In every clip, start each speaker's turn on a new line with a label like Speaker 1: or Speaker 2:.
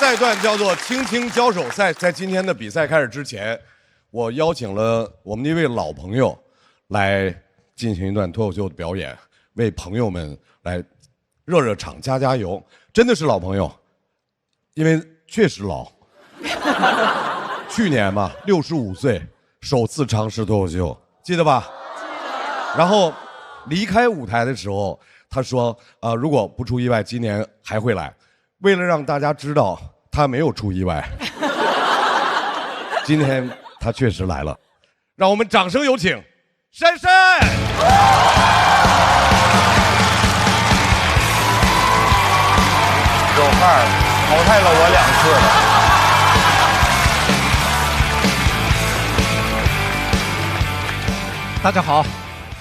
Speaker 1: 赛段叫做轻轻交手赛。在今天的比赛开始之前，我邀请了我们的一位老朋友来进行一段脱口秀的表演，为朋友们来热热场、加加油。真的是老朋友，因为确实老。去年嘛，65岁，首次尝试脱口秀，记得吧？记得。然后离开舞台的时候，他说：“如果不出意外，今年还会来。”为了让大家知道他没有出意外，今天他确实来了，让我们掌声有请珊珊。
Speaker 2: 有范儿，淘汰了我
Speaker 3: 2次了。大家好，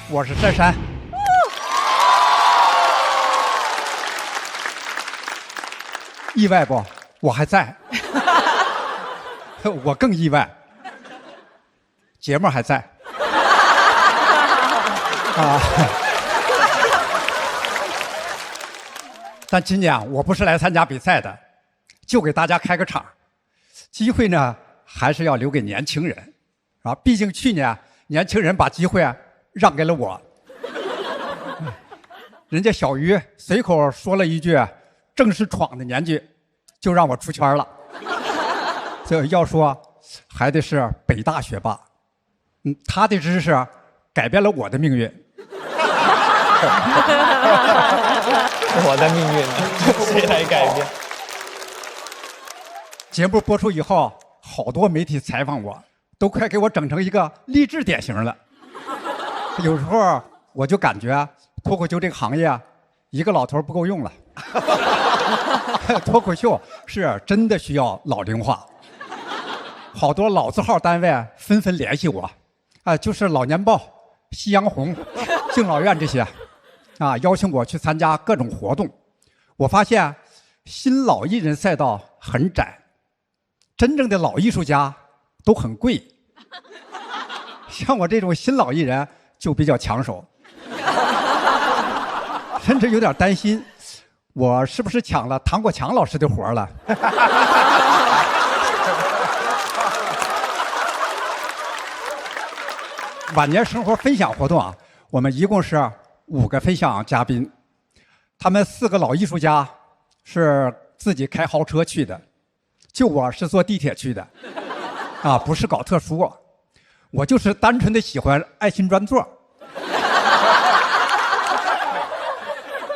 Speaker 3: 我是珊珊。意外不？我还在。我更意外，节目还在。啊！但今年我不是来参加比赛的，就给大家开个场。机会呢，还是要留给年轻人，啊，毕竟去年年轻人把机会让给了我。人家小鱼随口说了一句“正是闯的年纪”，就让我出圈了。这要说，还得是北大学霸，他的知识改变了我的命运。
Speaker 2: 我的命运谁来改变？
Speaker 3: 节目播出以后，好多媒体采访我，都快给我整成一个励志典型了。有时候我就感觉脱口秀这个行业，一个老头不够用了。脱口秀是真的需要老龄化，好多老字号单位纷纷联系我，就是老年报、夕阳红、敬老院这些，邀请我去参加各种活动。我发现新老艺人赛道很窄，真正的老艺术家都很贵，像我这种新老艺人就比较抢手，甚至有点担心，我是不是抢了唐国强老师的活了？晚年生活分享活动我们一共是5个分享嘉宾，他们4个老艺术家是自己开豪车去的，就我是坐地铁去的，不是搞特殊，我就是单纯的喜欢爱心专座。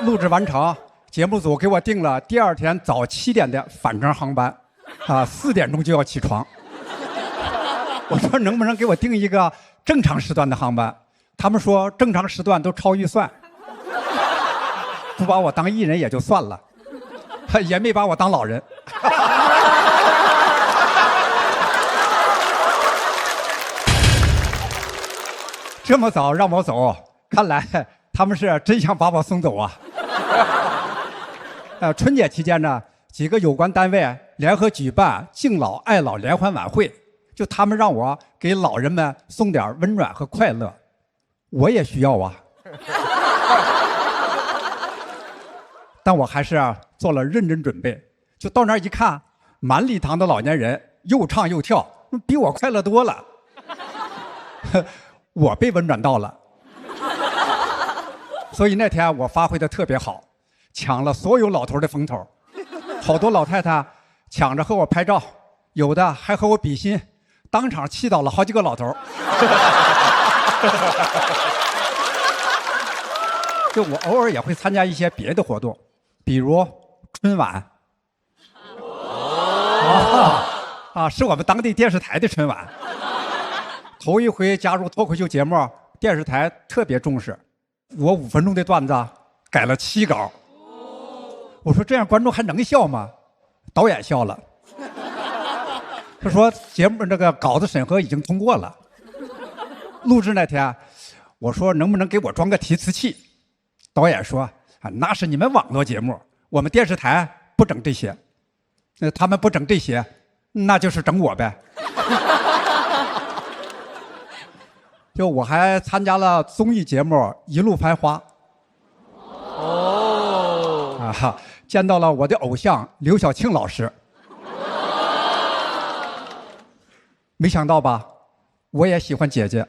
Speaker 3: 录制完成，节目组给我定了第2天早7点的返程航班，4点钟就要起床。我说能不能给我定一个正常时段的航班？他们说正常时段都超预算，不把我当艺人也就算了，也没把我当老人。这么早让我走，看来他们是真想把我送走啊。春节期间呢，几个有关单位联合举办敬老爱老联欢晚会，就他们让我给老人们送点温暖和快乐，我也需要啊。但我还是做了认真准备，就到那儿一看，满礼堂的老年人又唱又跳，比我快乐多了。我被温暖到了，所以那天我发挥的特别好，抢了所有老头的风头，好多老太太抢着和我拍照，有的还和我比心，当场气倒了好几个老头。就我偶尔也会参加一些别的活动，比如春晚，是我们当地电视台的春晚。头一回加入脱口秀节目，电视台特别重视，我5分钟的段子改了7稿。我说这样观众还能笑吗？导演笑了，他说节目这个稿子审核已经通过了。录制那天，我说能不能给我装个提词器？导演说那是你们网络节目，我们电视台不整这些。他们不整这些，那就是整我呗。就我还参加了综艺节目《一路繁花》，见到了我的偶像刘晓庆老师，没想到吧，我也喜欢姐姐。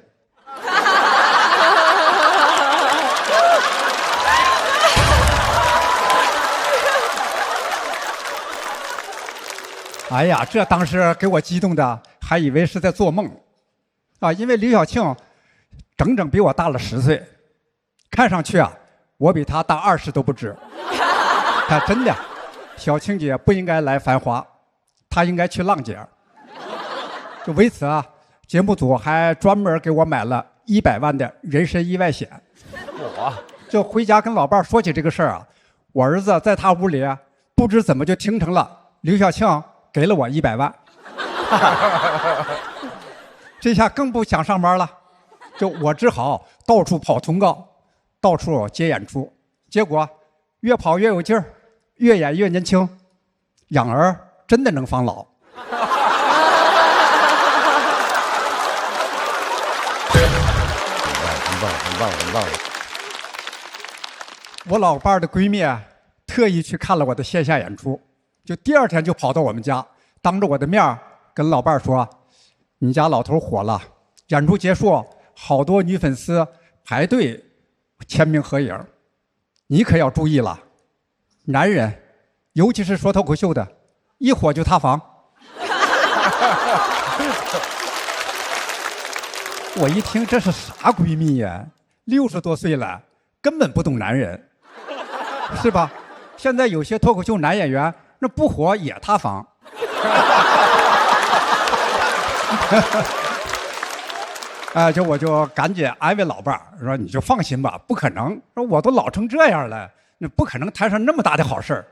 Speaker 3: 哎呀，这当时给我激动的，还以为是在做梦，啊，因为刘晓庆整整比我大了10岁，看上去啊，我比她大20都不止。真的，小庆姐不应该来繁华，她应该去浪姐。就为此啊，节目组还专门给我买了100万的人身意外险。就回家跟老伴说起这个事儿啊，我儿子在他屋里不知怎么就听成了刘晓庆给了我100万。这下更不想上班了，就我只好到处跑通告，到处接演出，结果越跑越有劲儿，越演越年轻，养儿真的能防老。
Speaker 1: 很棒，很棒。
Speaker 3: 我老伴儿的闺蜜特意去看了我的线下演出，就第2天就跑到我们家，当着我的面儿跟老伴儿说：“你家老头火了，演出结束，好多女粉丝排队签名合影，你可要注意了。男人，尤其是说脱口秀的，一火就塌房。”我一听这是啥闺蜜呀？60多岁了，根本不懂男人，是吧？现在有些脱口秀男演员，那不火也塌房。就我就赶紧安慰老伴儿说：“你就放心吧，不可能，说我都老成这样了，那不可能摊上那么大的好事儿。”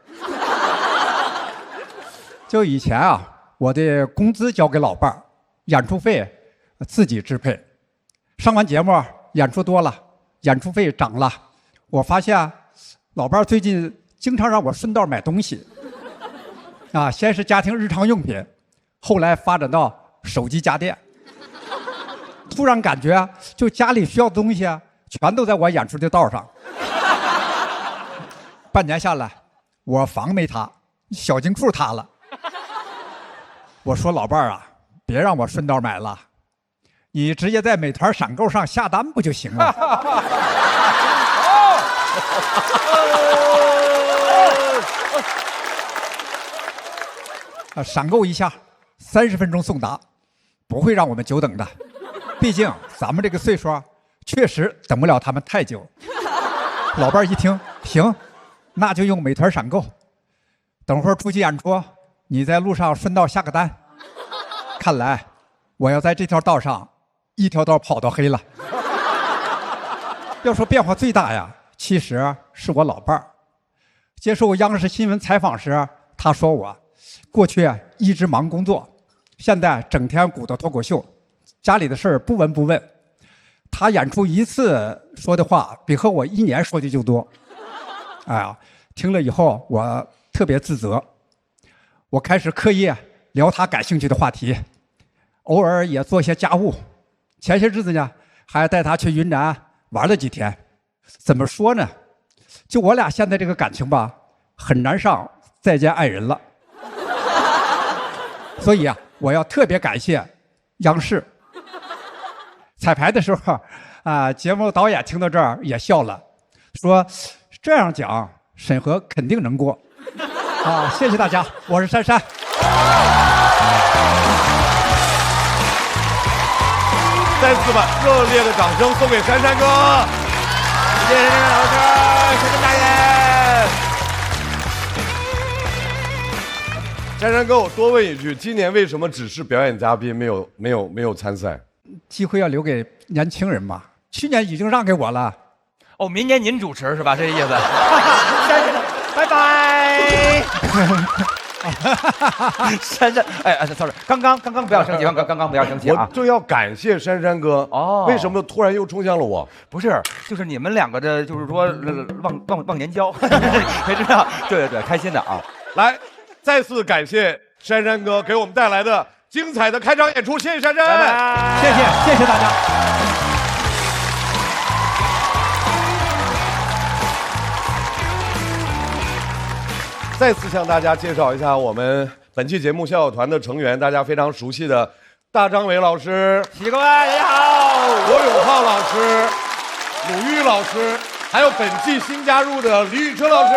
Speaker 3: 就以前啊，我的工资交给老伴儿，演出费自己支配。上完节目演出多了，演出费涨了，我发现老伴儿最近经常让我顺道买东西。先是家庭日常用品，后来发展到手机家电。突然感觉就家里需要的东西全都在我演出的道上。半年下来，我房没塌，小金库塌了。我说老伴儿啊，别让我顺道买了，你直接在美团闪购上下单不就行了？闪购一下，30分钟送达，不会让我们久等的。毕竟咱们这个岁数确实等不了他们太久。老伴儿一听，行，那就用美团闪购。等会儿出去演出，你在路上顺道下个单。看来我要在这条道上一条道跑到黑了。要说变化最大呀，其实是我老伴儿。接受央视新闻采访时，他说我过去一直忙工作，现在整天鼓捣脱口秀，家里的事儿不闻不问。他演出一次说的话比和我1年说的就多。哎呀，听了以后我特别自责，我开始刻意聊他感兴趣的话题，偶尔也做些家务。前些日子呢，还带他去云南玩了几天。怎么说呢？就我俩现在这个感情吧，很难上再见爱人了。所以我要特别感谢央视。彩排的时候节目导演听到这儿也笑了，说这样讲审核肯定能过。谢谢大家，我是珊珊。
Speaker 1: 再次把热烈的掌声送给珊珊哥。
Speaker 2: 谢谢珊珊老师，珊珊大爷。
Speaker 1: 珊珊哥，我多问一句，今年为什么只是表演嘉宾，没有参赛？
Speaker 3: 机会要留给年轻人嘛。去年已经让给我了。
Speaker 2: 哦，明年您主持是吧？这意思。拜拜。珊珊，sorry， 刚刚不要生气，刚刚不要生气啊！
Speaker 1: 我就要感谢珊珊哥。为什么突然又冲向了我？
Speaker 2: 不是，就是你们两个的，就是说忘年交，谁知道？对，开心的啊！
Speaker 1: 来，再次感谢珊珊哥给我们带来的精彩的开场演出，谢谢珊珊，
Speaker 2: 拜拜，
Speaker 3: 谢谢大家。
Speaker 1: 再次向大家介绍一下我们本期节目笑笑团的成员，大家非常熟悉的大张伟老师、
Speaker 2: 喜各位大家好，
Speaker 1: 罗永浩老师、鲁豫老师，还有本季新加入的李宇春老师。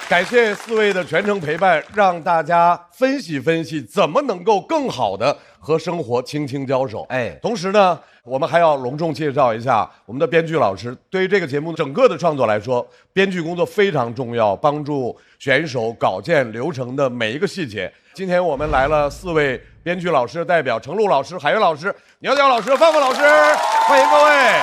Speaker 1: 感谢4位的全程陪伴，让大家分析分析怎么能够更好的和生活轻轻交手。同时呢，我们还要隆重介绍一下我们的编剧老师。对于这个节目整个的创作来说，编剧工作非常重要，帮助选手稿件流程的每一个细节。今天我们来了4位编剧老师的代表：程璐老师、海源老师、苗条老师、范范老师，欢迎各位。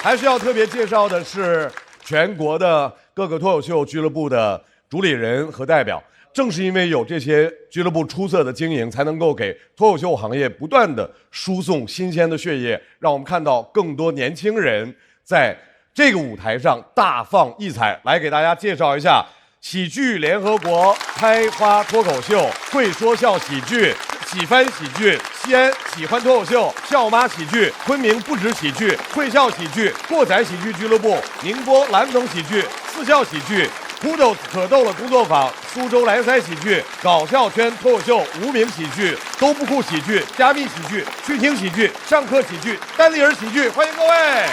Speaker 1: 还需要特别介绍的是全国的各个脱口秀俱乐部的主理人和代表。正是因为有这些俱乐部出色的经营，才能够给脱口秀行业不断的输送新鲜的血液，让我们看到更多年轻人在这个舞台上大放异彩。来给大家介绍一下喜剧联合国、开花脱口秀、会说笑喜剧、喜翻喜剧、西安喜欢脱口秀、笑妈喜剧、昆明不止喜剧、会笑喜剧、过载喜剧俱乐部、宁波蓝总喜剧、四笑喜剧、酷豆可逗了工作坊、苏州莱塞喜剧、搞笑圈脱口秀、无名喜剧、都不酷喜剧、加密喜剧、去听喜剧、上课喜剧、单立人喜剧，欢迎各位。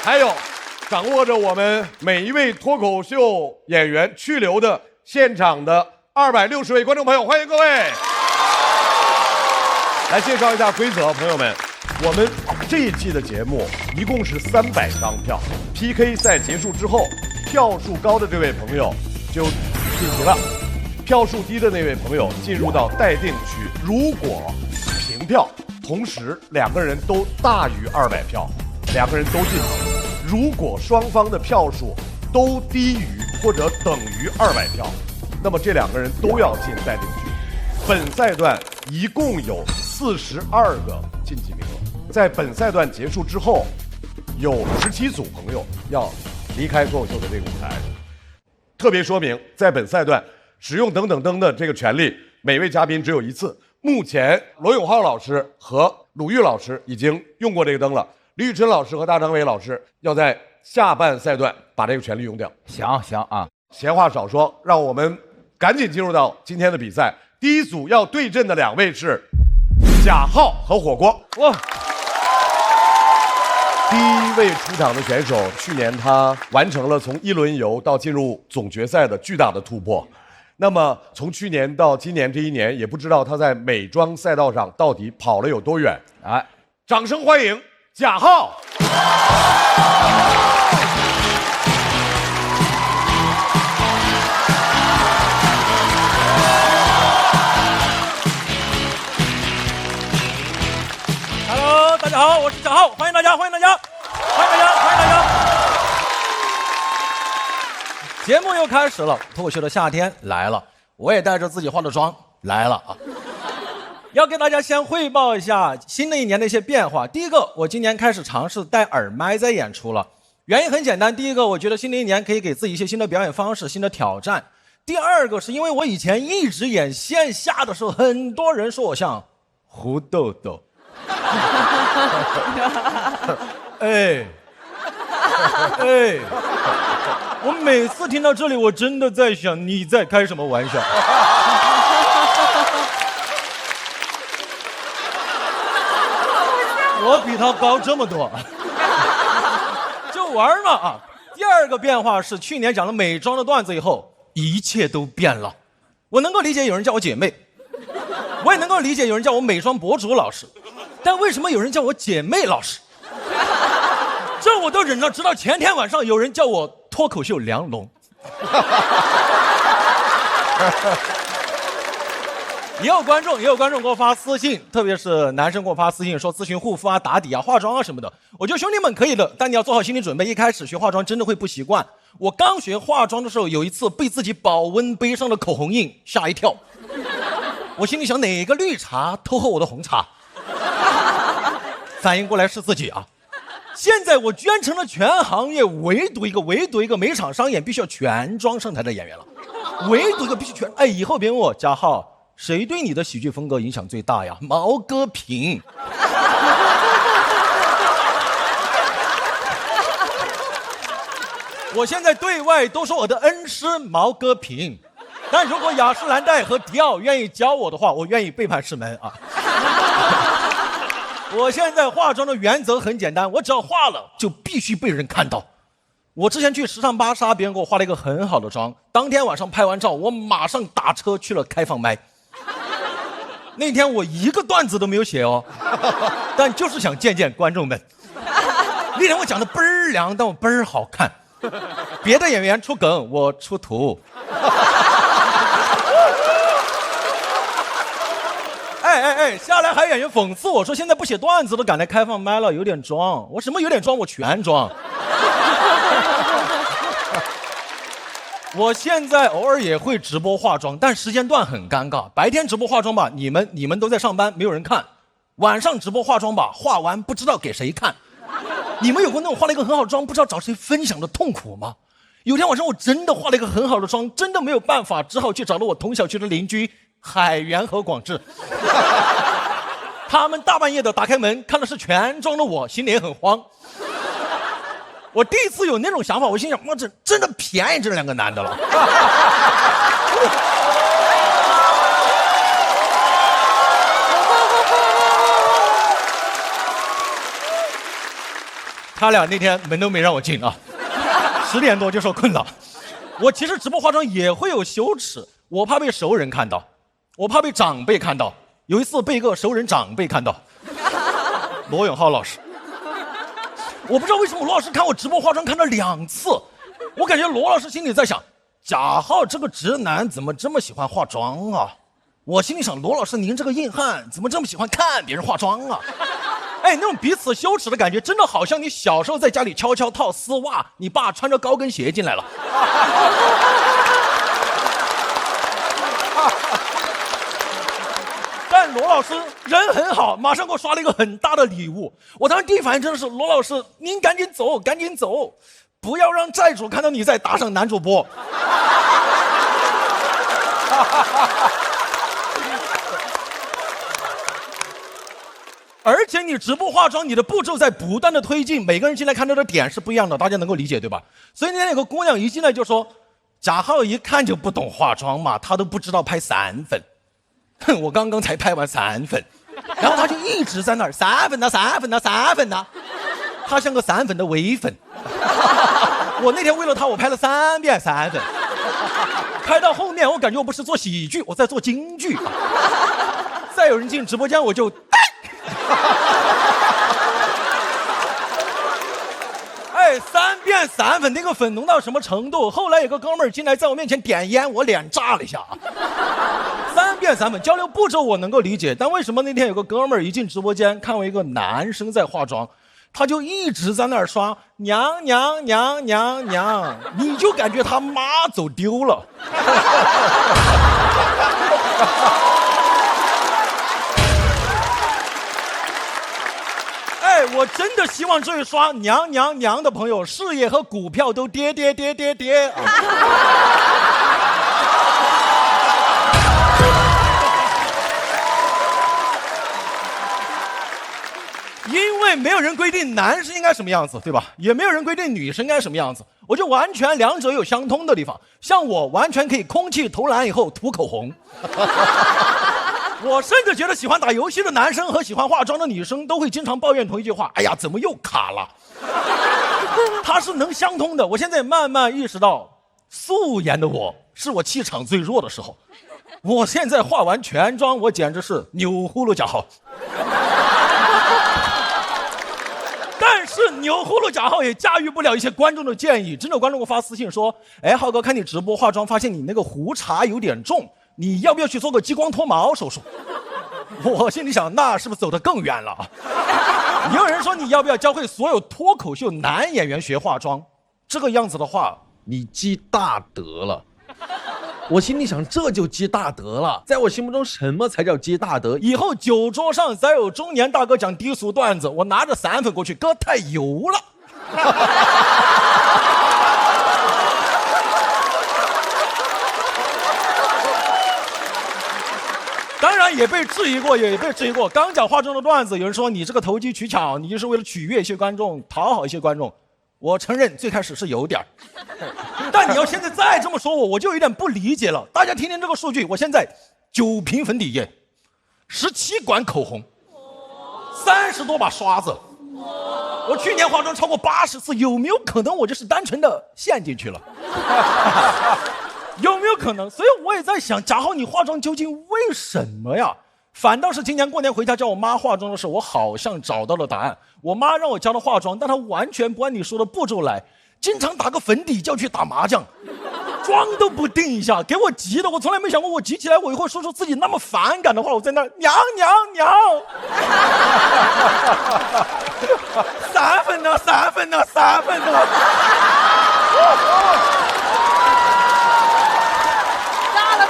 Speaker 1: 还有掌握着我们每一位脱口秀演员去留的现场的260位观众朋友，欢迎各位。来介绍一下规则，朋友们，我们这一季的节目一共是300张票 ，PK 赛结束之后，票数高的这位朋友就晋级了，票数低的那位朋友进入到待定区。如果平票，同时2个人都大于200票，2个人都晋级。如果双方的票数都低于或者等于200票，那么这2个人都要进待定区。本赛段一共有42个晋级名额，在本赛段结束之后，有17组朋友要离开脱口秀的这个舞台。特别说明，在本赛段使用等等灯的这个权利，每位嘉宾只有1次。目前罗永浩老师和鲁豫老师已经用过这个灯了，李宇春老师和大张伟老师要在下半赛段把这个权利用掉。
Speaker 2: 行啊，
Speaker 1: 闲话少说，让我们赶紧进入到今天的比赛。第一组要对阵的2位是贾浩和火锅。
Speaker 2: 哇！
Speaker 1: 第一位出场的选手，去年他完成了从1轮游到进入总决赛的巨大的突破。那么从去年到今年这1年，也不知道他在美妆赛道上到底跑了有多远。掌声欢迎贾浩。
Speaker 4: Hello， 大家好，我是贾浩，欢迎大家。节目又开始了，脱口秀的夏天来了，我也带着自己化的妆来了啊。要给大家先汇报一下新的一年的一些变化。第一个，我今年开始尝试戴耳麦在演出了，原因很简单，第一个，我觉得新的一年可以给自己一些新的表演方式、新的挑战。第二个，是因为我以前一直演线下的时候，很多人说我像胡豆豆。我每次听到这里，我真的在想，你在开什么玩笑？我比他高这么多，就玩呢啊！第二个变化是，去年讲了美妆的段子以后，一切都变了。我能够理解有人叫我姐妹，我也能够理解有人叫我美妆博主老师，但为什么有人叫我姐妹老师？这我都忍了，直到前天晚上有人叫我脱口秀梁龙。也有观众给我发私信，特别是男生给我发私信说咨询护肤啊、打底啊、化妆啊什么的。我觉得兄弟们可以的，但你要做好心理准备，一开始学化妆真的会不习惯。我刚学化妆的时候，有一次被自己保温杯上的口红印吓一跳，我心里想哪个绿茶偷喝我的红茶，反应过来是自己啊。现在我居然成了全行业唯独一个每场商演必须要全妆上台的演员了，唯独一个必须全。以后别问我贾浩，谁对你的喜剧风格影响最大呀？毛戈平。我现在对外都说我的恩师毛戈平，但如果雅诗兰黛和迪奥愿意教我的话，我愿意背叛师门啊。我现在化妆的原则很简单，我只要化了就必须被人看到。我之前去时尚芭莎，别人给我化了一个很好的妆，当天晚上拍完照，我马上打车去了开放麦。那天我一个段子都没有写哦，但就是想见见观众们。那天我讲的倍儿凉，但我倍儿好看。别的演员出梗，我出图。下来还有演员讽刺我说，现在不写段子都赶来开放麦了，有点装。我什么有点装？我全装。我现在偶尔也会直播化妆，但时间段很尴尬。白天直播化妆吧，你们都在上班，没有人看；晚上直播化妆吧，化完不知道给谁看。你们有过那种化了一个很好的妆，不知道找谁分享的痛苦吗？有天晚上我真的化了一个很好的妆，真的没有办法，只好去找了我同小区的邻居海源和广志。他们大半夜的打开门，看的是全妆的我，心里也很慌。我第一次有那种想法，我心想，妈，这真的便宜这两个男的了。他俩那天门都没让我进啊，10点多就说困了。我其实直播化妆也会有羞耻，我怕被熟人看到，我怕被长辈看到。有一次被一个熟人长辈看到，罗永浩老师。我不知道为什么罗老师看我直播化妆看了2次，我感觉罗老师心里在想，贾浩这个直男怎么这么喜欢化妆啊？我心里想，罗老师您这个硬汉怎么这么喜欢看别人化妆啊？哎，那种彼此羞耻的感觉，真的好像你小时候在家里悄悄套丝袜，你爸穿着高跟鞋进来了。但罗老师人很好，马上给我刷了一个很大的礼物。我当时第一反应真的是，罗老师您赶紧走，赶紧走，不要让债主看到你在打赏男主播。而且你直播化妆，你的步骤在不断的推进，每个人进来看到的点是不一样的，大家能够理解对吧？所以那天有个姑娘一进来就说，贾浩一看就不懂化妆嘛，他都不知道拍散粉。哼，我刚刚才拍完散粉，然后他就一直在那儿散粉呐散粉呐散粉呐，他像个散粉的唯粉。我那天为了他，我拍了3遍散粉，拍到后面我感觉我不是做喜剧，我在做京剧。再有人进直播间我就哎，3遍散粉那个粉浓到什么程度？后来有个哥们儿进来在我面前点烟，我脸炸了一下。3遍散粉交流步骤我能够理解，但为什么那天有个哥们儿一进直播间看我一个男生在化妆，他就一直在那儿刷娘娘娘娘娘，你就感觉他妈走丢了。哎，我真的希望这位刷娘娘娘的朋友，事业和股票都跌跌跌跌跌。因为没有人规定男生应该什么样子，对吧？也没有人规定女生应该什么样子，我就完全两者有相通的地方。像我完全可以空气投篮以后涂口红。我甚至觉得喜欢打游戏的男生和喜欢化妆的女生都会经常抱怨同一句话，哎呀怎么又卡了。它是能相通的。我现在慢慢意识到，素颜的我是我气场最弱的时候。我现在化完全妆，我简直是钮祜禄贾浩。但是钮祜禄贾浩也驾驭不了一些观众的建议。真的观众给我发私信说，哎，浩哥看你直播化妆，发现你那个胡茬有点重，你要不要去做个激光脱毛手术？我心里想，那是不是走得更远了？也有人说，你要不要教会所有脱口秀男演员学化妆？这个样子的话，你积大德了。我心里想，这就积大德了。在我心目中，什么才叫积大德？以后酒桌上再有中年大哥讲低俗段子，我拿着散粉过去，哥太油了。当然也被质疑过，刚讲化妆的段子，有人说你这个投机取巧，你就是为了取悦一些观众，讨好一些观众。我承认最开始是有点儿，但你要现在再这么说我就有点不理解了。大家听听这个数据，我现在9瓶粉底液，17管口红，30多把刷子。我去年化妆超过80次，有没有可能我就是单纯的陷进去了？有没有可能？所以我也在想，贾浩，你化妆究竟为什么呀？反倒是今年过年回家叫我妈化妆的时候，我好像找到了答案。我妈让我教她化妆，但她完全不按你说的步骤来，经常打个粉底就要去打麻将，妆都不定一下，给我急的。我从来没想过我急起来我以后说出自己那么反感的话，我在那娘3分呢，3分呢，3分呢。
Speaker 5: 炸了！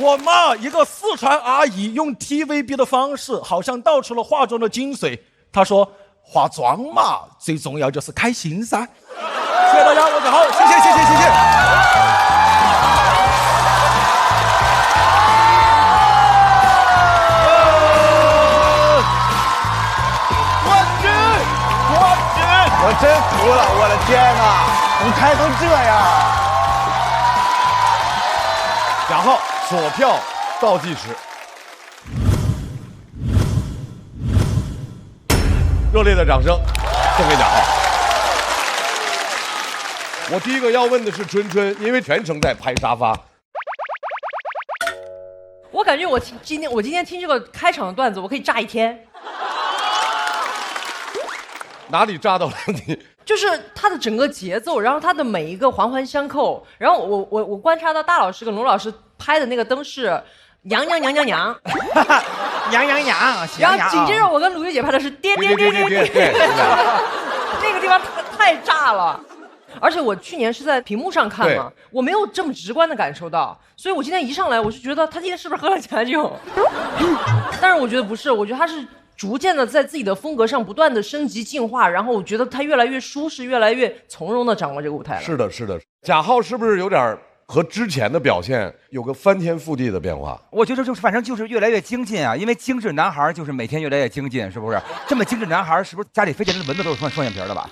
Speaker 4: 我妈一个四川阿姨用 TVB 的方式，好像道出了化妆的精髓。她说：“化妆嘛，最重要就是开心噻。”谢谢大家，我贾浩，谢谢。
Speaker 6: 我真服了，我的天哪，怎么开成这样？
Speaker 1: 贾浩锁票倒计时，热烈的掌声送给贾浩。我第一个要问的是春春，因为全程在拍沙发。
Speaker 5: 我感觉我今天听这个开场的段子，我可以炸一天。
Speaker 1: 哪里炸到了你？
Speaker 5: 就是它的整个节奏，然后它的每一个环环相扣。然后我观察到大老师跟罗老师拍的那个灯是娘，然后紧接着我跟鲁豫姐拍的是爹，那个地方太炸了。而且我去年是在屏幕上看嘛，我没有这么直观的感受到，所以我今天一上来我就觉得他今天是不是喝了假酒？但是我觉得不是，我觉得他是逐渐的在自己的风格上不断的升级进化，然后我觉得他越来越舒适，越来越从容的掌握这个舞台了。
Speaker 1: 是的。贾浩是不是有点和之前的表现有个翻天覆地的变化？
Speaker 2: 我觉得反正就是越来越精进啊，因为精致男孩就是每天越来越精进，是不是？这么精致男孩是不是家里飞起来的蚊子都是双眼皮的吧？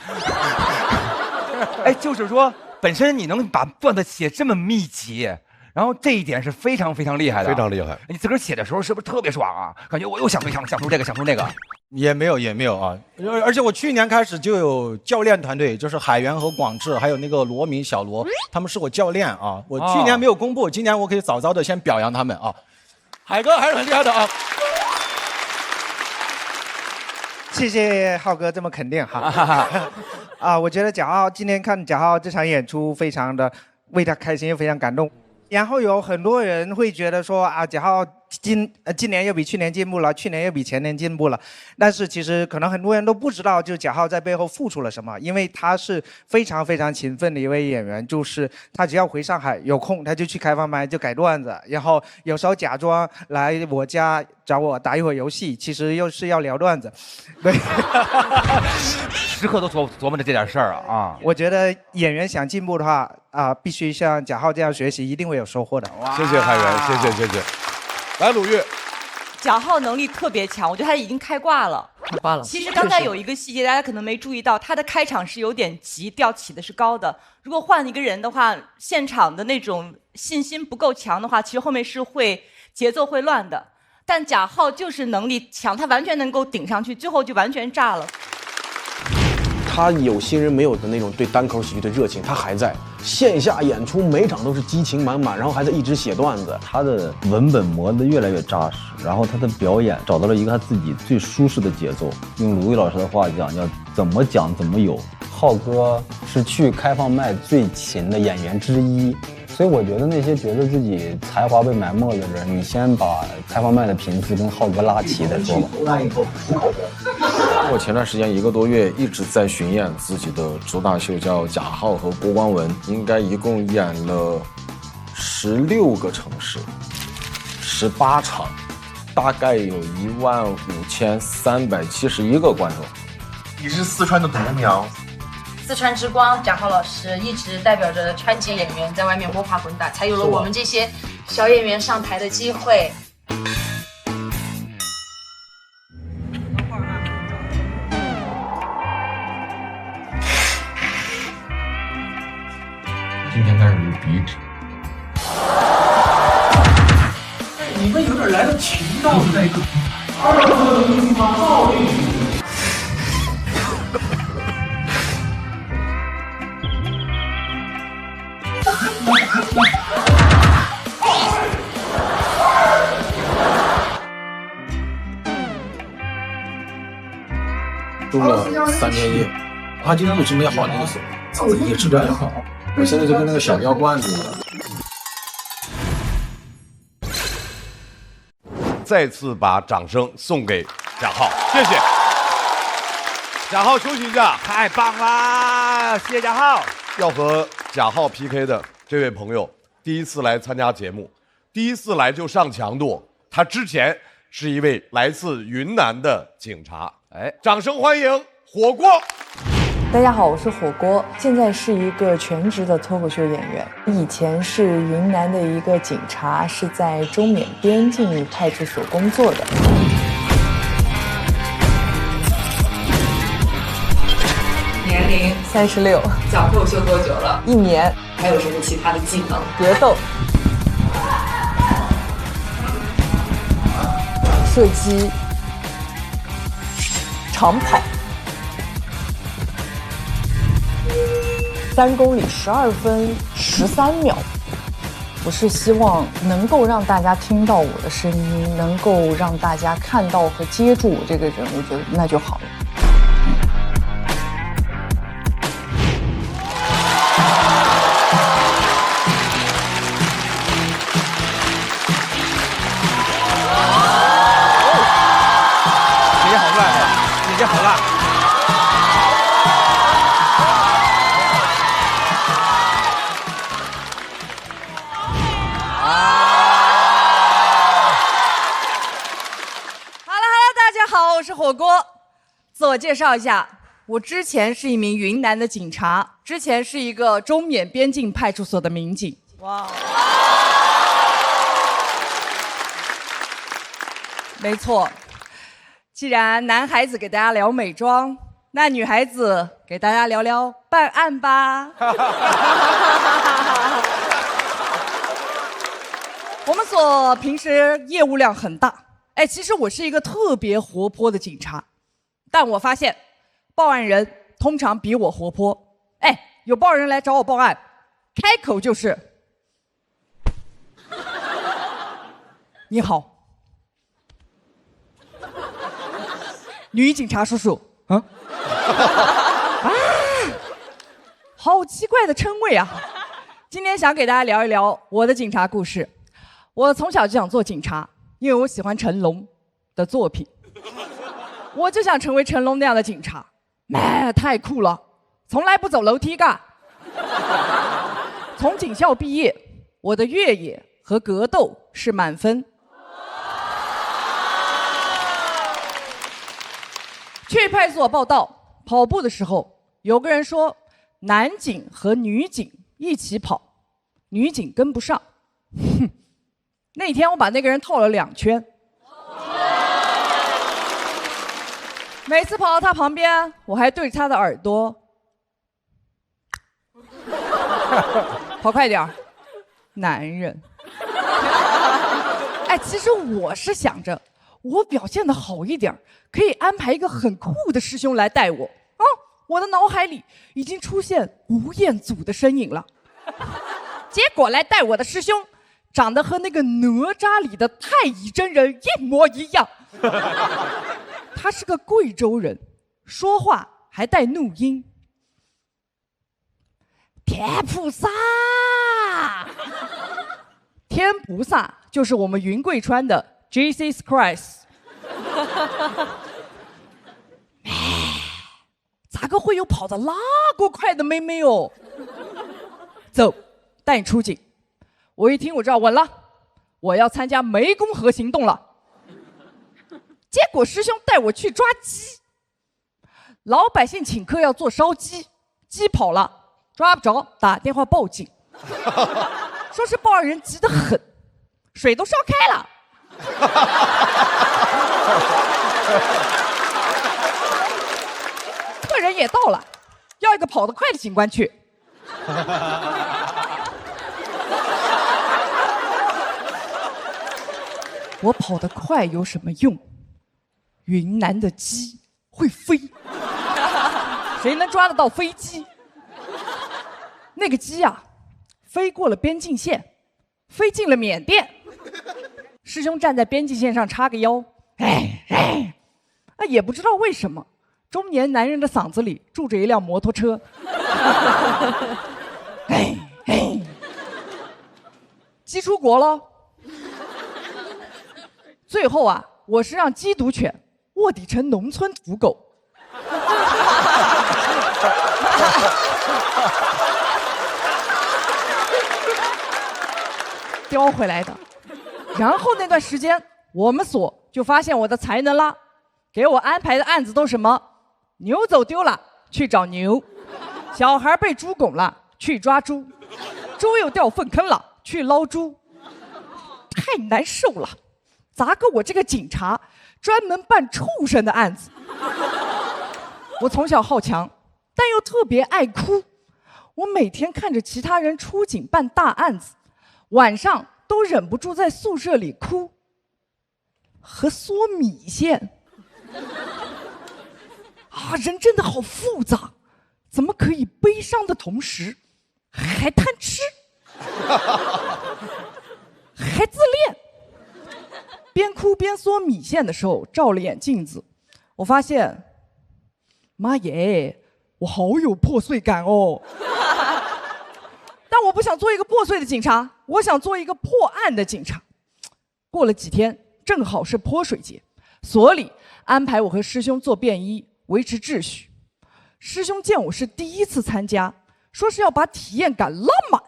Speaker 2: 哎，就是说本身你能把段子写这么密集，然后这一点是非常厉害的，
Speaker 1: 非常厉害。
Speaker 2: 你自个儿写的时候是不是特别爽啊？感觉我又想出这个。
Speaker 4: 也没有啊，而且我去年开始就有教练团队，就是海源和广志，还有那个罗明、小罗，他们是我教练啊。我去年没有公布，今年我可以早的先表扬他们啊。海哥还是很厉害的啊。
Speaker 6: 谢谢浩哥这么肯定哈。我觉得贾浩今天看贾浩这场演出，非常的为他开心，又非常感动。然后有很多人会觉得说贾浩今年又比去年进步了，去年又比前年进步了。但是其实可能很多人都不知道，就贾浩在背后付出了什么，因为他是非常勤奋的一位演员，就是他只要回上海有空，他就去开放麦就改段子，然后有时候假装来我家找我打一会儿游戏，其实又是要聊段子。对，
Speaker 2: 时刻都琢磨着这点事儿啊。
Speaker 6: 我觉得演员想进步的话必须像贾浩这样学习，一定会有收获的。
Speaker 1: 谢谢海源，谢谢。来，鲁豫，
Speaker 7: 贾浩能力特别强，我觉得他已经开挂了。其实刚才有一个细节，大家可能没注意到，他的开场是有点急，调起的是高的。如果换一个人的话，现场的那种信心不够强的话，其实后面是节奏会乱的。但贾浩就是能力强，他完全能够顶上去，最后就完全炸了。
Speaker 8: 他有新人没有的那种对单口喜剧的热情，他还在线下演出，每场都是激情满满，然后还在一直写段子。
Speaker 9: 他的文本磨得越来越扎实，然后他的表演找到了一个他自己最舒适的节奏。用鲁豫老师的话讲，要怎么讲怎么有。浩哥是去开放麦最勤的演员之一，所以我觉得那些觉得自己才华被埋没的人，你先把开放麦的频次跟浩哥拉齐再说吧。
Speaker 8: 我前段时间1个多月一直在巡演自己的主打秀，叫贾浩和郭光文，应该一共演了16个城市，18场，大概有15371个观众。
Speaker 10: 你是四川的独苗。
Speaker 11: 四川之光，贾浩老师一直代表着川籍演员在外面摸爬滚打，才有了我们这些小演员上台的机会。
Speaker 8: 今天开始流鼻涕。
Speaker 12: 你们有点来到情到那个。
Speaker 8: 住了3天1夜，他今天有什么好的意思？嗓子一直这样好，我现在就跟那个小药罐子一样。
Speaker 1: 再次把掌声送给贾浩，谢谢。贾浩休息一下，
Speaker 2: 太棒啦！谢谢贾浩。
Speaker 1: 要和贾浩 PK 的这位朋友，第一次来参加节目，第一次来就上强度。他之前是一位来自云南的警察。哎，掌声欢迎火锅。
Speaker 13: 大家好，我是火锅，现在是一个全职的脱口秀演员。以前是云南的一个警察，是在中缅边境派出所工作的。
Speaker 11: 年龄
Speaker 13: 36。
Speaker 11: 讲脱口秀多久了
Speaker 13: ？1年。
Speaker 11: 还有什么其他的技能？
Speaker 13: 格斗、射击、长跑。3公里12分13秒。我是希望能够让大家听到我的声音，能够让大家看到和接住我这个人，我觉得那就好了。
Speaker 2: 姐姐好帅，姐姐好辣。
Speaker 14: 我是火锅，自我介绍一下，我之前是一名云南的警察，之前是一个中缅边境派出所的民警。哇，没错，既然男孩子给大家聊美妆，那女孩子给大家聊聊办案吧。我们所平时业务量很大。哎，其实我是一个特别活泼的警察，但我发现报案人通常比我活泼。哎，有报案人来找我报案，开口就是你好，女警察叔叔。啊，好奇怪的称谓啊！今天想给大家聊一聊我的警察故事。我从小就想做警察。因为我喜欢成龙的作品，我就想成为成龙那样的警察，太酷了，从来不走楼梯干。从警校毕业，我的越野和格斗是满分。去派出所报到，跑步的时候，有个人说男警和女警一起跑，女警跟不上。哼。那天我把那个人套了2圈，每次跑到他旁边，我还对着他的耳朵，跑快点儿，男人。哎，其实我是想着，我表现得好一点，可以安排一个很酷的师兄来带我啊！我的脑海里已经出现吴彦祖的身影了。结果来带我的师兄。长得和那个哪吒里的太乙真人一模一样。他是个贵州人，说话还带怒音。天菩萨，天菩萨就是我们云贵川的 Jesus Christ。咋个会有跑得那个快的妹妹哦？走，带你出警。我一听我知道稳了，我要参加湄公河行动了。结果师兄带我去抓鸡，老百姓请客要做烧鸡，鸡跑了，抓不着，打电话报警，说是报案人急得很，水都烧开了。客人也到了，要一个跑得快的警官去。我跑得快有什么用？云南的鸡会飞，谁能抓得到飞机？那个鸡啊，飞过了边境线，飞进了缅甸。师兄站在边境线上叉个腰，也不知道为什么，中年男人的嗓子里住着一辆摩托车。鸡出国了。最后啊，我是让缉毒犬卧底成农村土狗。叼回来的。然后那段时间，我们所就发现我的才能了，给我安排的案子都什么？牛走丢了，去找牛；小孩被猪拱了，去抓猪；猪又掉粪坑了，去捞猪。太难受了，咋个我这个警察专门办畜生的案子？我从小好强，但又特别爱哭。我每天看着其他人出警办大案子，晚上都忍不住在宿舍里哭和嗦米线。人真的好复杂，怎么可以悲伤的同时还贪吃，还自恋？边哭边嗦米线的时候，照了眼镜子，我发现，妈耶，我好有破碎感哦。但我不想做一个破碎的警察，我想做一个破案的警察。过了几天，正好是泼水节，所里安排我和师兄做便衣，维持秩序。师兄见我是第一次参加，说是要把体验感拉满，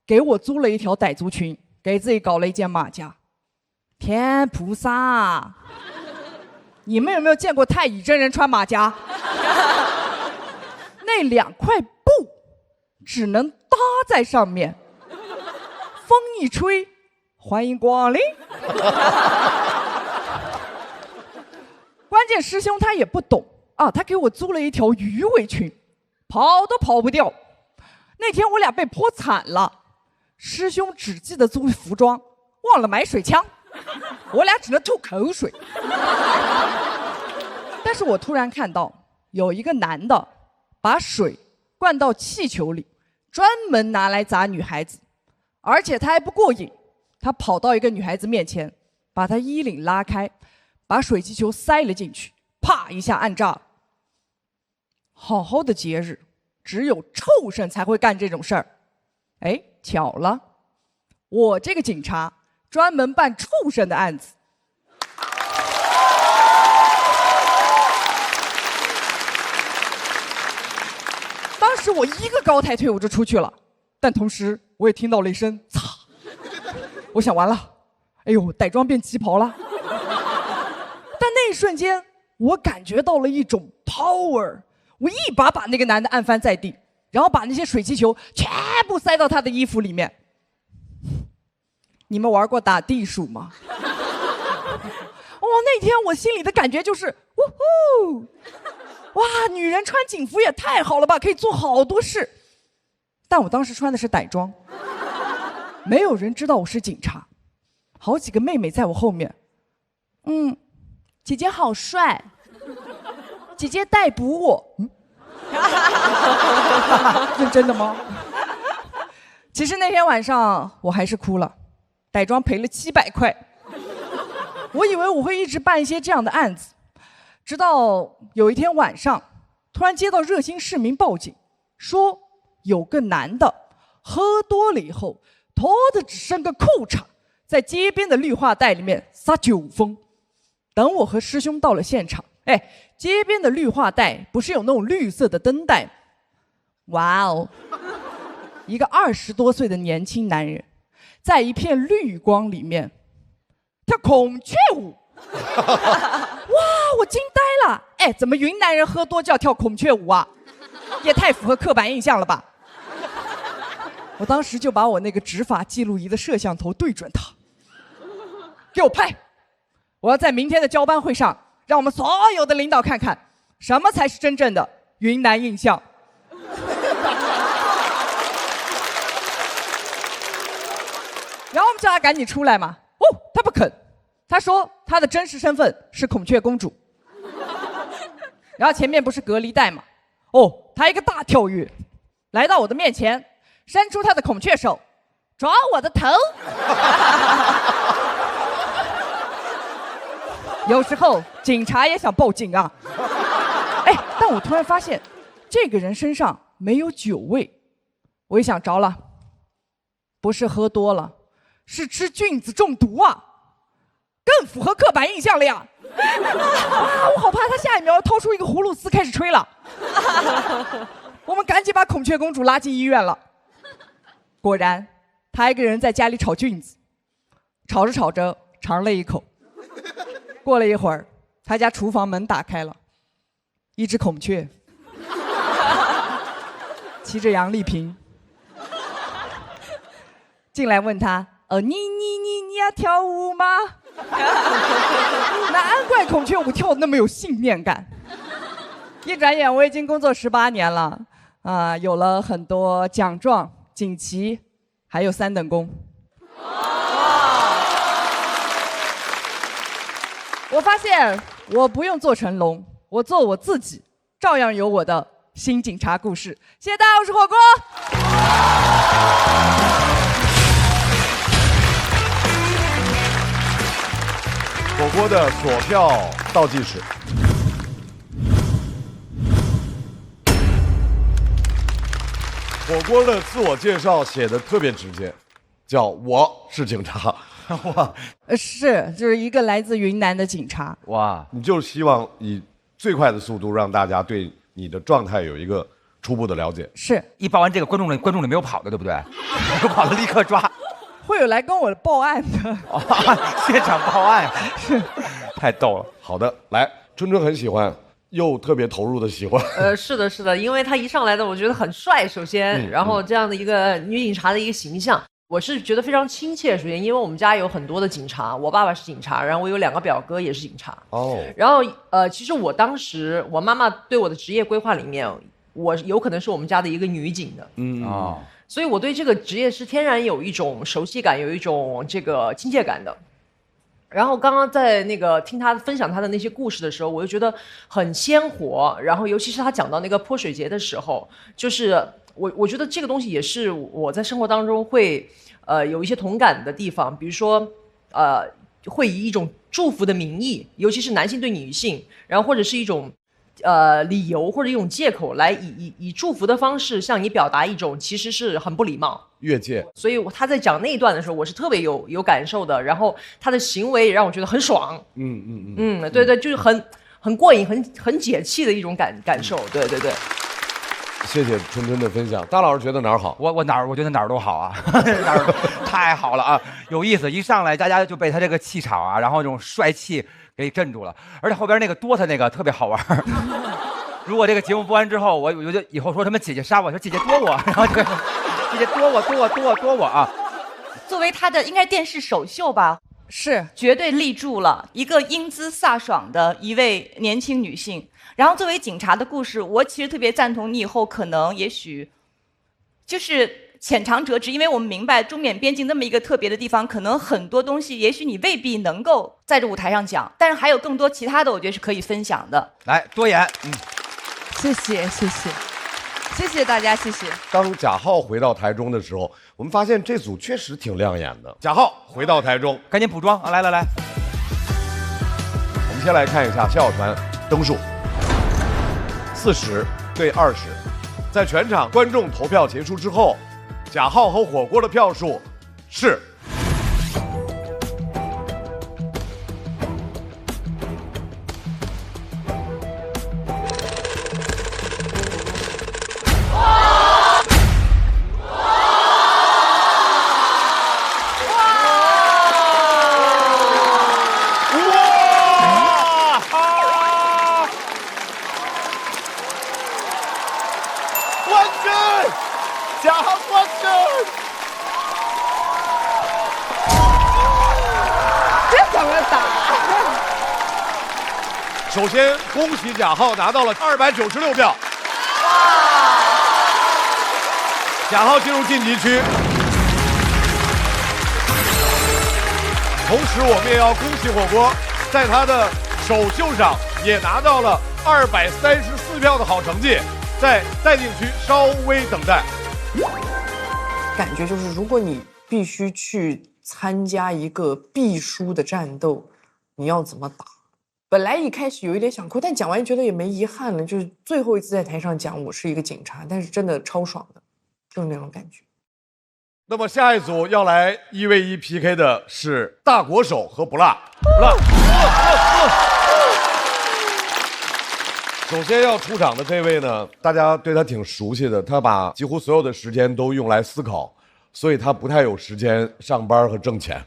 Speaker 14: 给我租了一条傣族裙，给自己搞了一件马甲。天菩萨，你们有没有见过太乙真人穿马甲？那2块布只能搭在上面，风一吹，欢迎光临。关键师兄他也不懂啊，他给我租了一条鱼尾裙，跑都跑不掉。那天我俩被泼惨了，师兄只记得租服装，忘了买水枪，我俩只能吐口水。但是我突然看到有一个男的把水灌到气球里，专门拿来砸女孩子，而且他还不过瘾，他跑到一个女孩子面前，把她衣领拉开，把水气球塞了进去，啪一下按炸了。好好的节日，只有畜生才会干这种事儿。巧了，我这个警察专门办畜生的案子。当时我一个高抬腿我就出去了，但同时我也听到了一声“擦”，我想完了，哎呦，傣装变旗袍了。但那一瞬间，我感觉到了一种 power， 我一把把那个男的按翻在地，然后把那些水气球全部塞到他的衣服里面。你们玩过打地鼠吗？那天我心里的感觉就是，呜呼！哇，女人穿警服也太好了吧，可以做好多事。但我当时穿的是傣装，没有人知道我是警察。好几个妹妹在我后面，姐姐好帅，姐姐逮捕我。认真的吗？其实那天晚上我还是哭了，傣装赔了700块。我以为我会一直办一些这样的案子，直到有一天晚上，突然接到热心市民报警，说有个男的喝多了以后，脱的只剩个裤衩，在街边的绿化带里面撒酒疯。等我和师兄到了现场，街边的绿化带不是有那种绿色的灯带吗？哇哦，一个20多岁的年轻男人，在一片绿光里面跳孔雀舞。哇，我惊呆了！怎么云南人喝多就要跳孔雀舞啊？也太符合刻板印象了吧！我当时就把我那个执法记录仪的摄像头对准他，给我拍！我要在明天的交班会上，让我们所有的领导看看，什么才是真正的云南印象。然后我们叫他赶紧出来嘛，他不肯，他说他的真实身份是孔雀公主，然后前面不是隔离带吗？哦，他一个大跳跃，来到我的面前，伸出他的孔雀手，抓我的头。有时候警察也想报警啊。哎，但我突然发现，这个人身上没有酒味，我一想着了，不是喝多了，是吃菌子中毒啊，更符合刻板印象了呀。啊，我好怕他下一秒掏出一个葫芦丝开始吹了。我们赶紧把孔雀公主拉进医院了。果然，他一个人在家里炒菌子，炒着炒着尝了一口。过了一会儿，他家厨房门打开了，一只孔雀骑着杨丽萍进来问他：“你要跳舞吗？”难怪孔雀舞跳得那么有信念感。一转眼，我已经工作18年了，有了很多奖状、锦旗，还有3等功。我发现我不用做成龙，我做我自己，照样有我的新警察故事。谢谢大家，我是火锅。
Speaker 1: 火锅的锁票倒计时。火锅的自我介绍写的特别直接，叫我是警察。哇，
Speaker 14: 就是一个来自云南的警察。
Speaker 1: 哇，你就是希望以最快的速度让大家对你的状态有一个初步的了解。
Speaker 14: 是，
Speaker 2: 一报完这个，观众里没有跑的，对不对？有跑的立刻抓。
Speaker 14: 会有来跟我报案的。
Speaker 2: 现场报案，是，太逗了。
Speaker 1: 好的，来，春春很喜欢，又特别投入的喜欢。
Speaker 5: 是的，是的，因为他一上来的我觉得很帅，首先，然后这样的一个女警察的一个形象。我是觉得非常亲切，首先因为我们家有很多的警察，我爸爸是警察，然后我有2个表哥也是警察。哦。然后其实我当时我妈妈对我的职业规划里面，我有可能是我们家的一个女警的。所以我对这个职业是天然有一种熟悉感，有一种这个亲切感的。然后刚刚在那个听他分享他的那些故事的时候，我就觉得很鲜活。然后尤其是他讲到那个泼水节的时候，就是我觉得这个东西也是我在生活当中会有一些同感的地方。比如说会以一种祝福的名义，尤其是男性对女性，然后或者是一种理由或者一种借口来以祝福的方式向你表达一种其实是很不礼貌
Speaker 1: 越界。
Speaker 5: 所以他在讲那一段的时候，我是特别有感受的。然后他的行为让我觉得很爽。对对，就是很过瘾，很解气的一种感受。对对对。
Speaker 1: 谢谢春春的分享。大老师觉得哪儿好？
Speaker 2: 我觉得哪儿都好啊，哪儿太好了啊，有意思。一上来大家就被他这个气场啊，然后这种帅气给镇住了，而且后边那个多他那个特别好玩。如果这个节目播完之后，我就以后说什么姐姐杀我，说姐姐多我，然后这个姐姐多我啊。
Speaker 7: 作为他的应该电视首秀吧，
Speaker 14: 是
Speaker 7: 绝对立住了一个英姿飒爽的一位年轻女性。然后作为警察的故事，我其实特别赞同你以后可能也许就是浅尝辄止，因为我们明白中缅边境那么一个特别的地方，可能很多东西也许你未必能够在这舞台上讲，但是还有更多其他的我觉得是可以分享的。
Speaker 2: 来多言。
Speaker 14: 谢谢大家，谢谢。
Speaker 1: 当贾浩回到台中的时候，我们发现这组确实挺亮眼的。贾浩回到台中，
Speaker 2: 赶紧补妆啊！来，我
Speaker 1: 们先来看一下小团灯数，40对20。在全场观众投票结束之后，贾浩和火锅的票数是首先，恭喜贾浩拿到了296票。贾浩进入晋级区。同时，我们也要恭喜火锅，在他的首秀上也拿到了234票的好成绩，在待定区稍微等待。
Speaker 15: 感觉就是，如果你必须去参加一个必输的战斗，你要怎么打？本来一开始有一点想哭，但讲完觉得也没遗憾了。就是最后一次在台上讲我是一个警察，但是真的超爽的，就是那种感觉。
Speaker 1: 那么下一组要来1v1 PK 的是大国手和不辣。首先要出场的这位呢，大家对他挺熟悉的，他把几乎所有的时间都用来思考，所以他不太有时间上班和挣钱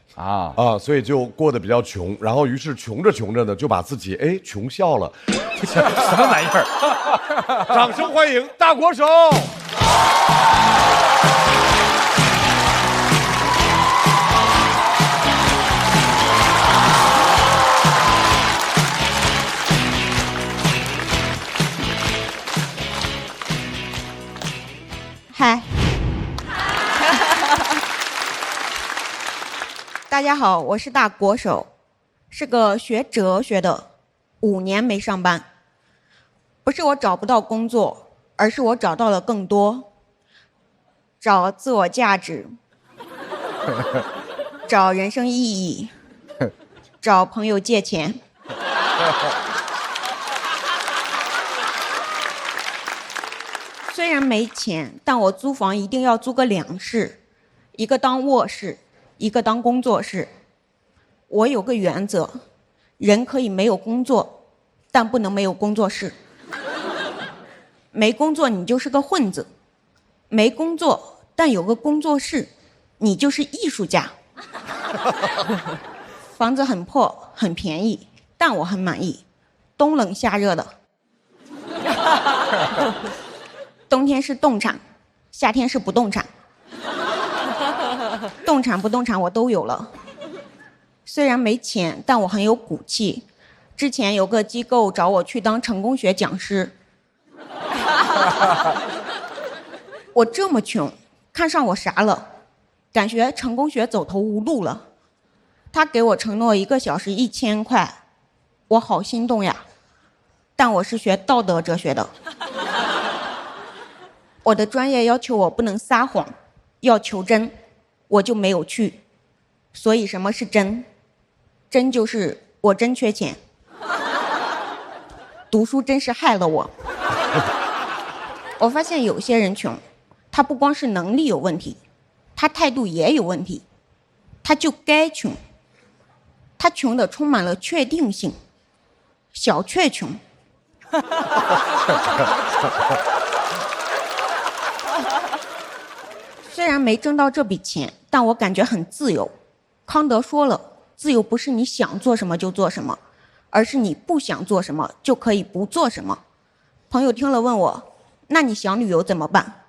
Speaker 1: 所以就过得比较穷。然后于是穷着穷着呢，就把自己穷笑了。
Speaker 2: 什么玩意儿？
Speaker 1: 掌声欢迎大国手。
Speaker 16: 嗨，大家好，我是大国手，是个学哲学的，5年没上班。不是我找不到工作，而是我找到了更多，找自我价值，找人生意义，找朋友借钱。虽然没钱，但我租房一定要租个2室，一个当卧室，一个当工作室。我有个原则，人可以没有工作，但不能没有工作室。没工作你就是个混子，没工作但有个工作室，你就是艺术家。房子很破，很便宜，但我很满意，冬冷夏热的。冬天是动产，夏天是不动产。动产不动产我都有了。虽然没钱，但我很有骨气。之前有个机构找我去当成功学讲师。我这么穷，看上我啥了？感觉成功学走投无路了。他给我承诺1个小时1000块，我好心动呀。但我是学道德哲学的。我的专业要求我不能撒谎，要求真，我就没有去。所以什么是真？真就是我真缺钱。读书真是害了我。我发现有些人穷，他不光是能力有问题，他态度也有问题。他就该穷。他穷的充满了确定性，小确穷。虽然没挣到这笔钱，但我感觉很自由。康德说了，自由不是你想做什么就做什么，而是你不想做什么就可以不做什么。朋友听了问我，那你想旅游怎么办？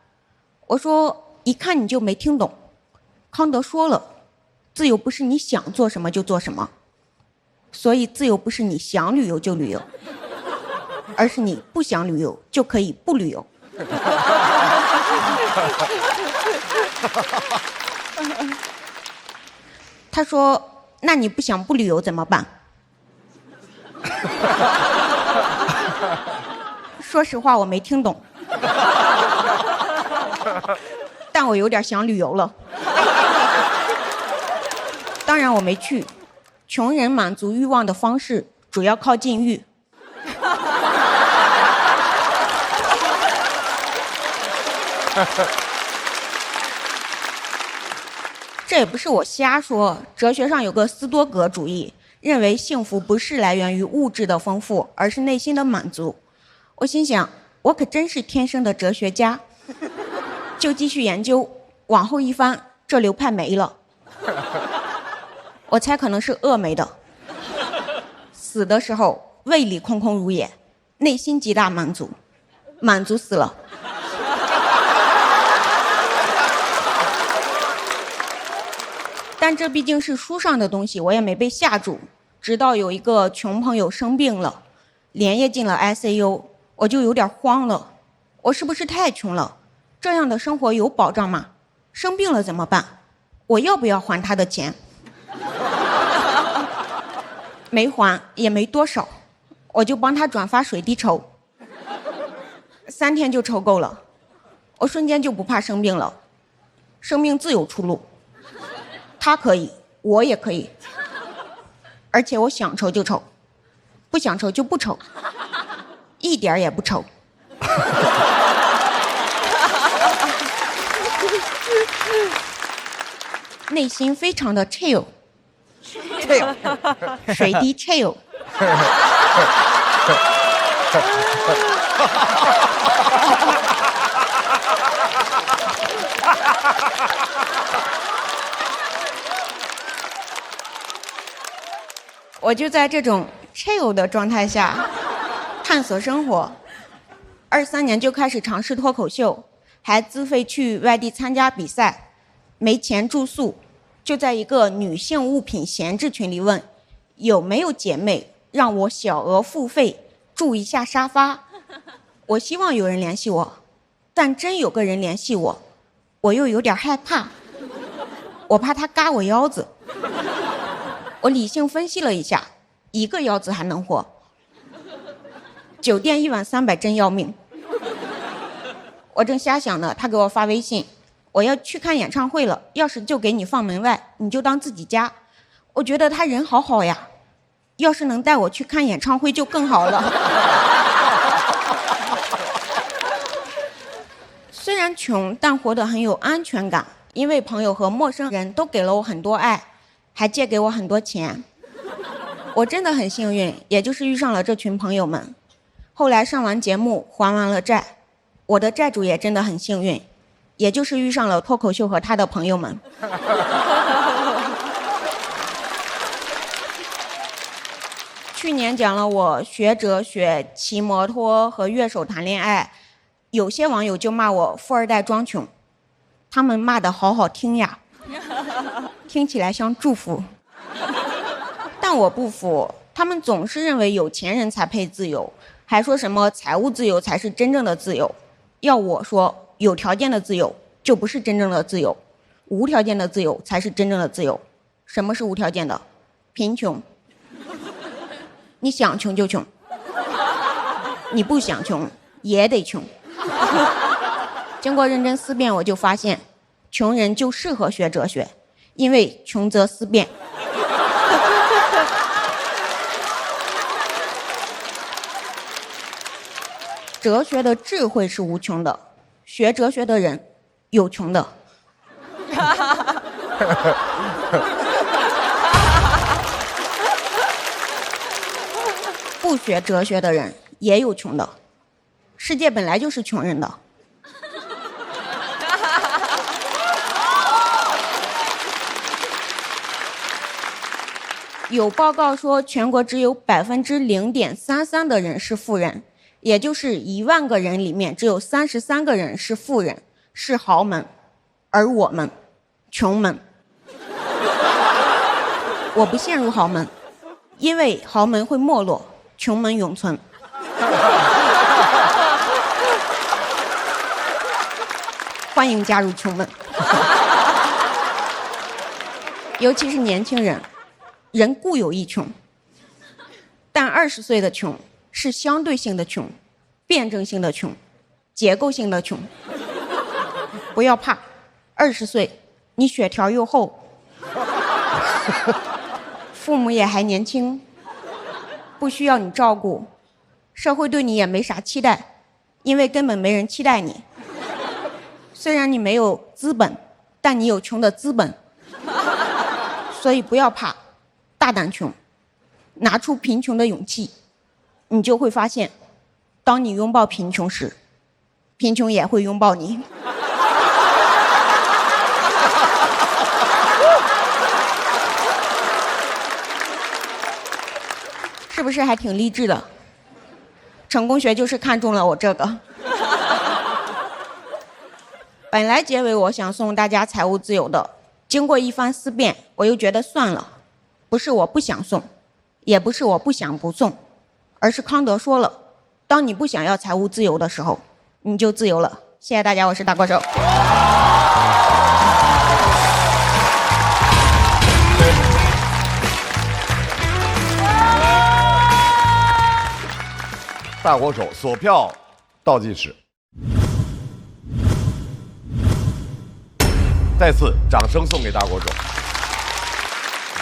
Speaker 16: 我说，一看你就没听懂。康德说了，自由不是你想做什么就做什么，所以自由不是你想旅游就旅游，而是你不想旅游就可以不旅游。他说，那你不想不旅游怎么办？说实话我没听懂，但我有点想旅游了。当然我没去。穷人满足欲望的方式主要靠禁欲。这也不是我瞎说，哲学上有个斯多葛主义，认为幸福不是来源于物质的丰富，而是内心的满足。我心想，我可真是天生的哲学家，就继续研究，往后一翻，这流派没了。我猜可能是饿没的，死的时候胃里空空如也，内心极大满足，满足死了。但这毕竟是书上的东西，我也没被吓住。直到有一个穷朋友生病了，连夜进了 ICU， 我就有点慌了。我是不是太穷了？这样的生活有保障吗？生病了怎么办？我要不要还他的钱？没还也没多少，我就帮他转发水滴筹，3天就筹够了，我瞬间就不怕生病了，生命自有出路，他可以，我也可以，而且我想筹就筹，不想筹就不筹，一点也不愁。内心非常的 chill， 水滴 chill。我就在这种 chill 的状态下探索生活。23年就开始尝试脱口秀，还自费去外地参加比赛，没钱住宿，就在一个女性物品闲置群里问有没有姐妹让我小额付费住一下沙发。我希望有人联系我，但真有个人联系我，我又有点害怕，我怕他嘎我腰子。我理性分析了一下，一个腰子还能活，酒店1晚300真要命。我正瞎想呢，他给我发微信，我要去看演唱会了，钥匙就给你放门外，你就当自己家。我觉得他人好好呀，要是能带我去看演唱会就更好了。虽然穷，但活得很有安全感，因为朋友和陌生人都给了我很多爱，还借给我很多钱。我真的很幸运，也就是遇上了这群朋友们。后来上完节目，还完了债，我的债主也真的很幸运，也就是遇上了脱口秀和他的朋友们。去年讲了我学哲学、骑摩托和乐手谈恋爱，有些网友就骂我富二代装穷，他们骂得好好听呀，听起来像祝福。但我不服，他们总是认为有钱人才配自由，还说什么财务自由才是真正的自由。要我说，有条件的自由就不是真正的自由，无条件的自由才是真正的自由。什么是无条件的？贫穷。你想穷就穷，你不想穷也得穷。经过认真思辨，我就发现，穷人就适合学哲学，因为穷则思辨。哲学的智慧是无穷的，学哲学的人有穷的。不学哲学的人也有穷的，世界本来就是穷人的。有报告说，全国只有0.33%的人是富人，也就是1万个人里面只有33个人是富人，是豪门，而我们穷门。我不陷入豪门，因为豪门会没落，穷门永存。欢迎加入穷门。尤其是年轻人，人固有一穷，但20岁的穷是相对性的穷，辩证性的穷，结构性的穷。不要怕，20岁你血条又厚，父母也还年轻，不需要你照顾，社会对你也没啥期待，因为根本没人期待你。虽然你没有资本，但你有穷的资本，所以不要怕，大胆穷，拿出贫穷的勇气，你就会发现，当你拥抱贫穷时，贫穷也会拥抱你。是不是还挺励志的？成功学就是看中了我这个。本来结尾我想送大家财务自由的，经过一番思辨，我又觉得算了，不是我不想送，也不是我不想不送，而是康德说了，当你不想要财务自由的时候，你就自由了。谢谢大家，我是大怪兽。
Speaker 1: 大国手锁票倒计时。再次掌声送给大国手。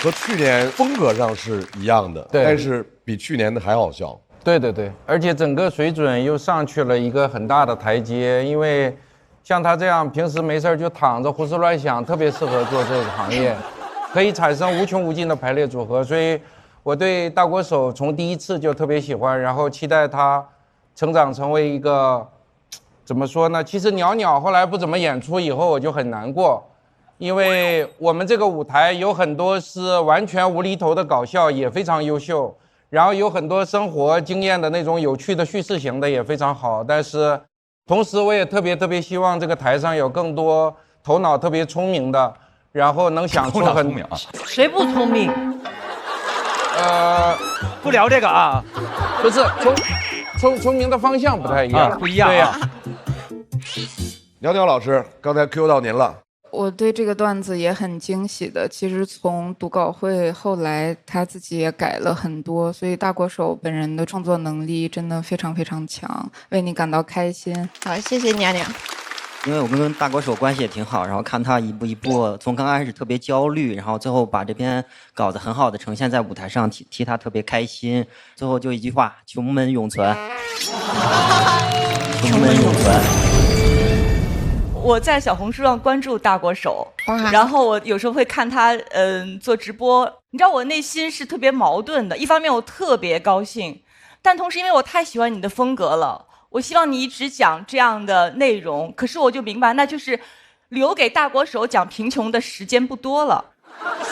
Speaker 1: 和去年风格上是一样的，
Speaker 17: 对，
Speaker 1: 但是比去年的还好笑。
Speaker 17: 对对对，而且整个水准又上去了一个很大的台阶，因为像他这样平时没事就躺着胡思乱想，特别适合做这个行业，可以产生无穷无尽的排列组合。所以我对大国手从第一次就特别喜欢，然后期待他成长成为一个怎么说呢？其实袅袅后来不怎么演出以后，我就很难过。因为我们这个舞台有很多是完全无厘头的搞笑，也非常优秀，然后有很多生活经验的那种有趣的叙事型的也非常好。但是，同时我也特别希望这个台上有更多头脑特别聪明的，然后能想出很
Speaker 5: 谁不聪明？
Speaker 2: 不聊这个啊，
Speaker 17: 不是聪明的方向不太一样，
Speaker 2: 不一样。
Speaker 17: 对呀。
Speaker 1: 袅袅老师，刚才 Q 到您了。
Speaker 18: 我对这个段子也很惊喜的。其实从读稿会后来，他自己也改了很多，所以大国手本人的创作能力真的非常强，为你感到开心。
Speaker 16: 好，谢谢娘娘。
Speaker 19: 因为我跟大国手关系也挺好，然后看他一步一步，从刚开始特别焦虑，然后最后把这篇稿子很好的呈现在舞台上，替他特别开心。最后就一句话：穷门永存。穷门永存。
Speaker 7: 我在小红书上关注大国手，然后我有时候会看他做直播。你知道我内心是特别矛盾的，一方面我特别高兴，但同时因为我太喜欢你的风格了，我希望你一直讲这样的内容。可是我就明白，那就是留给大国手讲贫穷的时间不多了。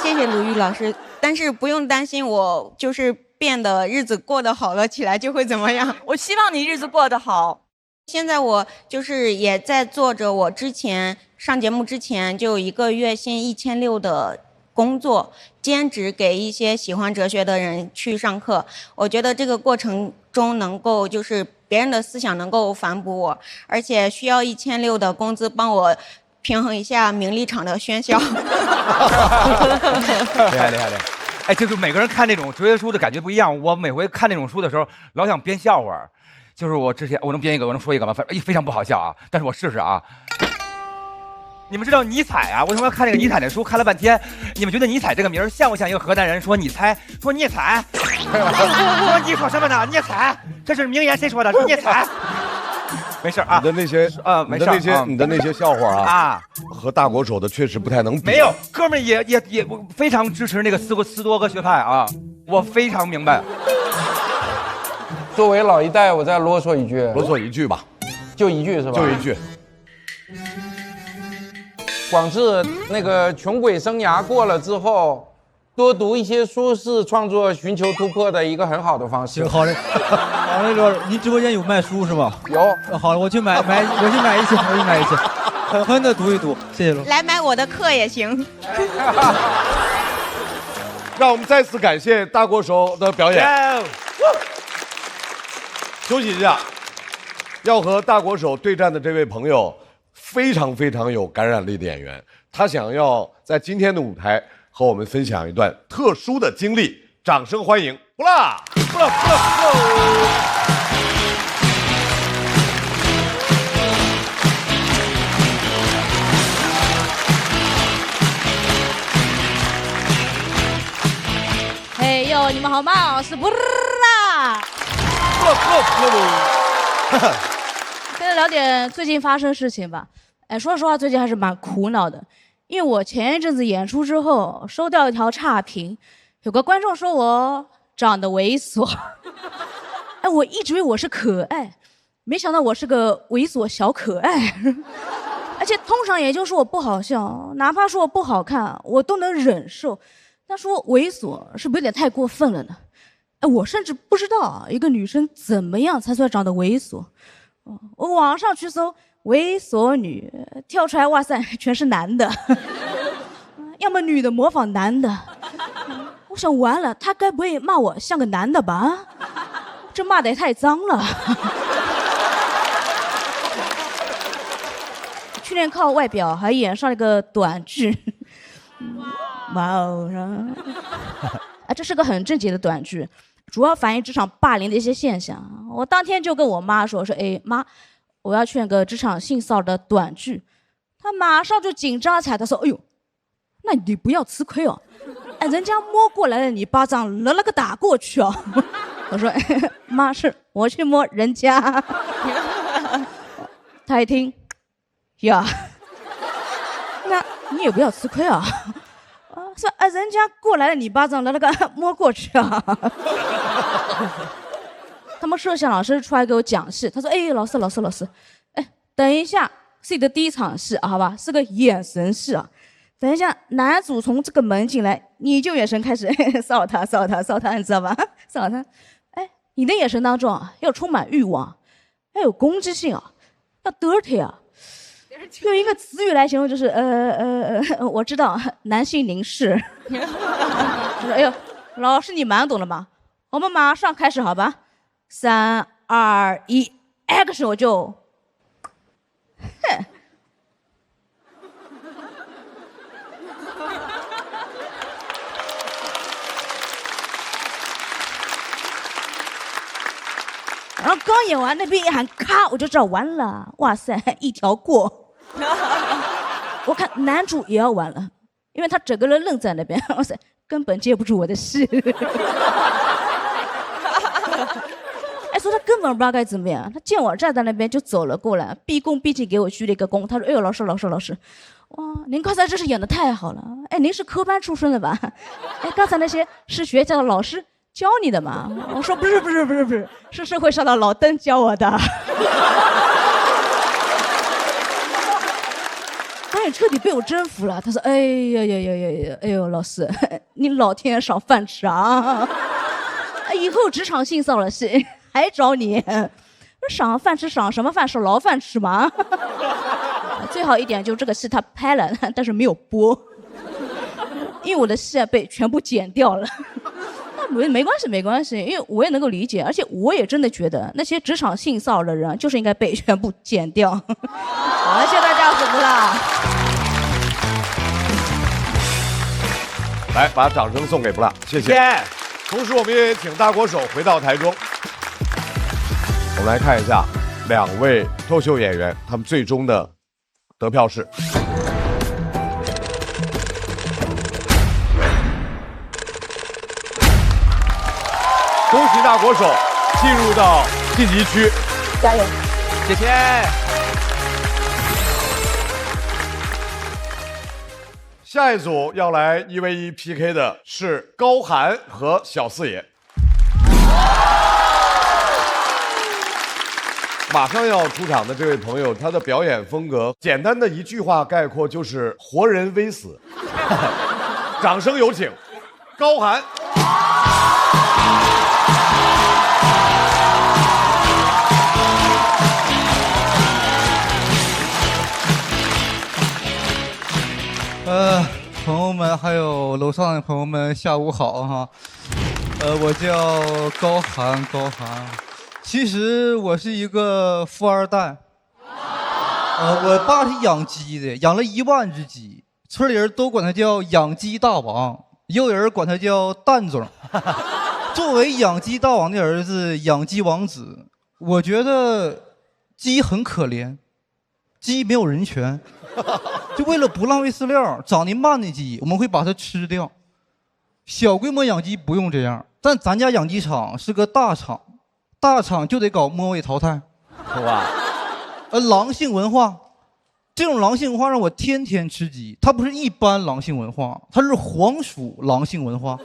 Speaker 16: 谢谢鲁豫老师，但是不用担心，我就是变得日子过得好了起来就会怎么样。
Speaker 7: 我希望你日子过得好。
Speaker 16: 现在我就是也在做着我之前上节目之前就有一个月薪1600的工作，兼职给一些喜欢哲学的人去上课。我觉得这个过程中能够就是别人的思想能够反哺我，而且需要1600的工资帮我平衡一下名利场的喧嚣。
Speaker 2: 厉害。哎，就是每个人看这种哲学书的感觉不一样。我每回看那种书的时候，老想编笑话。就是我之前我能编一个，我能说一个吗？非常不好笑啊，但是我试试啊。你们知道尼采啊？为什么要看这个尼采的书？看了半天，你们觉得尼采这个名像不像一个河南人？说你猜，说聂采，说你说什么呢？聂采，这是名言，谁说的？是聂采。没事啊，
Speaker 1: 你的那些
Speaker 2: 没事，
Speaker 1: 你的那些笑话啊，和大国手的确实不太能比。
Speaker 2: 没有，哥们也非常支持那个斯多葛学派啊，我非常明白。
Speaker 17: 作为老一代，我再啰嗦一句
Speaker 1: 吧，
Speaker 17: 就一句是吧？
Speaker 1: 就一句。
Speaker 17: 广志那个穷鬼生涯过了之后，多读一些书是创作寻求突破的一个很好的方式。
Speaker 20: 好嘞，好嘞，哥，您直播间有卖书是吗？
Speaker 17: 有。
Speaker 20: 好了，我去买一些，狠狠的读一读，谢谢罗。
Speaker 16: 来买我的课也行。
Speaker 1: 让我们再次感谢大国手的表演。休息一下，要和大国手对战的这位朋友非常有感染力的演员，他想要在今天的舞台和我们分享一段特殊的经历，掌声欢迎布拉。
Speaker 21: 嘿呦，你们好吗？我是布拉。跟大家聊点最近发生事情吧。哎，说实话，最近还是蛮苦恼的，因为我前一阵子演出之后收到一条差评，有个观众说我长得猥琐。哎，我一直以为我是可爱，没想到我是个猥琐小可爱。而且通常也就说我不好笑，哪怕说我不好看，我都能忍受。但说猥琐是不是有点太过分了呢？哎，我甚至不知道一个女生怎么样才算长得猥琐。我网上去搜猥琐女，跳出来哇塞，全是男的，要么女的模仿男的。我想完了，他该不会骂我像个男的吧？这骂得也太脏了。去年靠外表还演上了一个短剧。哇哦！啊，这是个很正经的短剧。主要反映职场霸凌的一些现象。我当天就跟我妈说，哎妈，我要劝个职场性骚扰的短剧。她马上就紧张起来，她说，哎呦，那你不要吃亏哦，哎，人家摸过来了，你巴掌那个打过去哦。我说，妈，是我去摸人家。她一听，呀，那你也不要吃亏啊。说人家过来了，你巴掌那个摸过去啊。他们摄像老师出来给我讲戏，他说：“哎，老师，哎，等一下是你的第一场戏啊，好吧，是个眼神戏啊。等一下男主从这个门进来，你就眼神开始骚扰他，你知道吧？骚扰他，哎，你的眼神当中啊，要充满欲望，要有攻击性啊，要 dirty 啊。”用一个词语来形容就是我知道男性凝视。哎呦，老师你蛮懂的嘛，我们马上开始好吧？3、2、1 ，action！ 我就，哼。然后刚演完，那边一喊咔，我就知道完了。哇塞，一条过。我看男主也要完了，因为他整个人愣在那边，哇塞，根本接不住我的戏。哎，说他根本不知道该怎么样，他见我站在那边就走了过来，毕恭毕敬给我鞠了一个躬。他说：“哎呦，老师，哇，您刚才真是演得太好了。哎，您是科班出身的吧？哎，刚才那些是学校的老师教你的吗？”我说：“不是，是社会上的老登教我的。”导演彻底被我征服了。他说：“哎呦，老师，你老天赏饭吃啊！以后职场性骚扰戏还找你，赏饭吃赏什么饭？是牢饭吃吗？最好一点就这个戏他拍了，但是没有播，因为我的戏被全部剪掉了。没关系，因为我也能够理解，而且我也真的觉得那些职场性骚扰的人就是应该被全部剪掉。好，谢谢大家，辛苦了。
Speaker 1: 来，把掌声送给不辣，谢谢。同时，我们也请大国手回到台中。我们来看一下2位脱口秀演员他们最终的得票是。恭喜大国手进入到晋级区，
Speaker 21: 加油！
Speaker 2: 谢谢。
Speaker 1: 下一组要来1v1 PK 的是高寒和小四爷。马上要出场的这位朋友，他的表演风格简单的一句话概括就是活人微死。掌声有请高寒。
Speaker 20: 朋友们还有楼上的朋友们，下午好哈。我叫高寒。其实我是一个富二代。我爸是养鸡的，养了1万只鸡，村里人都管他叫养鸡大王，也有人管他叫蛋总。作为养鸡大王的儿子，养鸡王子，我觉得鸡很可怜，鸡没有人权。就为了不浪费饲料，长得慢的鸡我们会把它吃掉。小规模养鸡不用这样，但咱家养鸡场是个大厂，大厂就得搞末位淘汰，
Speaker 2: 是吧？
Speaker 20: 狼性文化，这种狼性文化让我天天吃鸡。它不是一般狼性文化，它是黄鼠狼性文化。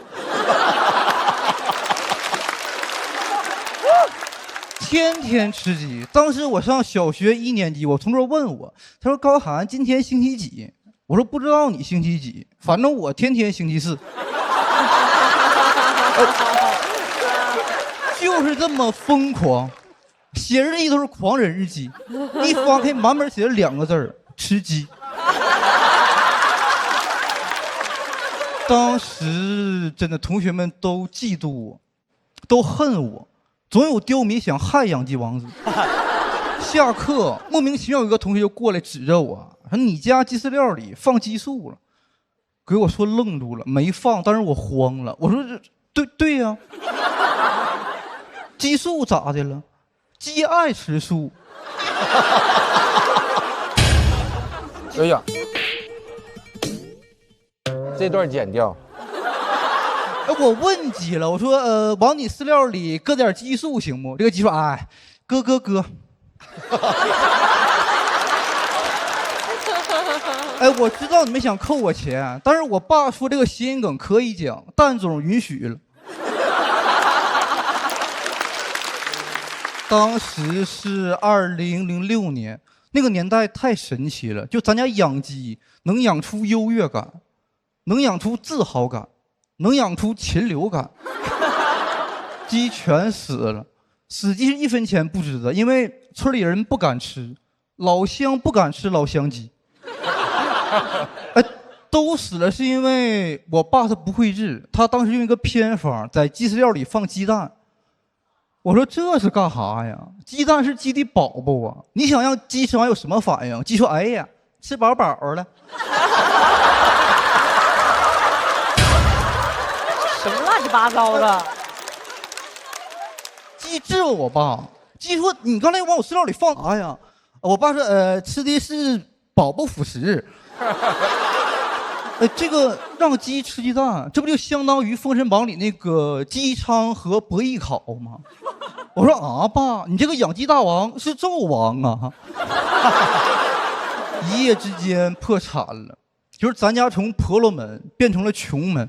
Speaker 20: 天天吃鸡。当时我上小学1年级，我同桌问我，他说：“高寒，今天星期几？”我说：“不知道你星期几，反正我天天星期4。”就是这么疯狂，写日记都是狂人日记，一翻开满本写了2个字儿：吃鸡。当时真的同学们都嫉妒我，都恨我。总有刁民想害养鸡王子。下课莫名其妙有一个同学就过来指着我说：“你家鸡饲料里放激素了。”给我说愣住了，没放，但是我慌了。我说对呀、激素咋的了？鸡爱吃素。
Speaker 17: 哎呀，这段剪掉。
Speaker 20: 我问鸡了，我说往你饲料里搁点激素行不？这个鸡说哎，搁。哎，我知道你们想扣我钱，但是我爸说这个谐音梗可以讲，蛋总允许了。当时是2006年，那个年代太神奇了，就咱家养鸡能养出优越感，能养出自豪感，能养出禽流感。鸡全死了，死鸡是1分钱不值的，因为村里人不敢吃，老乡不敢吃老乡鸡。哎，都死了是因为我爸他不会治，他当时用一个偏方，在鸡饲料里放鸡蛋。我说这是干啥呀？鸡蛋是鸡的宝宝啊！你想让鸡吃完有什么反应？鸡说：“哎呀，吃饱饱了。”
Speaker 5: 什么乱七八糟的？
Speaker 20: 鸡质问我爸，鸡说：“你刚才往我饲料里放啥呀？”我爸说：“吃的是宝宝辅食。”这个让鸡吃鸡蛋，这不就相当于《封神榜》里那个姬昌和伯邑考吗？我说啊，爸，你这个养鸡大王是纣王啊！一夜之间破产了，就是咱家从婆罗门变成了穷门。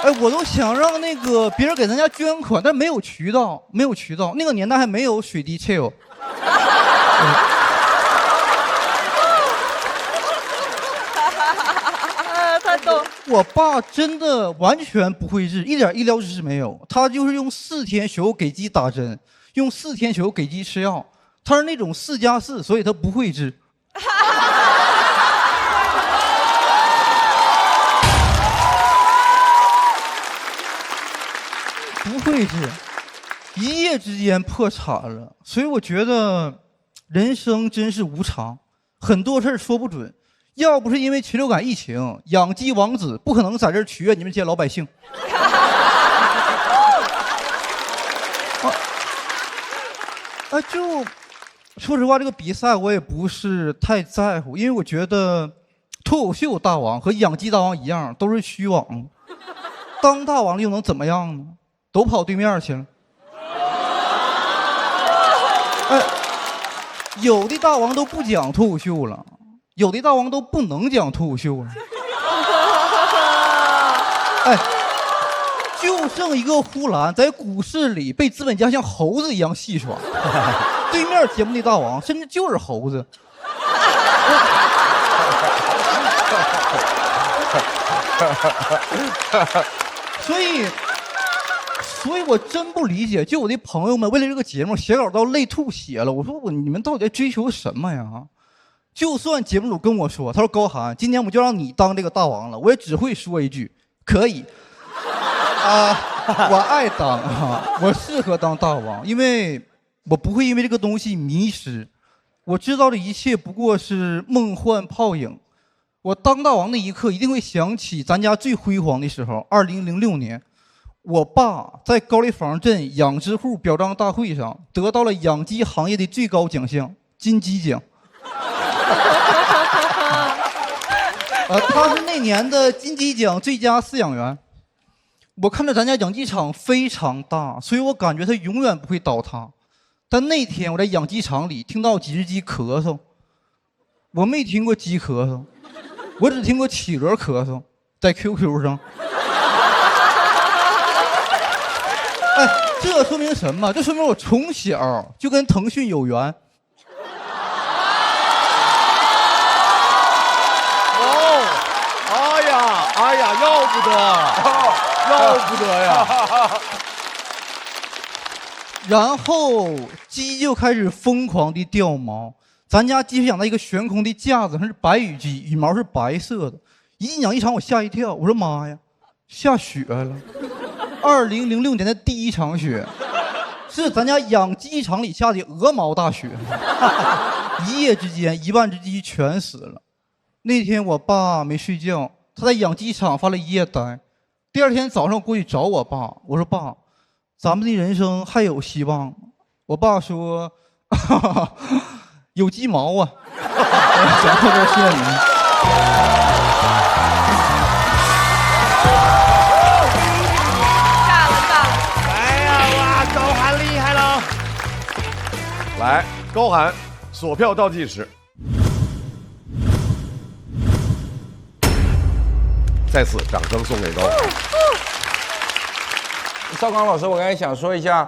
Speaker 20: 哎，我都想让那个别人给咱家捐款，但没有渠道，没有渠道。那个年代还没有水滴气哦。
Speaker 5: 他懂。
Speaker 20: 我爸真的完全不会治，一点医疗知识没有。他就是用4天学会给鸡打针，用4天学会给鸡吃药。他是那种4+4，所以他不会治。不会治，一夜之间破产了。所以我觉得人生真是无常，很多事说不准。要不是因为禽流感疫情，养鸡王子不可能在这儿取悦你们这些老百姓。就说实话，这个比赛我也不是太在乎，因为我觉得脱口秀大王和养鸡大王一样，都是虚妄。当大王又能怎么样呢？都跑对面去了。哎，有的大王都不讲脱口秀了。有的大王都不能讲脱口秀了，哎，就剩一个呼兰在股市里被资本家像猴子一样戏耍，对面节目的大王甚至就是猴子。所以我真不理解，就我的朋友们为了这个节目写稿到泪吐血了。我说你们到底在追求什么呀？就算节目组跟我说，他说高寒，今年我们就让你当这个大王了，我也只会说一句可以。我爱当我适合当大王，因为我不会因为这个东西迷失。我知道这一切不过是梦幻泡影。我当大王那一刻一定会想起咱家最辉煌的时候，2006年，我爸在高丽坊镇养殖户表彰大会上得到了养鸡行业的最高奖项——金鸡奖。他是那年的金鸡奖最佳饲养员。我看着咱家养鸡场非常大，所以我感觉它永远不会倒塌。但那天我在养鸡场里听到几只鸡咳嗽，我没听过鸡咳嗽，我只听过企鹅咳嗽，在 QQ 上。哎，这说明什么？这说明我从小就跟腾讯有缘。
Speaker 1: 哎呀，要不得，要不得呀！
Speaker 20: 然后鸡就开始疯狂的掉毛。咱家鸡是养在一个悬空的架子上，是白羽鸡，羽毛是白色的。一进养鸡场，我吓一跳，我说妈呀，下雪了！2006年的第一场雪，是咱家养鸡场里下的鹅毛大雪。一夜之间，1万只鸡全死了。那天我爸没睡觉。他在养鸡场发了一夜呆。第2天早上过去找我爸，我说爸，咱们的人生还有希望。我爸说，哈哈，有鸡毛啊。讲到这，谢谢你们。
Speaker 1: 来呀，哇，高寒厉害了！来，高寒，锁票倒计时。再次掌声送给高寒。
Speaker 17: 邵刚老师，我刚才想说一下，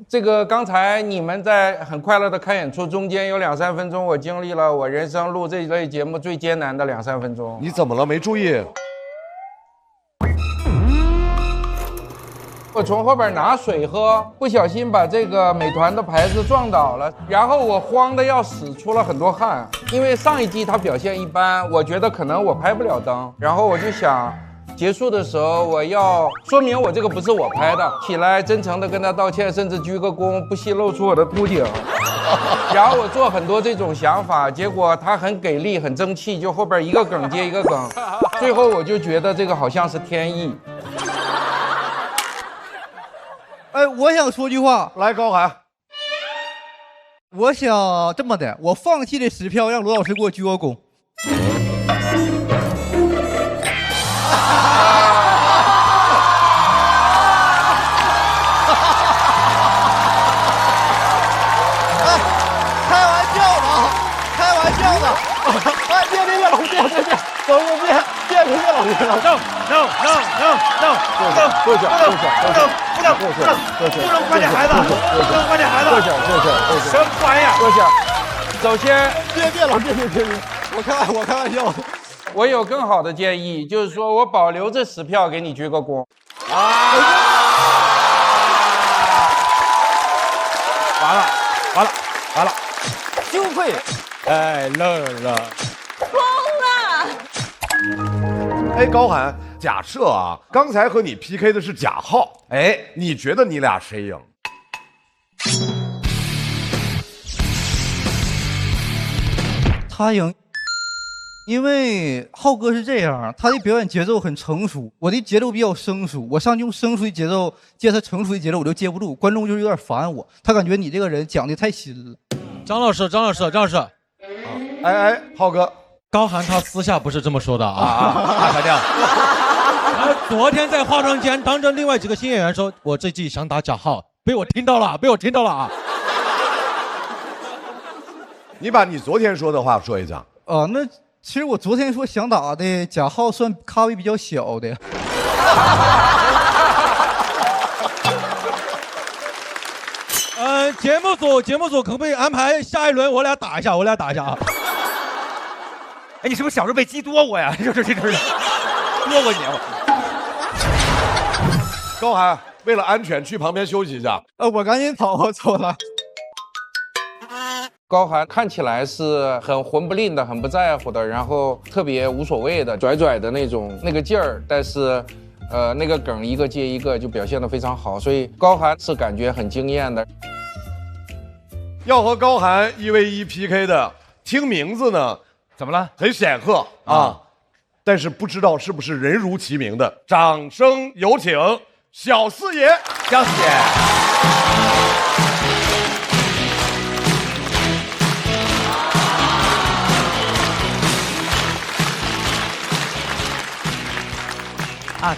Speaker 17: 这个刚才你们在很快乐的看演出，中间有2、3分钟，我经历了我人生录这一类节目最艰难的2、3分钟。
Speaker 1: 你怎么了？没注意？
Speaker 17: 我从后边拿水喝，不小心把这个美团的牌子撞倒了，然后我慌得要死，出了很多汗。因为上一季他表现一般，我觉得可能我拍不了灯，然后我就想，结束的时候我要说明我这个不是我拍的，起来真诚地跟他道歉，甚至鞠个躬，不惜露出我的秃顶。然后我做很多这种想法，结果他很给力，很争气，就后边一个梗接一个梗，最后我就觉得这个好像是天意。
Speaker 20: 哎，我想说句话，
Speaker 1: 来，高寒。
Speaker 20: 我想这么的，我放弃这10票，让罗老师给我鞠个躬。
Speaker 1: 开玩笑的，开玩笑的。哎，别，老师，别，走，别，老师了。No，过去，不能管这孩子，不能管这孩子。过去，什么玩意儿？
Speaker 17: 过去。首先，
Speaker 1: 别，老师，别，我开玩笑。
Speaker 17: 我有更好的建议，就是说我保留这10票给你鞠个躬。
Speaker 1: 完了，羞愧，太乐了。哎，高寒，假设啊，刚才和你 PK 的是贾浩，哎，你觉得你俩谁赢？
Speaker 20: 他赢，因为浩哥是这样，他的表演节奏很成熟，我的节奏比较生疏，我上去用生疏的节奏接他成熟的节奏，我就接不住，观众就是有点烦我，他感觉你这个人讲的太新了。
Speaker 4: 张老师，
Speaker 1: 哎，浩哥，
Speaker 4: 高寒他私下不是这么说的
Speaker 2: 大反正。
Speaker 4: 昨天在化妆间当着另外几个新演员说，我这季想打贾浩，被我听到了啊！
Speaker 1: 你把你昨天说的话说一下。
Speaker 20: 那其实我昨天说想打的贾浩算咖位比较小的。
Speaker 4: 节目组可不可以安排下一轮我俩打一下啊？
Speaker 2: 哎，你是不是小时候被鸡多过呀？这多过你啊！
Speaker 1: 高寒，为了安全去旁边休息一下。
Speaker 20: 我赶紧跑，我走了。
Speaker 17: 高寒看起来是很混不吝的，很不在乎的，然后特别无所谓的，拽的那个劲儿，但是，那个梗一个接一个就表现得非常好，所以高寒是感觉很惊艳的。
Speaker 1: 要和高寒1v1 PK 的，听名字呢，
Speaker 2: 怎么了？
Speaker 1: 很显赫啊，但是不知道是不是人如其名的。掌声有请小四爷，
Speaker 2: 小四爷。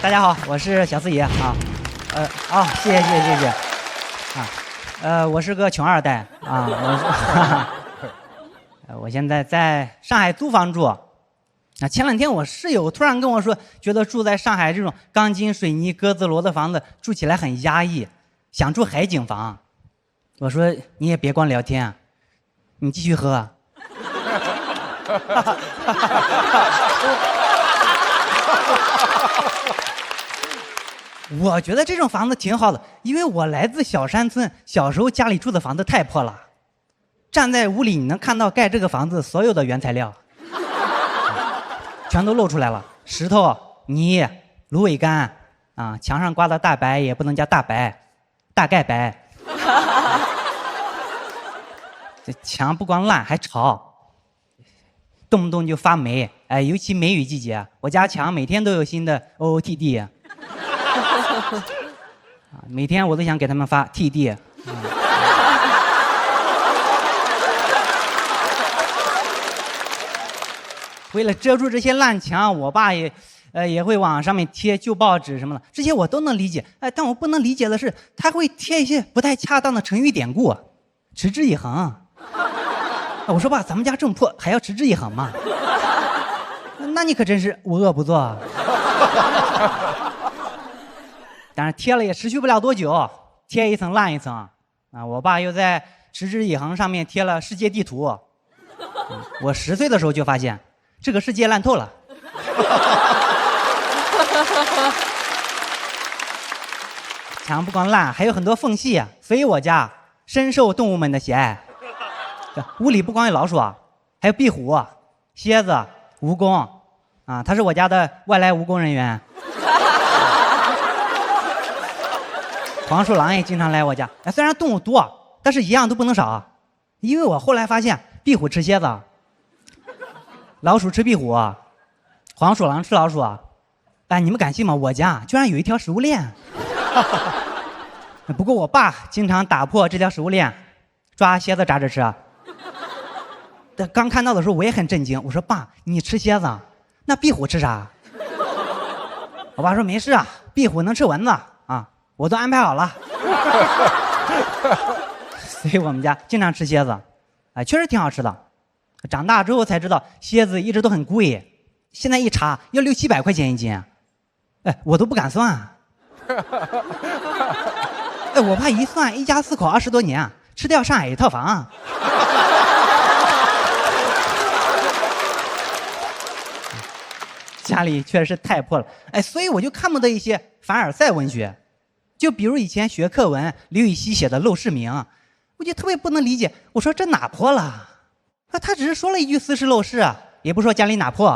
Speaker 3: 大家好，我是小四爷啊。谢谢我是个穷二代啊，我现在在上海租房住。前2天我室友突然跟我说，觉得住在上海这种钢筋水泥鸽子楼的房子住起来很压抑，想住海景房。我说你也别光聊天，你继续喝。我觉得这种房子挺好的，因为我来自小山村，小时候家里住的房子太破了，站在屋里你能看到盖这个房子所有的原材料，全都露出来了，石头、泥、芦苇干啊，墙上挂的大白也不能叫大白，大概白。这墙不光烂还潮，动不动就发霉。哎，尤其梅雨季节，我家墙每天都有新的 OOTD。每天我都想给他们发 TD。为了遮住这些烂墙，我爸也会往上面贴旧报纸什么的，这些我都能理解。哎，但我不能理解的是，他会贴一些不太恰当的成语典故，持之以恒。我说爸，咱们家这么破，还要持之以恒吗？那你可真是无恶不作。但是贴了也持续不了多久，贴一层烂一层啊！我爸又在持之以恒上面贴了世界地图。我10岁的时候就发现，这个世界烂透了。墙不光烂，还有很多缝隙，所以我家深受动物们的喜爱。屋里不光有老鼠，还有壁虎、蝎子、蜈蚣啊，他是我家的外来务工人员。黄鼠狼也经常来我家，虽然动物多，但是一样都不能少。因为我后来发现，壁虎吃蝎子，老鼠吃壁虎，黄鼠狼吃老鼠。哎，你们敢信吗？我家居然有一条食物链。不过我爸经常打破这条食物链，抓蝎子炸着吃。刚看到的时候我也很震惊，我说爸，你吃蝎子，那壁虎吃啥？我爸说没事啊，壁虎能吃蚊子啊，我都安排好了。所以我们家经常吃蝎子，哎，确实挺好吃的。长大之后才知道蝎子一直都很贵，现在一查要600-700块钱一斤，哎，我都不敢算。哎，我爸一算，一家4口20多年，吃掉上海一套房。家里确实是太破了，哎，所以我就看不得一些凡尔赛文学，就比如以前学课文刘禹锡写的《陋室铭》，我就特别不能理解。我说这哪破了？他只是说了一句斯是陋室，也不说家里哪破。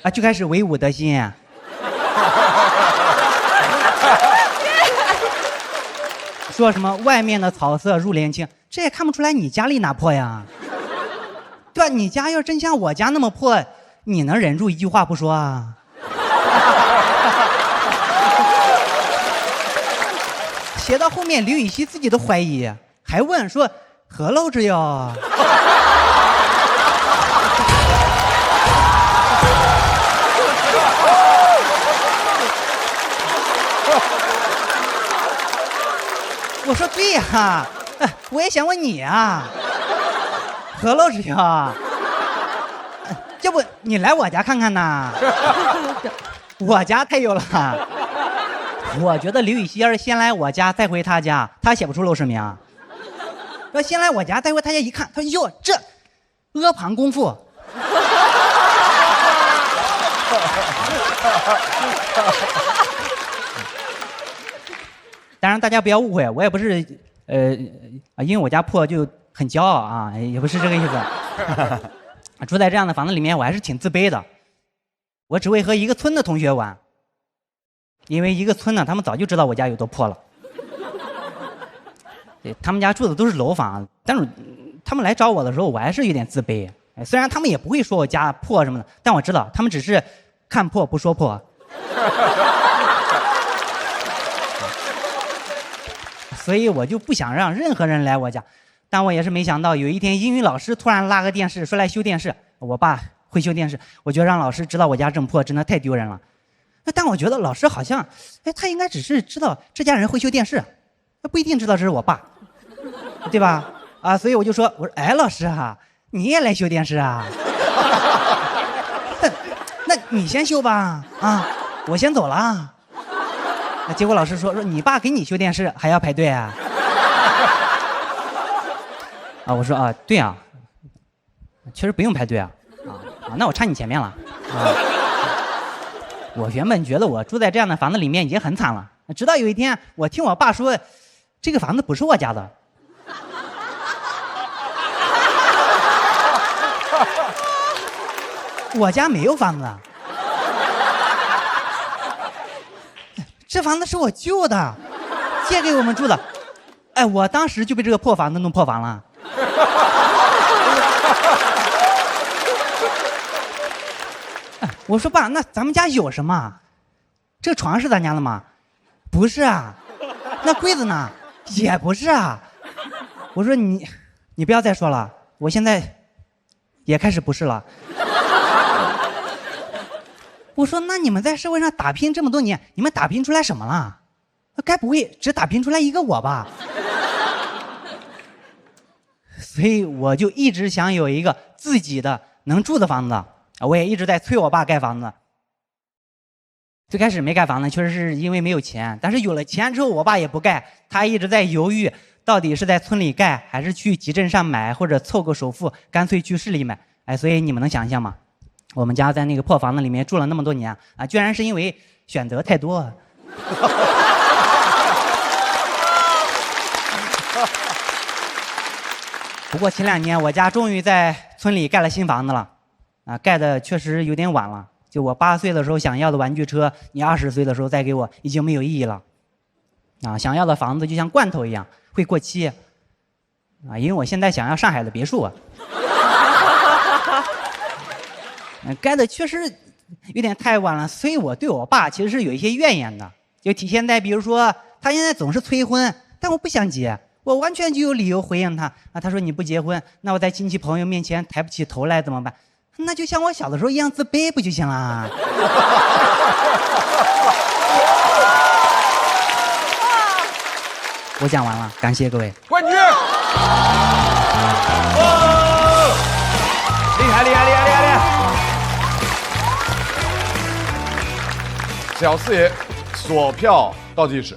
Speaker 3: 啊，就开始唯吾德馨。说什么外面的草色入帘青，这也看不出来你家里哪破呀？对吧？你家要真像我家那么破，你能忍住一句话不说啊？写到后面，刘禹锡自己都怀疑，还问说何陋之有？我说对呀，我也想问你啊。何陋之有？要不你来我家看看呐？我家太有了。我觉得刘禹锡要是先来我家再回他家，他写不出《陋室铭》。要先来我家再回他家一看，他说哟，这阿房宫赋。当然大家不要误会，我也不是因为我家破就很骄傲啊，也不是这个意思。住在这样的房子里面，我还是挺自卑的。我只会和一个村的同学玩，因为一个村呢，他们早就知道我家有多破了。对，他们家住的都是楼房，但是他们来找我的时候，我还是有点自卑。虽然他们也不会说我家破什么的，但我知道他们只是看破不说破。所以我就不想让任何人来我家。但我也是没想到，有一天英语老师突然拉个电视说来修电视，我爸会修电视，我觉得让老师知道我家这么破真的太丢人了。但我觉得老师好像，他应该只是知道这家人会修电视，他不一定知道这是我爸，对吧？啊，所以我说哎，老师啊，你也来修电视啊？那你先修吧，啊，我先走了。结果老师说你爸给你修电视还要排队啊？啊，我说啊，对啊，确实不用排队啊，那我插你前面了啊。我原本觉得我住在这样的房子里面已经很惨了，直到有一天我听我爸说，这个房子不是我家的。我家没有房子，这房子是我舅的，借给我们住的。哎，我当时就被这个破房子弄破房了。我说爸，那咱们家有什么？这个床是咱家的吗？不是啊。那柜子呢？也不是啊。我说你不要再说了，我现在也开始不是了。我说那你们在社会上打拼这么多年，你们打拼出来什么了？该不会只打拼出来一个我吧？所以我就一直想有一个自己的能住的房子，我也一直在催我爸盖房子。最开始没盖房子，确实是因为没有钱，但是有了钱之后，我爸也不盖，他一直在犹豫，到底是在村里盖，还是去集镇上买，或者凑个首付，干脆去市里买。哎，所以你们能想象吗？我们家在那个破房子里面住了那么多年啊，居然是因为选择太多。不过前2年我家终于在村里盖了新房子了，啊，盖的确实有点晚了。就我8岁的时候想要的玩具车，你20岁的时候再给我，已经没有意义了。啊，想要的房子就像罐头一样会过期。啊，因为我现在想要上海的别墅啊。盖的确实有点太晚了，所以我对我爸其实是有一些怨言的，就体现在比如说他现在总是催婚，但我不想结，我完全就有理由回应他啊。他说你不结婚，那我在亲戚朋友面前抬不起头来怎么办？那就像我小的时候一样自卑不就行了？我讲完了，感谢各位。
Speaker 1: 冠军！厉害厉害厉害厉害厉害！小四爷锁票倒计时，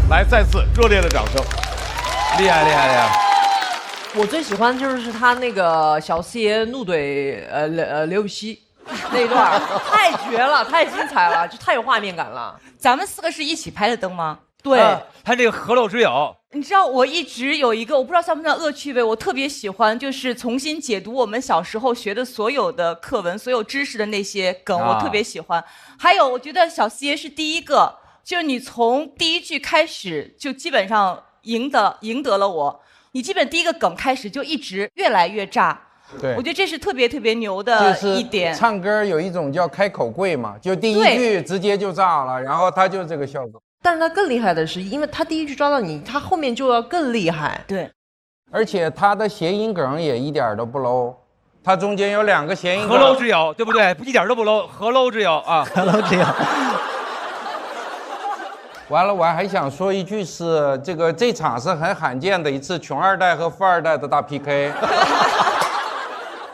Speaker 1: 来，再次热烈的掌声！厉害厉害厉害！
Speaker 5: 我最喜欢就是他那个小四爷怒怼刘禹锡那一段，太绝了，太精彩了，就太有画面感了。
Speaker 7: 咱们4个是一起拍的灯吗？
Speaker 5: 对，
Speaker 2: 他这个河漏之友。
Speaker 7: 你知道我一直有一个我不知道算不算恶趣味，我特别喜欢就是重新解读我们小时候学的所有的课文、所有知识的那些梗，我特别喜欢。还有，我觉得小四爷是第一个，就是你从第1句开始就基本上赢得了我。你基本第一个梗开始就一直越来越炸，
Speaker 17: 对，
Speaker 7: 我觉得这是特别特别牛的一点。
Speaker 17: 就是唱歌有一种叫开口跪嘛，就第1句直接就炸了，然后他就这个效果。
Speaker 5: 但是他更厉害的是，因为他第1句抓到你，他后面就要更厉害。
Speaker 7: 对，
Speaker 17: 而且他的谐音梗也一点都不 low， 他中间有2个谐音梗。
Speaker 2: 河漏之友，对不对？一点都不 low， 河漏之友啊，
Speaker 3: 河漏之友。
Speaker 17: 完了，我还想说一句是，这场是很罕见的一次穷二代和富二代的大 PK。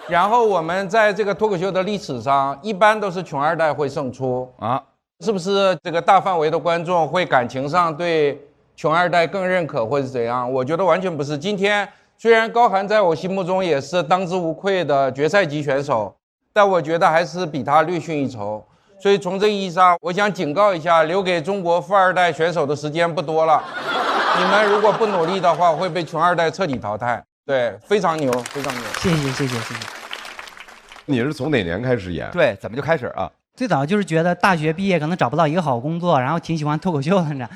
Speaker 17: 然后我们在这个脱口秀的历史上，一般都是穷二代会胜出啊，是不是？这个大范围的观众会感情上对穷二代更认可，或者怎样？我觉得完全不是。今天虽然高寒在我心目中也是当之无愧的决赛级选手，但我觉得还是比他略逊一筹。所以从这意义上，我想警告一下，留给中国富二代选手的时间不多了。你们如果不努力的话，会被穷二代彻底淘汰。对，非常牛，非常牛。
Speaker 3: 谢谢谢谢谢谢。
Speaker 1: 你是从哪年开始演？
Speaker 2: 对，怎么就开始啊？
Speaker 3: 最早就是觉得大学毕业可能找不到一个好工作，然后挺喜欢脱口秀的，你知道，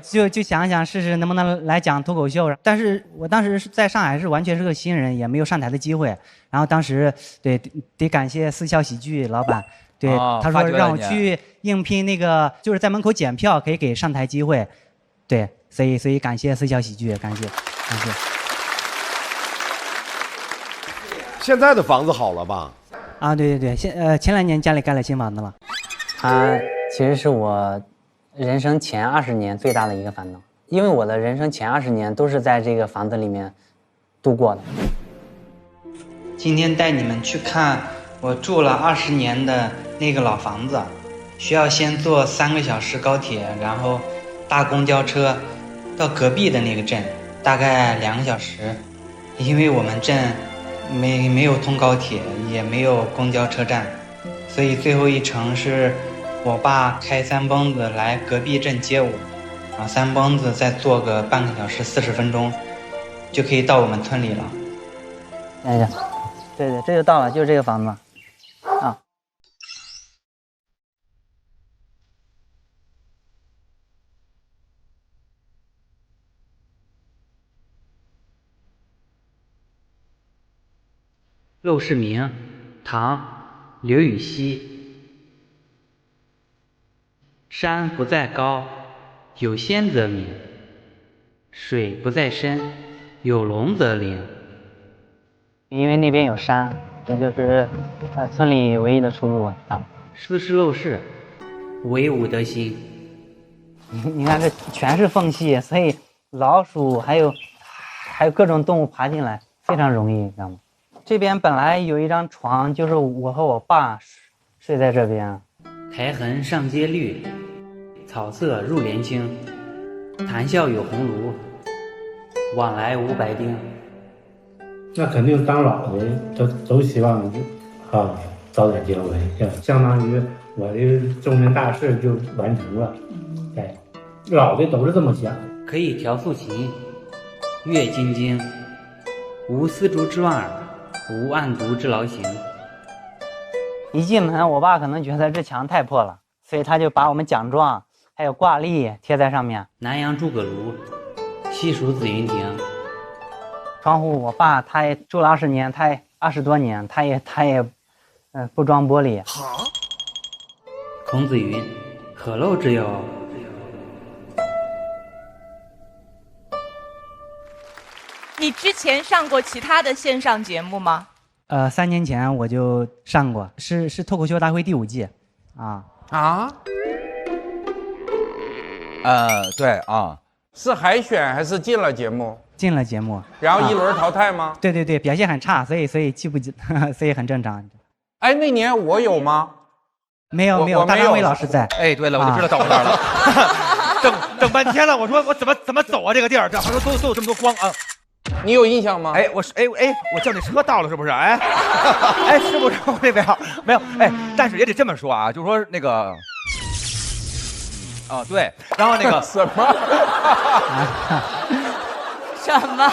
Speaker 3: 所以就想想试试能不能来讲脱口秀。但是我当时在上海是完全是个新人，也没有上台的机会。然后当时得感谢四笑喜剧老板，对、他说让我去应聘那个，就是在门口检票可以给上台机会，对，所以感谢四笑喜剧，感谢。
Speaker 1: 现在的房子好了吧？
Speaker 3: 啊，对，前2年家里盖了新房子了。其实是我人生前20年最大的一个烦恼，因为我的人生前20年都是在这个房子里面度过的。今天带你们去看我住了20年的那个老房子，需要先坐3个小时高铁，然后搭公交车到隔壁的那个镇，大概2个小时。因为我们镇没有通高铁，也没有公交车站，所以最后一程是我爸开3蹦子来隔壁镇接我，然后3蹦子再坐个半个小时40分钟，就可以到我们村里了。看一下，对，这就到了，就是这个房子啊。
Speaker 6: 陋室铭，唐，刘禹锡。山不在高，有仙则名；水不在深，有龙则灵。
Speaker 3: 因为那边有山，这就是村里唯一的出路啊。
Speaker 6: 斯是陋室，惟吾德馨。
Speaker 3: 你看这全是缝隙，所以老鼠还有各种动物爬进来非常容易，你知道吗？这边本来有一张床，就是我和我爸睡在这边。
Speaker 6: 苔痕上阶绿，草色入帘青。谈笑有鸿儒，往来无白丁。
Speaker 12: 那肯定当老的都希望早点结婚，相当于我的终身大事就完成了。对，老的都是这么想。
Speaker 6: 可以调素琴，阅金经，无丝竹之望耳，无案牍之劳形。
Speaker 3: 一进门，我爸可能觉得这墙太破了，所以他就把我们奖状还有挂历贴在上面。
Speaker 6: 南阳诸葛庐，西蜀紫云亭。
Speaker 3: 窗户，我爸他也住了20年，他也20多年，他也不装玻璃。
Speaker 6: 好。孔子云：“何陋之有？”
Speaker 7: 你之前上过其他的线上节目吗
Speaker 3: ？3年前我就上过，是脱口秀大会第5季，啊。
Speaker 2: 对啊，
Speaker 17: 是海选还是进了节目？
Speaker 3: 进了节目，
Speaker 17: 然后一轮淘汰吗？
Speaker 3: 对对对，表现很差，所以记不记，所以很正常。
Speaker 17: 哎，那年我有吗？
Speaker 3: 没有，大张伟老师在。
Speaker 2: 哎，对了，我就知道到我这儿了，整半天了，我说我怎么走啊？这个地儿，这还说都有这么多光啊。
Speaker 17: 你有印象吗？
Speaker 2: 哎，我叫那车到了是不是？哎，是不是我这边没有？哎，但是也得这么说啊，就是说那个，对，然后那个
Speaker 17: 什么？
Speaker 7: 什么？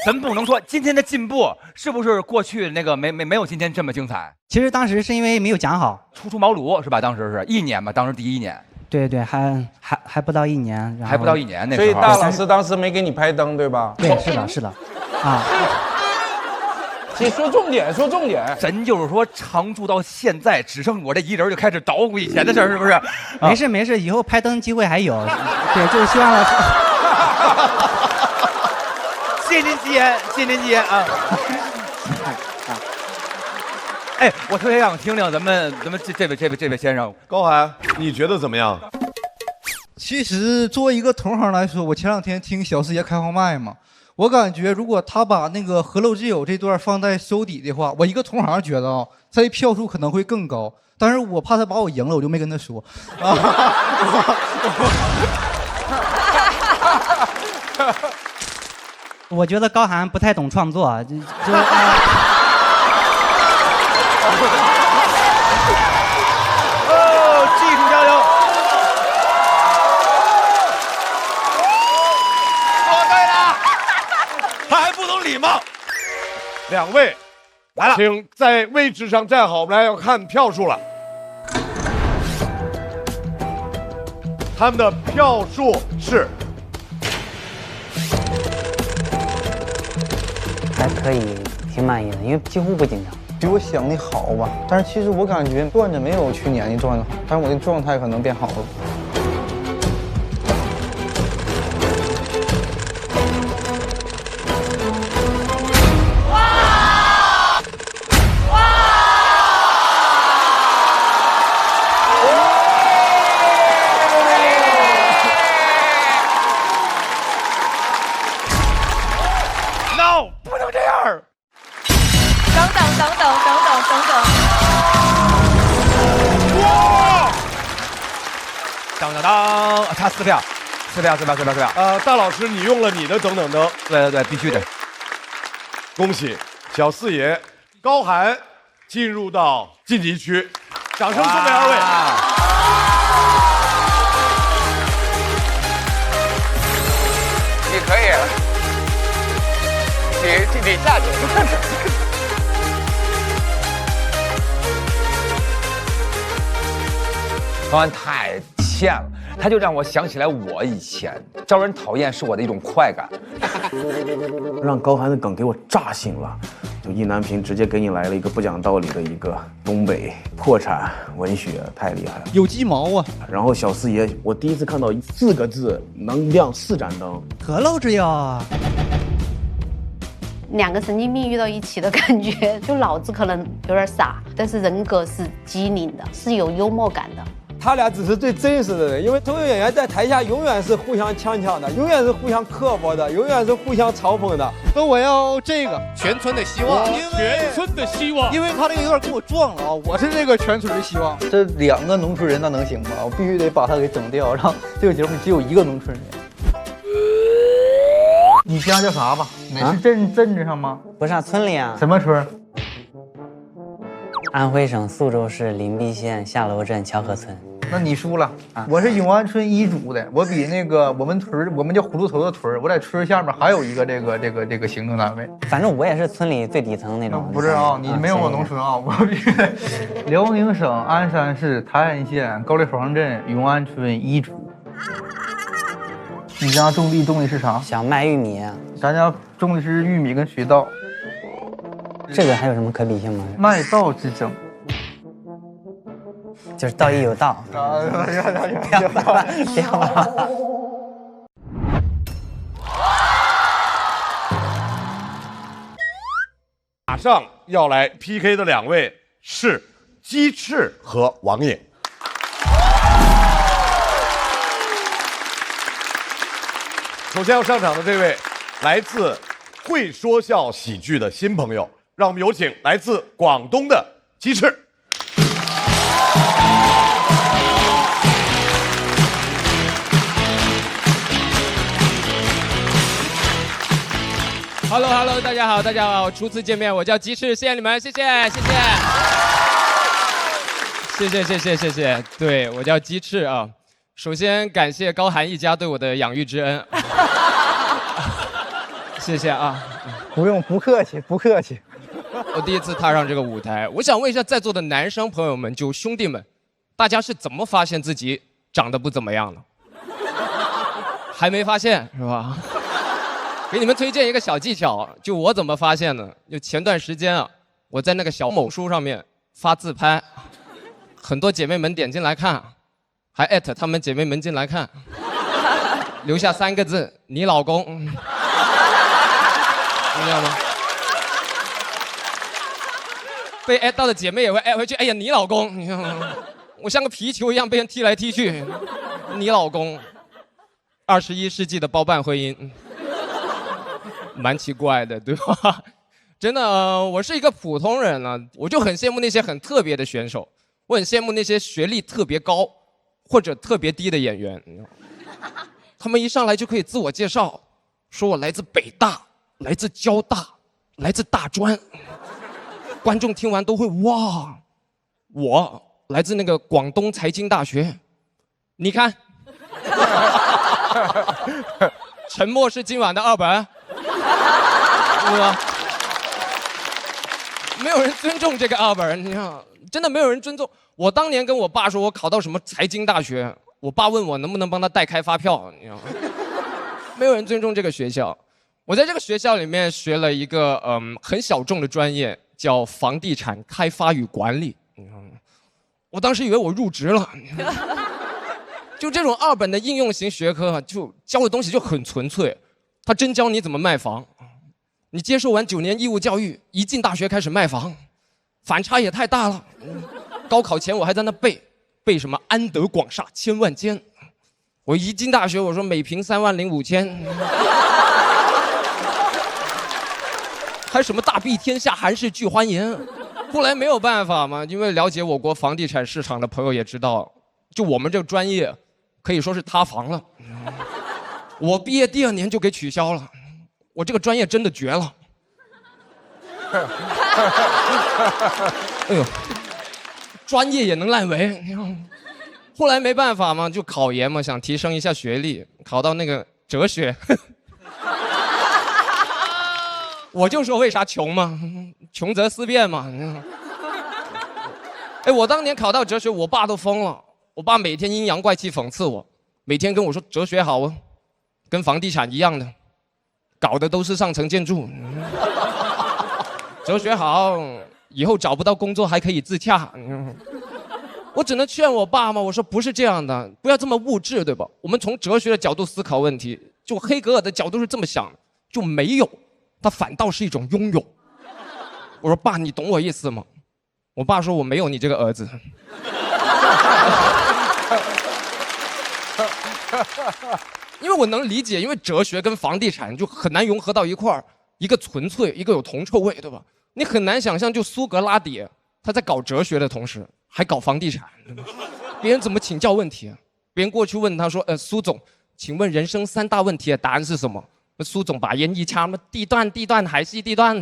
Speaker 2: 咱不能说今天的进步是不是过去那个没有今天这么精彩？
Speaker 3: 其实当时是因为没有讲好，
Speaker 2: 初茅庐是吧？当时是1年吧，当时第1年。
Speaker 3: 对对，还不到1年，
Speaker 2: 还不到1年那时
Speaker 17: 候。所以大老师当时没给你拍灯，对吧？
Speaker 3: 对，是的，啊。
Speaker 17: 你说重点，
Speaker 2: 咱就是说常驻到现在，只剩我这一人就开始捣鼓以前的事儿，是不是？
Speaker 3: 没事，以后拍灯机会还有。对，就是希望老师。
Speaker 2: 谢谢您吉言啊！哎，我特别想听听咱们这位先生
Speaker 1: 高寒，你觉得怎么样？
Speaker 20: 其实作为一个同行来说，我前2天听小四爷开放麦嘛，我感觉如果他把那个何陋之有这段放在收底的话，我一个同行觉得他的票数可能会更高，但是我怕他把我赢了，我就没跟他说。
Speaker 3: 我觉得高寒不太懂创作，技术
Speaker 2: 加油！说对了，他还不懂礼貌。
Speaker 1: 2位来了，请在位置上站好，我们来要看票数了。他们的票数是。
Speaker 3: 还可以，挺满意的，因为几乎不紧张。
Speaker 9: 比我想的好吧，但是其实我感觉段子没有去年的段子好，但是我的状态可能变好了。
Speaker 2: 差4票。
Speaker 1: 大老师，你用了你的等等灯。
Speaker 2: 对，必须的。
Speaker 1: 恭喜小四爷、高寒进入到晋级区，掌声送给2位。
Speaker 22: 你可以，你下去。高寒太
Speaker 8: 现了，它就让我想起来我以前招人讨厌是我的一种快感。
Speaker 10: 让高寒的梗给我炸醒了，就意难平直接给你来了一个不讲道理的一个东北破产文学，太厉害了，
Speaker 20: 有鸡毛啊！
Speaker 10: 然后小四爷，我第一次看到4个字能亮4盏灯，
Speaker 3: 何陋之妖啊！2
Speaker 23: 个神经病遇到一起的感觉，就脑子可能有点傻，但是人格是机灵的，是有幽默感的。
Speaker 24: 他俩只是最真实的人，因为脱口秀演员在台下永远是互相呛的，永远是互相刻薄的，永远是互相嘲讽的。
Speaker 20: 那我要这个
Speaker 25: 全村的希望，全村的希望。
Speaker 20: 因为他这个有点跟我撞了啊，我是这个全村的希望。
Speaker 26: 这2个农村人那能行吗？我必须得把他给整掉，然后这个节目只有1个农村人。
Speaker 27: 你家叫啥吧？哪是镇子上吗？
Speaker 6: 不是村里啊。
Speaker 27: 什么村？
Speaker 6: 安徽省宿州市灵璧县下楼镇乔河村。
Speaker 27: 那你输了，我是永安村一组的，我比那个我们叫葫芦头的屯，我在村下面还有一个这个行政单位。
Speaker 6: 反正我也是村里最底层那种。
Speaker 27: 不是啊，你没有我农村啊，我必须得。辽宁省鞍山市泰安县高丽坊镇永安村一组。你家种的是啥？
Speaker 6: 小麦、玉米。
Speaker 27: 咱家种的是玉米跟水稻。
Speaker 6: 这个还有什么可比性吗？
Speaker 27: 麦稻之争。
Speaker 6: 就是道义有道。不要了。
Speaker 1: 马上要来 PK 的2位是鸡翅和王颖。首先要上场的这位，来自会说笑喜剧的新朋友，让我们有请来自广东的鸡翅。
Speaker 28: Hello， 大家好，初次见面，我叫鸡翅，谢谢你们，谢谢。对，我叫鸡翅啊。首先感谢高寒一家对我的养育之恩，谢谢啊。
Speaker 27: 不用，不客气。
Speaker 28: 我第一次踏上这个舞台，我想问一下在座的男生朋友们，就兄弟们，大家是怎么发现自己长得不怎么样的？还没发现是吧？给你们推荐一个小技巧，就我怎么发现的？就前段时间啊，我在那个小某书上面发自拍，很多姐妹们点进来看，还艾特她们姐妹们进来看，留下3个字：你老公。你知道吗？被艾特到的姐妹也会艾回去，哎呀，你老公，你知道吗？我像个皮球一样被人踢来踢去，你老公，21世纪的包办婚姻。蛮奇怪的，对吧？真的，我是一个普通人啊，我就很羡慕那些很特别的选手，我很羡慕那些学历特别高或者特别低的演员，他们一上来就可以自我介绍，说我来自北大，来自交大，来自大专，观众听完都会哇，我来自那个广东财经大学，你看，沉默是今晚的2本。是吧？没有人尊重这个2本，你看，真的没有人尊重。我当年跟我爸说我考到什么财经大学，我爸问我能不能帮他代开发票，你知道吗？没有人尊重这个学校。我在这个学校里面学了一个很小众的专业，叫房地产开发与管理。你知道吗？我当时以为我入职了。就这种2本的应用型学科，就教的东西就很纯粹，他真教你怎么卖房。你接受完9年义务教育，一进大学开始卖房，反差也太大了。高考前我还在那背什么安得广厦千万间，我一进大学我说每平35000，还什么大庇天下寒士俱欢颜。后来没有办法嘛，因为了解我国房地产市场的朋友也知道，就我们这个专业可以说是塌房了。我毕业第2年就给取消了。我这个专业真的绝了。哎呦，专业也能烂尾。后来没办法嘛，就考研嘛，想提升一下学历，考到那个哲学。我就说为啥穷嘛，穷则思变嘛。哎，我当年考到哲学，我爸都疯了。我爸每天阴阳怪气讽刺我，每天跟我说哲学好啊，跟房地产一样的，搞的都是上层建筑。哲学好，以后找不到工作还可以自洽。我只能劝我爸嘛，我说不是这样的，不要这么物质，对吧？我们从哲学的角度思考问题，就黑格尔的角度是这么想的，就没有，它反倒是一种拥有。我说爸，你懂我意思吗？我爸说我没有你这个儿子。因为我能理解，因为哲学跟房地产就很难融合到一块儿，一个纯粹，一个有铜臭味，对吧？你很难想象，就苏格拉底他在搞哲学的同时还搞房地产，别人怎么请教问题？别人过去问他说：“苏总，请问人生3大问题的答案是什么？”苏总把烟一掐，地段还是地段。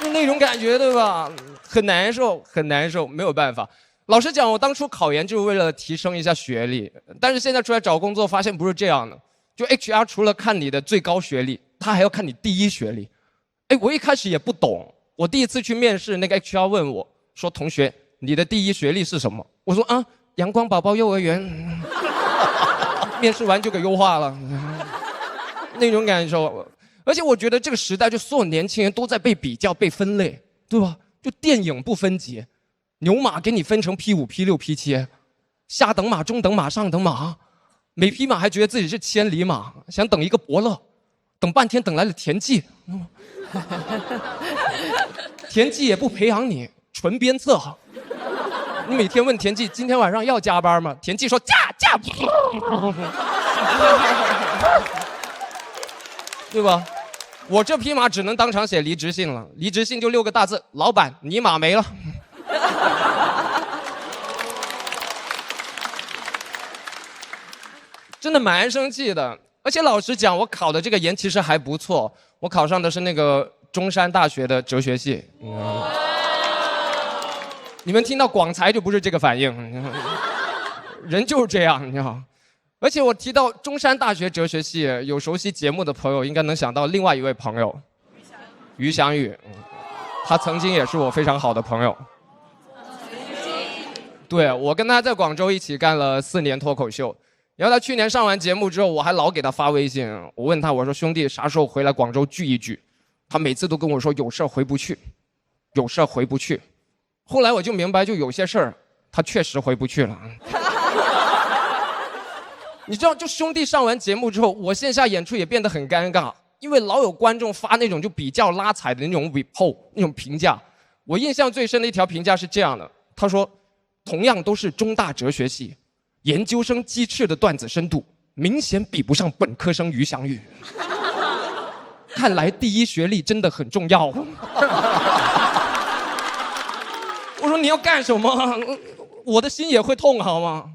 Speaker 28: 就那种感觉，对吧？很难受，很难受，没有办法。老实讲，我当初考研就是为了提升一下学历，但是现在出来找工作，发现不是这样的。就 HR 除了看你的最高学历，他还要看你第一学历。哎，我一开始也不懂。我第一次去面试，那个 HR 问我说：“同学，你的第一学历是什么？”我说：“啊，阳光宝宝幼儿园。”面试完就给优化了，那种感受。而且我觉得这个时代，就所有年轻人都在被比较、被分类，对吧？就电影不分级，牛马给你分成P5、P6、P7，下等马、中等马、上等马，每匹马还觉得自己是千里马，想等一个伯乐，等半天等来了田忌，田忌也不培养你，纯鞭策。你每天问田忌今天晚上要加班吗？田忌说加。对吧？我这匹马只能当场写离职信了，离职信就6个大字：老板，你马没了。真的蛮生气的。而且老实讲，我考的这个研其实还不错，我考上的是那个中山大学的哲学系。你们听到广财就不是这个反应，人就是这样，你知道。而且我提到中山大学哲学系，有熟悉节目的朋友应该能想到另外一位朋友，于翔宇，他曾经也是我非常好的朋友。对，我跟他在广州一起干了4年脱口秀，然后他去年上完节目之后，我还老给他发微信，我问他，我说兄弟啥时候回来广州聚一聚？他每次都跟我说有事儿回不去，有事儿回不去。后来我就明白，就有些事儿他确实回不去了。你知道，就兄弟上完节目之后，我线下演出也变得很尴尬，因为老有观众发那种就比较拉踩的那种 report 那种评价。我印象最深的一条评价是这样的，他说：“同样都是中大哲学系，研究生鸡翅的段子深度明显比不上本科生于翔宇。看来第一学历真的很重要。”我说你要干什么？我的心也会痛好吗？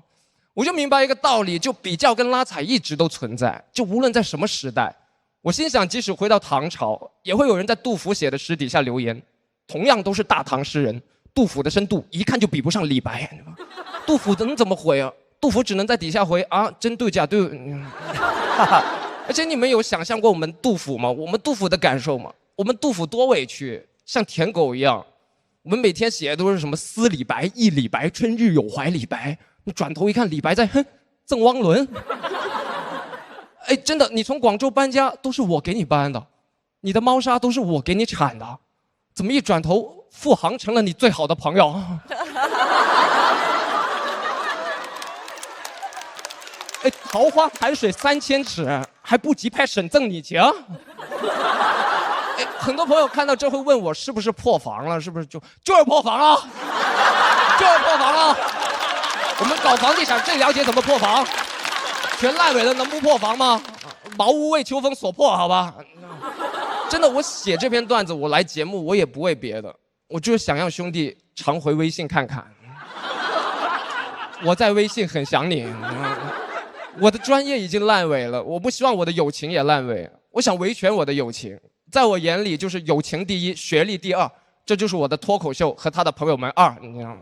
Speaker 28: 我就明白一个道理，就比较跟拉踩一直都存在，就无论在什么时代。我心想，即使回到唐朝，也会有人在杜甫写的诗底下留言，同样都是大唐诗人，杜甫的深度一看就比不上李白。杜甫能怎么回啊？杜甫只能在底下回啊，真对假对。而且你们有想象过我们杜甫吗？我们杜甫的感受吗？我们杜甫多委屈，像舔狗一样。我们每天写的都是什么思李白、忆李白、春日有怀李白。你转头一看，李白在赠汪伦。哎，真的，你从广州搬家都是我给你搬的，你的猫砂都是我给你铲的，怎么一转头，付航成了你最好的朋友？哎，桃花潭水3000尺，还不及派沈赠你情。哎，很多朋友看到这会问我是不是破防了，是不是就是破防了，就是破防了。我们搞房地产最了解怎么破防，全烂尾了能不破防吗？茅屋为秋风所破，好吧。真的，我写这篇段子，我来节目我也不为别的，我就是想让兄弟常回微信看看。我在微信很想你。我的专业已经烂尾了，我不希望我的友情也烂尾，我想维权我的友情。在我眼里，就是友情第一，学历第2，这就是我的脱口秀和他的朋友们2，你知道吗？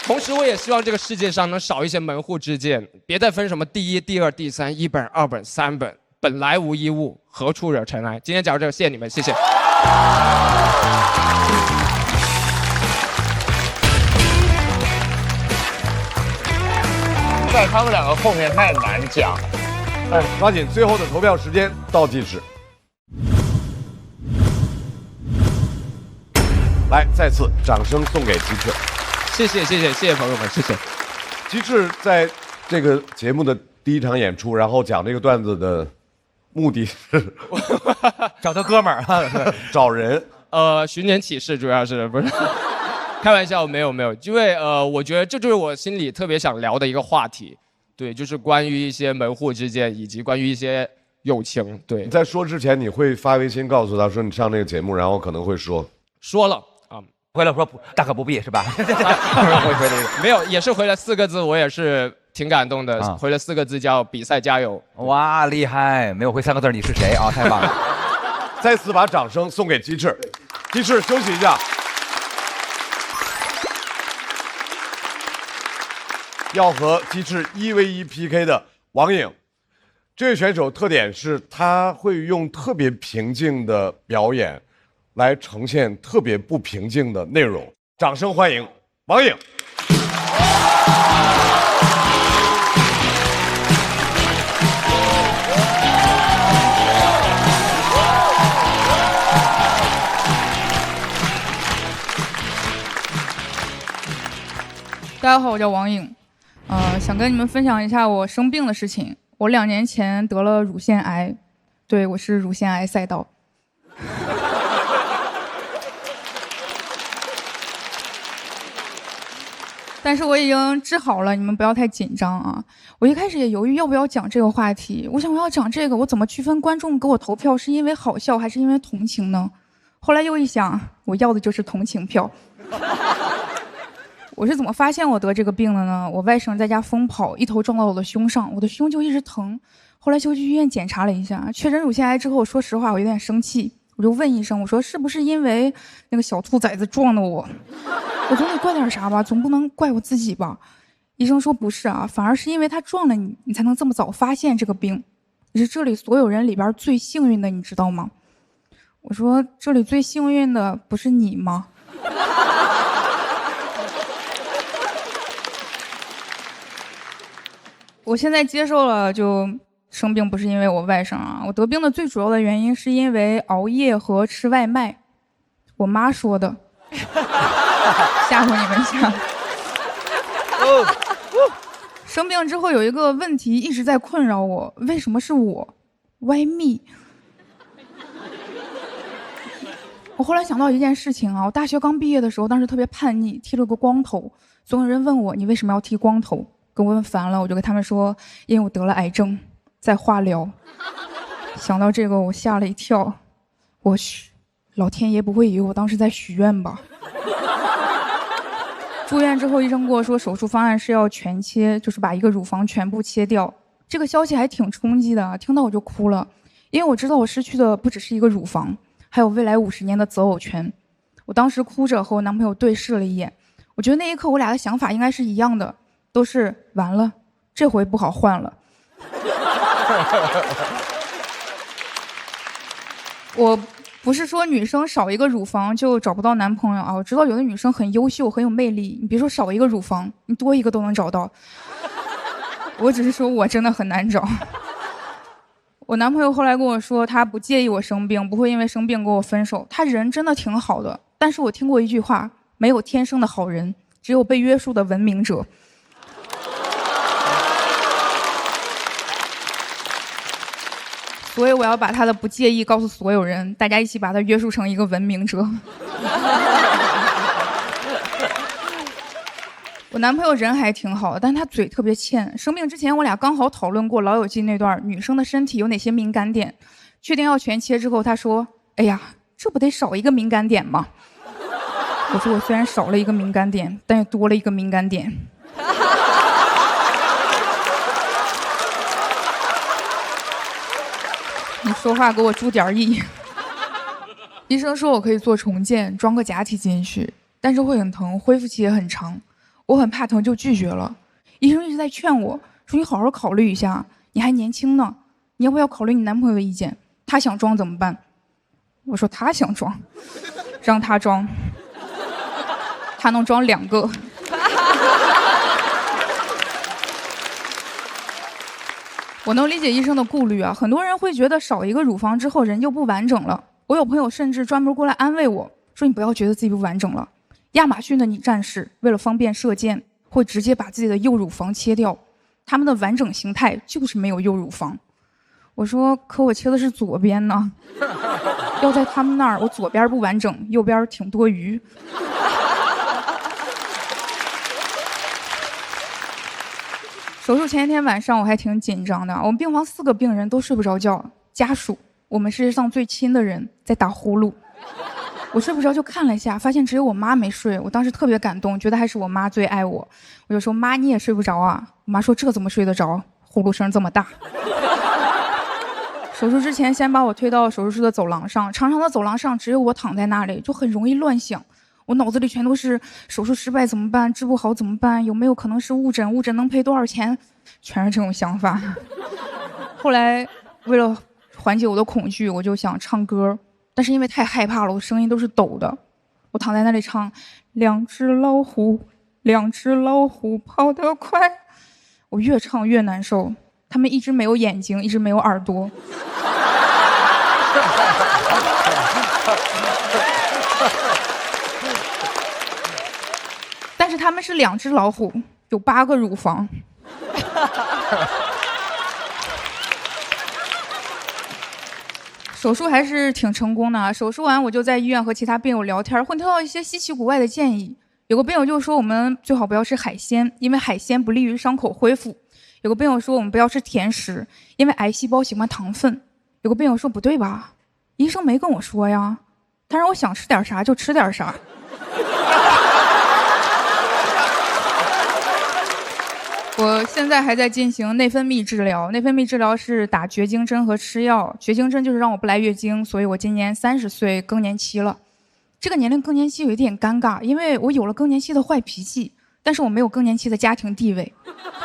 Speaker 28: 同时，我也希望这个世界上能少一些门户之见，别再分什么第1、第2、第3，1本、2本、3本，本来无一物，何处惹尘埃。今天讲到这，谢谢你们，谢谢。
Speaker 22: 在他们两个后面太难讲。
Speaker 1: 哎，抓紧最后的投票时间倒计时。来，再次掌声送给鸡翅。
Speaker 28: 谢谢朋友们，谢谢。
Speaker 1: 鸡翅在这个节目的第一场演出，然后讲这个段子的目的是
Speaker 2: 找他哥们儿，
Speaker 1: 找人。
Speaker 28: 寻人启事主要是不是？开玩笑，没有，因为我觉得这就是我心里特别想聊的一个话题，对，就是关于一些门户之见，以及关于一些友情。对，
Speaker 1: 你在说之前，你会发微信告诉他说你上这个节目，然后可能会说
Speaker 28: 了啊，
Speaker 2: 回来说大可不必是吧？
Speaker 28: 没有，也是回了4个字，我也是挺感动的，回了4个字叫比赛加油。
Speaker 2: 哇，厉害！没有回3个字你是谁啊？太棒了！
Speaker 1: 再次把掌声送给鸡翅，鸡翅休息一下。要和鸡翅1v1 PK 的王颖，这位选手特点是他会用特别平静的表演来呈现特别不平静的内容。掌声欢迎王颖。
Speaker 11: 大家好，我叫王颖，想跟你们分享一下我生病的事情。我2年前得了乳腺癌，对，我是乳腺癌赛道。但是我已经治好了，你们不要太紧张啊！我一开始也犹豫要不要讲这个话题，我想我要讲这个，我怎么区分观众给我投票是因为好笑还是因为同情呢？后来又一想，我要的就是同情票。我是怎么发现我得这个病的呢？我外甥在家疯跑，一头撞到我的胸上，我的胸就一直疼。后来就去医院检查了一下，确诊乳腺癌之后，说实话我有点生气，我就问医生，我说是不是因为那个小兔崽子撞的我？我总得怪点啥吧，总不能怪我自己吧？医生说不是啊，反而是因为他撞了你，你才能这么早发现这个病。你是这里所有人里边最幸运的，你知道吗？我说这里最幸运的不是你吗？我现在接受了，就生病不是因为我外甥啊，我得病的最主要的原因是因为熬夜和吃外卖。我妈说的，吓唬你们一下。生病之后有一个问题一直在困扰我，为什么是我？Why me？ 我后来想到一件事情啊，我大学刚毕业的时候，当时特别叛逆，剃了个光头，总有人问我你为什么要剃光头？给我问烦了，我就跟他们说，因为我得了癌症，在化疗。想到这个，我吓了一跳。我去，老天爷不会以为我当时在许愿吧？住院之后，医生跟我说，手术方案是要全切，就是把一个乳房全部切掉。这个消息还挺冲击的，听到我就哭了，因为我知道我失去的不只是一个乳房，还有未来50年的择偶权。我当时哭着和我男朋友对视了一眼，我觉得那一刻我俩的想法应该是一样的。都是完了，这回不好换了。我不是说女生少一个乳房就找不到男朋友啊，我知道有的女生很优秀很有魅力，你别说少一个乳房，你多一个都能找到。我只是说我真的很难找。我男朋友后来跟我说，他不介意我生病，不会因为生病跟我分手，他人真的挺好的。但是我听过一句话，没有天生的好人，只有被约束的文明者。所以我要把他的不介意告诉所有人，大家一起把他约束成一个文明者。我男朋友人还挺好，但他嘴特别欠。生病之前我俩刚好讨论过《老友记》那段女生的身体有哪些敏感点，确定要全切之后，他说，哎呀，这不得少一个敏感点吗？我说我虽然少了一个敏感点，但也多了一个敏感点。你说话给我注点意。医生说我可以做重建，装个假体进去，但是会很疼，恢复期也很长。我很怕疼，就拒绝了。医生一直在劝我说，你好好考虑一下，你还年轻呢，你要不要考虑你男朋友的意见？他想装怎么办？我说他想装，让他装，他能装2个。我能理解医生的顾虑啊，很多人会觉得少一个乳房之后人就不完整了。我有朋友甚至专门过来安慰我说：“你不要觉得自己不完整了。亚马逊的女战士为了方便射箭，会直接把自己的右乳房切掉，他们的完整形态就是没有右乳房。”我说：“可我切的是左边呢，要在他们那儿，我左边不完整，右边挺多余。”手术前一天晚上我还挺紧张的，我们病房4个病人都睡不着觉，家属，我们世界上最亲的人在打呼噜。我睡不着就看了一下，发现只有我妈没睡，我当时特别感动，觉得还是我妈最爱我。我就说：“妈，你也睡不着啊？”我妈说：“这怎么睡得着？呼噜声这么大。”手术之前先把我推到手术室的走廊上，长长的走廊上只有我躺在那里，就很容易乱想。我脑子里全都是手术失败怎么办，治不好怎么办，有没有可能是误诊，误诊能赔多少钱，全是这种想法。后来为了缓解我的恐惧，我就想唱歌，但是因为太害怕了，我声音都是抖的。我躺在那里唱2只老虎，2只老虎跑得快，我越唱越难受。他们一直没有眼睛，一直没有耳朵。但是他们是2只老虎，有8个乳房。手术还是挺成功的。手术完我就在医院和其他病友聊天，会听到一些稀奇古怪的建议。有个病友就说我们最好不要吃海鲜，因为海鲜不利于伤口恢复。有个病友说我们不要吃甜食，因为癌细胞喜欢糖分。有个病友说不对吧，医生没跟我说呀，他让我想吃点啥就吃点啥。我现在还在进行内分泌治疗，内分泌治疗是打绝经针和吃药。绝经针就是让我不来月经，所以我今年30岁更年期了。这个年龄更年期有一点尴尬，因为我有了更年期的坏脾气，但是我没有更年期的家庭地位。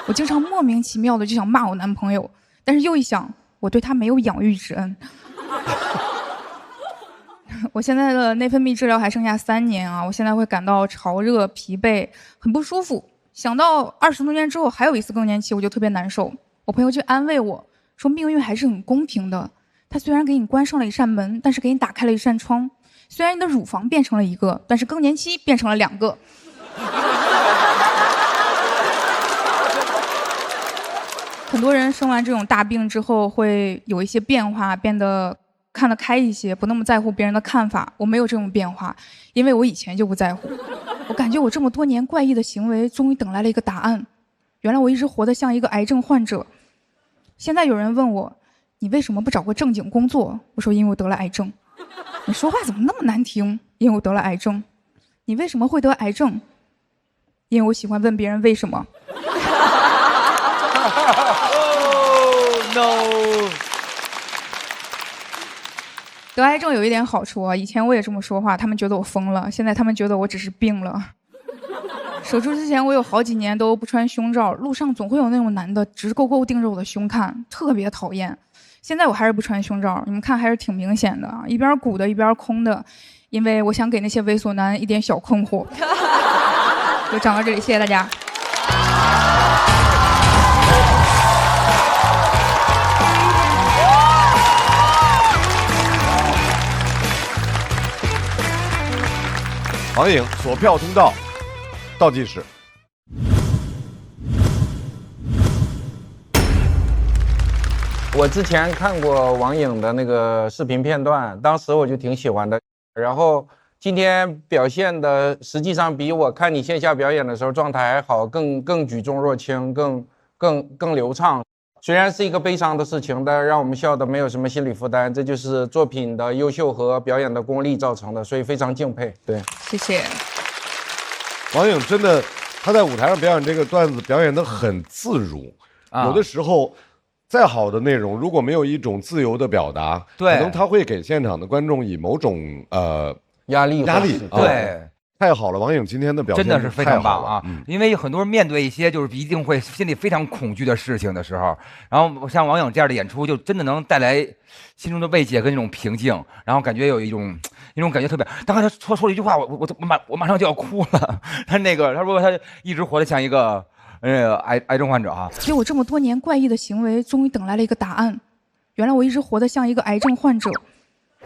Speaker 11: 我经常莫名其妙的就想骂我男朋友，但是又一想，我对他没有养育之恩。我现在的内分泌治疗还剩下3年啊，我现在会感到潮热、疲惫，很不舒服。想到20多年之后还有一次更年期，我就特别难受。我朋友就安慰我说，命运还是很公平的，他虽然给你关上了一扇门，但是给你打开了一扇窗。虽然你的乳房变成了1个，但是更年期变成了2个。很多人生完这种大病之后会有一些变化，变得看得开一些，不那么在乎别人的看法。我没有这种变化，因为我以前就不在乎。我感觉我这么多年怪异的行为终于等来了一个答案，原来我一直活得像一个癌症患者。现在有人问我，你为什么不找个正经工作？我说因为我得了癌症。你说话怎么那么难听？因为我得了癌症。你为什么会得癌症？因为我喜欢问别人为什么。
Speaker 2: No。
Speaker 11: 得癌症有一点好处啊，以前我也这么说话，他们觉得我疯了，现在他们觉得我只是病了。手术之前我有好几年都不穿胸罩，路上总会有那种男的直勾勾盯着我的胸看，特别讨厌。现在我还是不穿胸罩，你们看还是挺明显的，一边鼓的一边空的，因为我想给那些猥琐男一点小困惑。就讲到这里，谢谢大家。
Speaker 1: 王颖锁票通道倒计时。
Speaker 17: 我之前看过王颖的那个视频片段，当时我就挺喜欢的。然后今天表现的实际上比我看你线下表演的时候状态还好，更举重若轻，更流畅。虽然是一个悲伤的事情，但让我们笑的没有什么心理负担，这就是作品的优秀和表演的功力造成的，所以非常敬佩。对，
Speaker 11: 谢谢。
Speaker 1: 王颖真的，他在舞台上表演这个段子，表演得很自如。有的时候，再好的内容，如果没有一种自由的表达，
Speaker 2: 对，
Speaker 1: 可能他会给现场的观众以某种
Speaker 17: 压力。
Speaker 2: 对。
Speaker 1: 太好了，王颖今天的表现
Speaker 2: 真的是非常棒啊！
Speaker 1: 嗯、
Speaker 2: 因为很多人面对一些就是一定会心里非常恐惧的事情的时候，然后像王颖这样的演出，就真的能带来心中的慰藉跟那种平静，然后感觉有一种感觉特别。当时他说了一句话，我马上就要哭了。他说他一直活得像一个癌症患者啊。
Speaker 11: 其实我这么多年怪异的行为，终于等来了一个答案。原来我一直活得像一个癌症患者。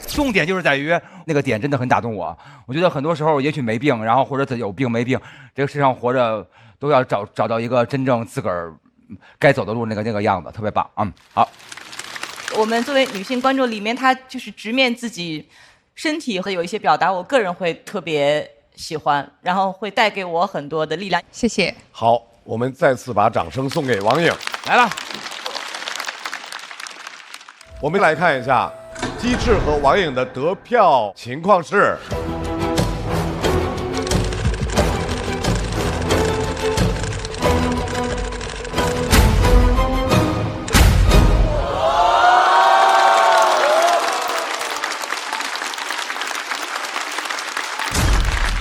Speaker 2: 重点就是在于那个点真的很打动我。我觉得很多时候也许没病，然后或者有病没病，这个世上活着都要找到一个真正自个儿该走的路那个样子，特别棒。好。
Speaker 7: 我们作为女性观众里面，她就是直面自己身体和有一些表达，我个人会特别喜欢，然后会带给我很多的力量。
Speaker 11: 谢谢。
Speaker 1: 好，我们再次把掌声送给王颖。
Speaker 2: 来了，
Speaker 1: 我们来看一下鸡翅和王颖的得票情况是。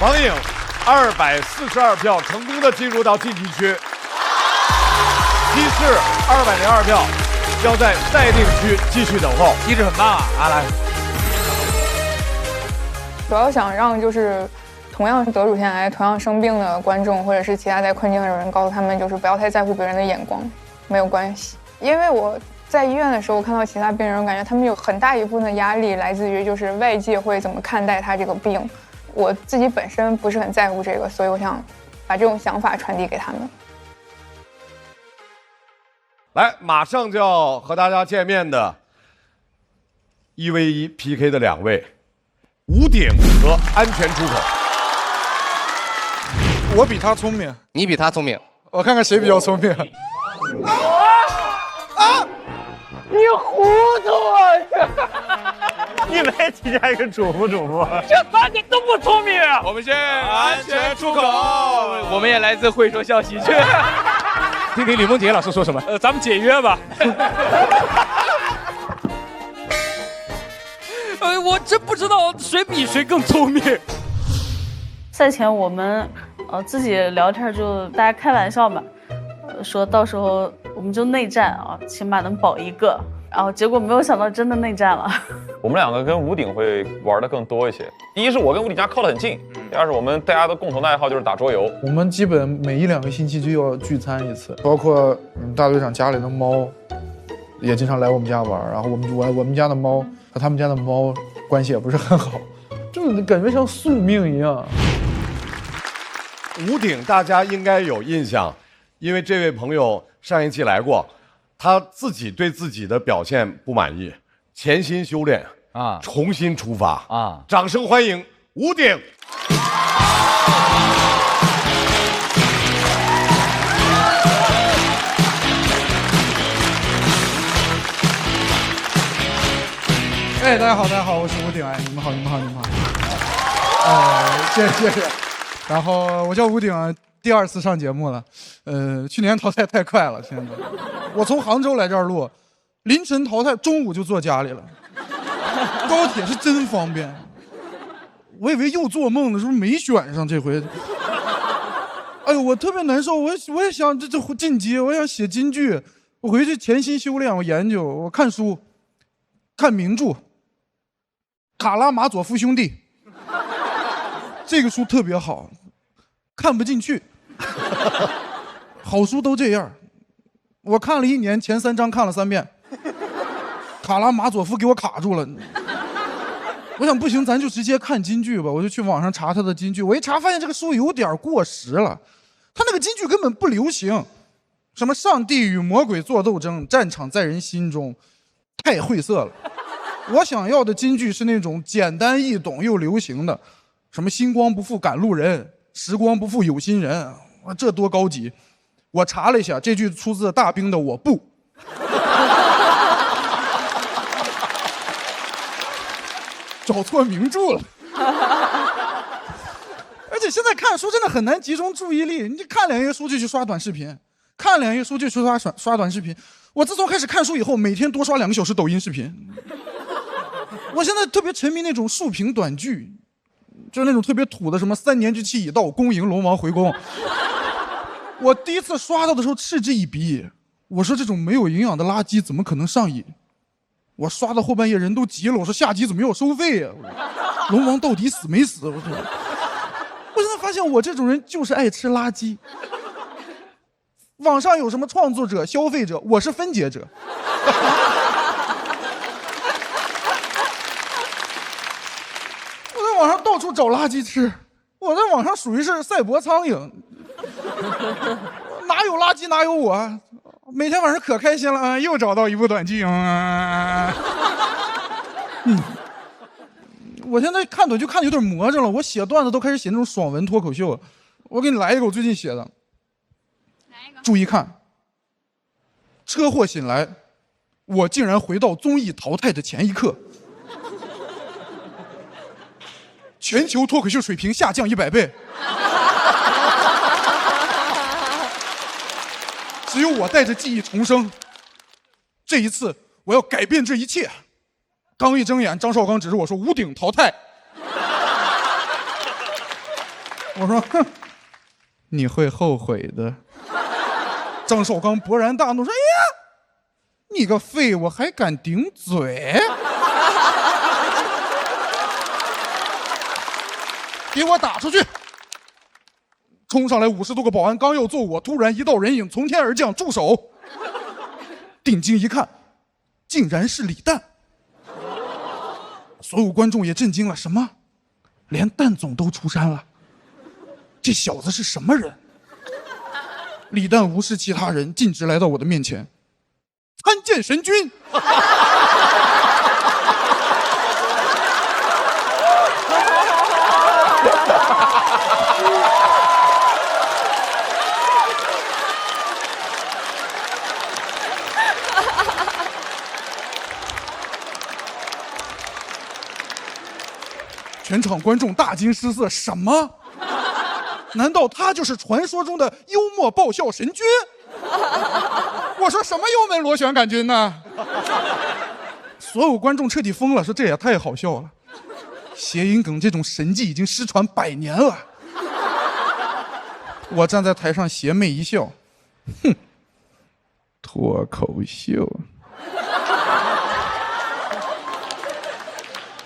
Speaker 1: 王颖242票，成功的进入到晋级区。鸡翅202票，要在待定区继续等候。
Speaker 2: 机智很棒啊！来，
Speaker 4: 主要想让就是同样是得乳腺癌、同样生病的观众，或者是其他在困境的人，告诉他们就是不要太在乎别人的眼光，没有关系。因为我在医院的时候看到其他病人，我感觉他们有很大一部分的压力来自于就是外界会怎么看待他这个病。我自己本身不是很在乎这个，所以我想把这种想法传递给他们。
Speaker 1: 来，马上就要和大家见面的1v1 PK 的2位，吴鼎和安全出口。
Speaker 20: 我比他聪明，
Speaker 28: 你比他聪明，
Speaker 20: 我看看谁比较聪明。
Speaker 22: 你糊涂啊！你们几家人主不主播？
Speaker 28: 这3个都不聪明。我们是安全出口，我们也来自会说笑喜剧。
Speaker 25: 听听李梦洁老师说什么？咱们解约吧。
Speaker 28: 我真不知道谁比谁更聪明。
Speaker 13: 赛前我们自己聊天就大家开玩笑嘛，说到时候我们就内战啊，起码能保一个。然后结果没有想到真的内战了。
Speaker 14: 我们两个跟吴鼎会玩的更多一些。第一是我跟吴鼎家靠得很近，第二是我们大家的共同的爱好就是打桌游。
Speaker 27: 我们基本每1-2个星期就要聚餐一次，包括大队长家里的猫也经常来我们家玩，然后我们家的猫和他们家的猫关系也不是很好，就是感觉像宿命一样。
Speaker 1: 吴鼎大家应该有印象，因为这位朋友上一期来过。他自己对自己的表现不满意，潜心修炼啊，重新出发啊！掌声欢迎吴鼎。
Speaker 27: 哎，大家好，我是吴鼎，哎，你们好。谢谢。然后我叫吴鼎，第2次上节目了，去年淘汰太快了，现在我从杭州来这儿录，凌晨淘汰，中午就坐家里了。高铁是真方便，我以为又做梦了，是不是没选上这回？哎呦，我特别难受，我也想这晋级，我想写京剧，我回去潜心修炼，我研究，我看书，看名著，《卡拉马佐夫兄弟》，这个书特别好，看不进去。好书都这样，我看了1年，前3章看了3遍，卡拉马佐夫给我卡住了。我想不行，咱就直接看京剧吧，我就去网上查他的京剧，我一查发现这个书有点过时了，他那个京剧根本不流行，什么上帝与魔鬼做斗争，战场在人心中，太晦涩了。我想要的京剧是那种简单易懂又流行的，什么星光不负赶路人，时光不负有心人，这多高级！我查了一下，这句出自大兵的我不。找错名著了。而且现在看书真的很难集中注意力，你看2页书就去刷短视频，看2页书就去刷短视频。我自从开始看书以后，每天多刷2个小时抖音视频。我现在特别沉迷那种竖屏短剧，就是那种特别土的，什么3年之期已到，恭迎龙王回宫。我第一次刷到的时候嗤之以鼻，我说这种没有营养的垃圾怎么可能上瘾？我刷到后半夜人都急了，我说下集怎么要收费呀？龙王到底死没死？我现在发现我这种人就是爱吃垃圾。网上有什么创作者、消费者，我是分解者。我在网上到处找垃圾吃，我在网上属于是赛博苍蝇。哪有垃圾哪有我，每天晚上可开心了啊！又找到一部短剧啊！我现在看短剧看的有点魔怔了，我写段子都开始写那种爽文脱口秀。我给你来一个我最近写的，注意看。车祸醒来，我竟然回到综艺淘汰的前一刻。全球脱口秀水平下降100倍。只有我带着记忆重生。这一次，我要改变这一切。刚一睁眼，张绍刚指着我说：“屋顶淘汰。”我说：“哼，你会后悔的。”张绍刚勃然大怒说：“哎呀，你个废物，还敢顶嘴！给我打出去！”冲上来50多个保安，刚要揍我，突然一道人影从天而降，住手！定睛一看，竟然是李诞。所有观众也震惊了，什么？连蛋总都出山了？这小子是什么人？李诞无视其他人，径直来到我的面前，参见神君。全场观众大惊失色，什么？难道他就是传说中的幽默爆笑神君？我说什么幽门螺旋杆菌呢？所有观众彻底疯了，说这也太好笑了。谐音梗这种神迹已经失传100年了。我站在台上邪魅一笑，哼，脱口秀。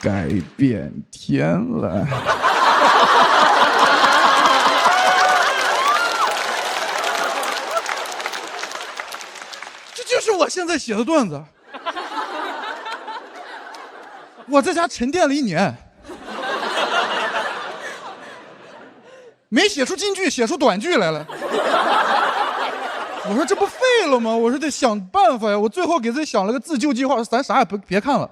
Speaker 27: 改变天了。这就是我现在写的段子。我在家沉淀了1年，没写出金句，写出短句来了。我说这不废了吗？我说得想办法呀。我最后给自己想了个自救计划，咱啥也别看了。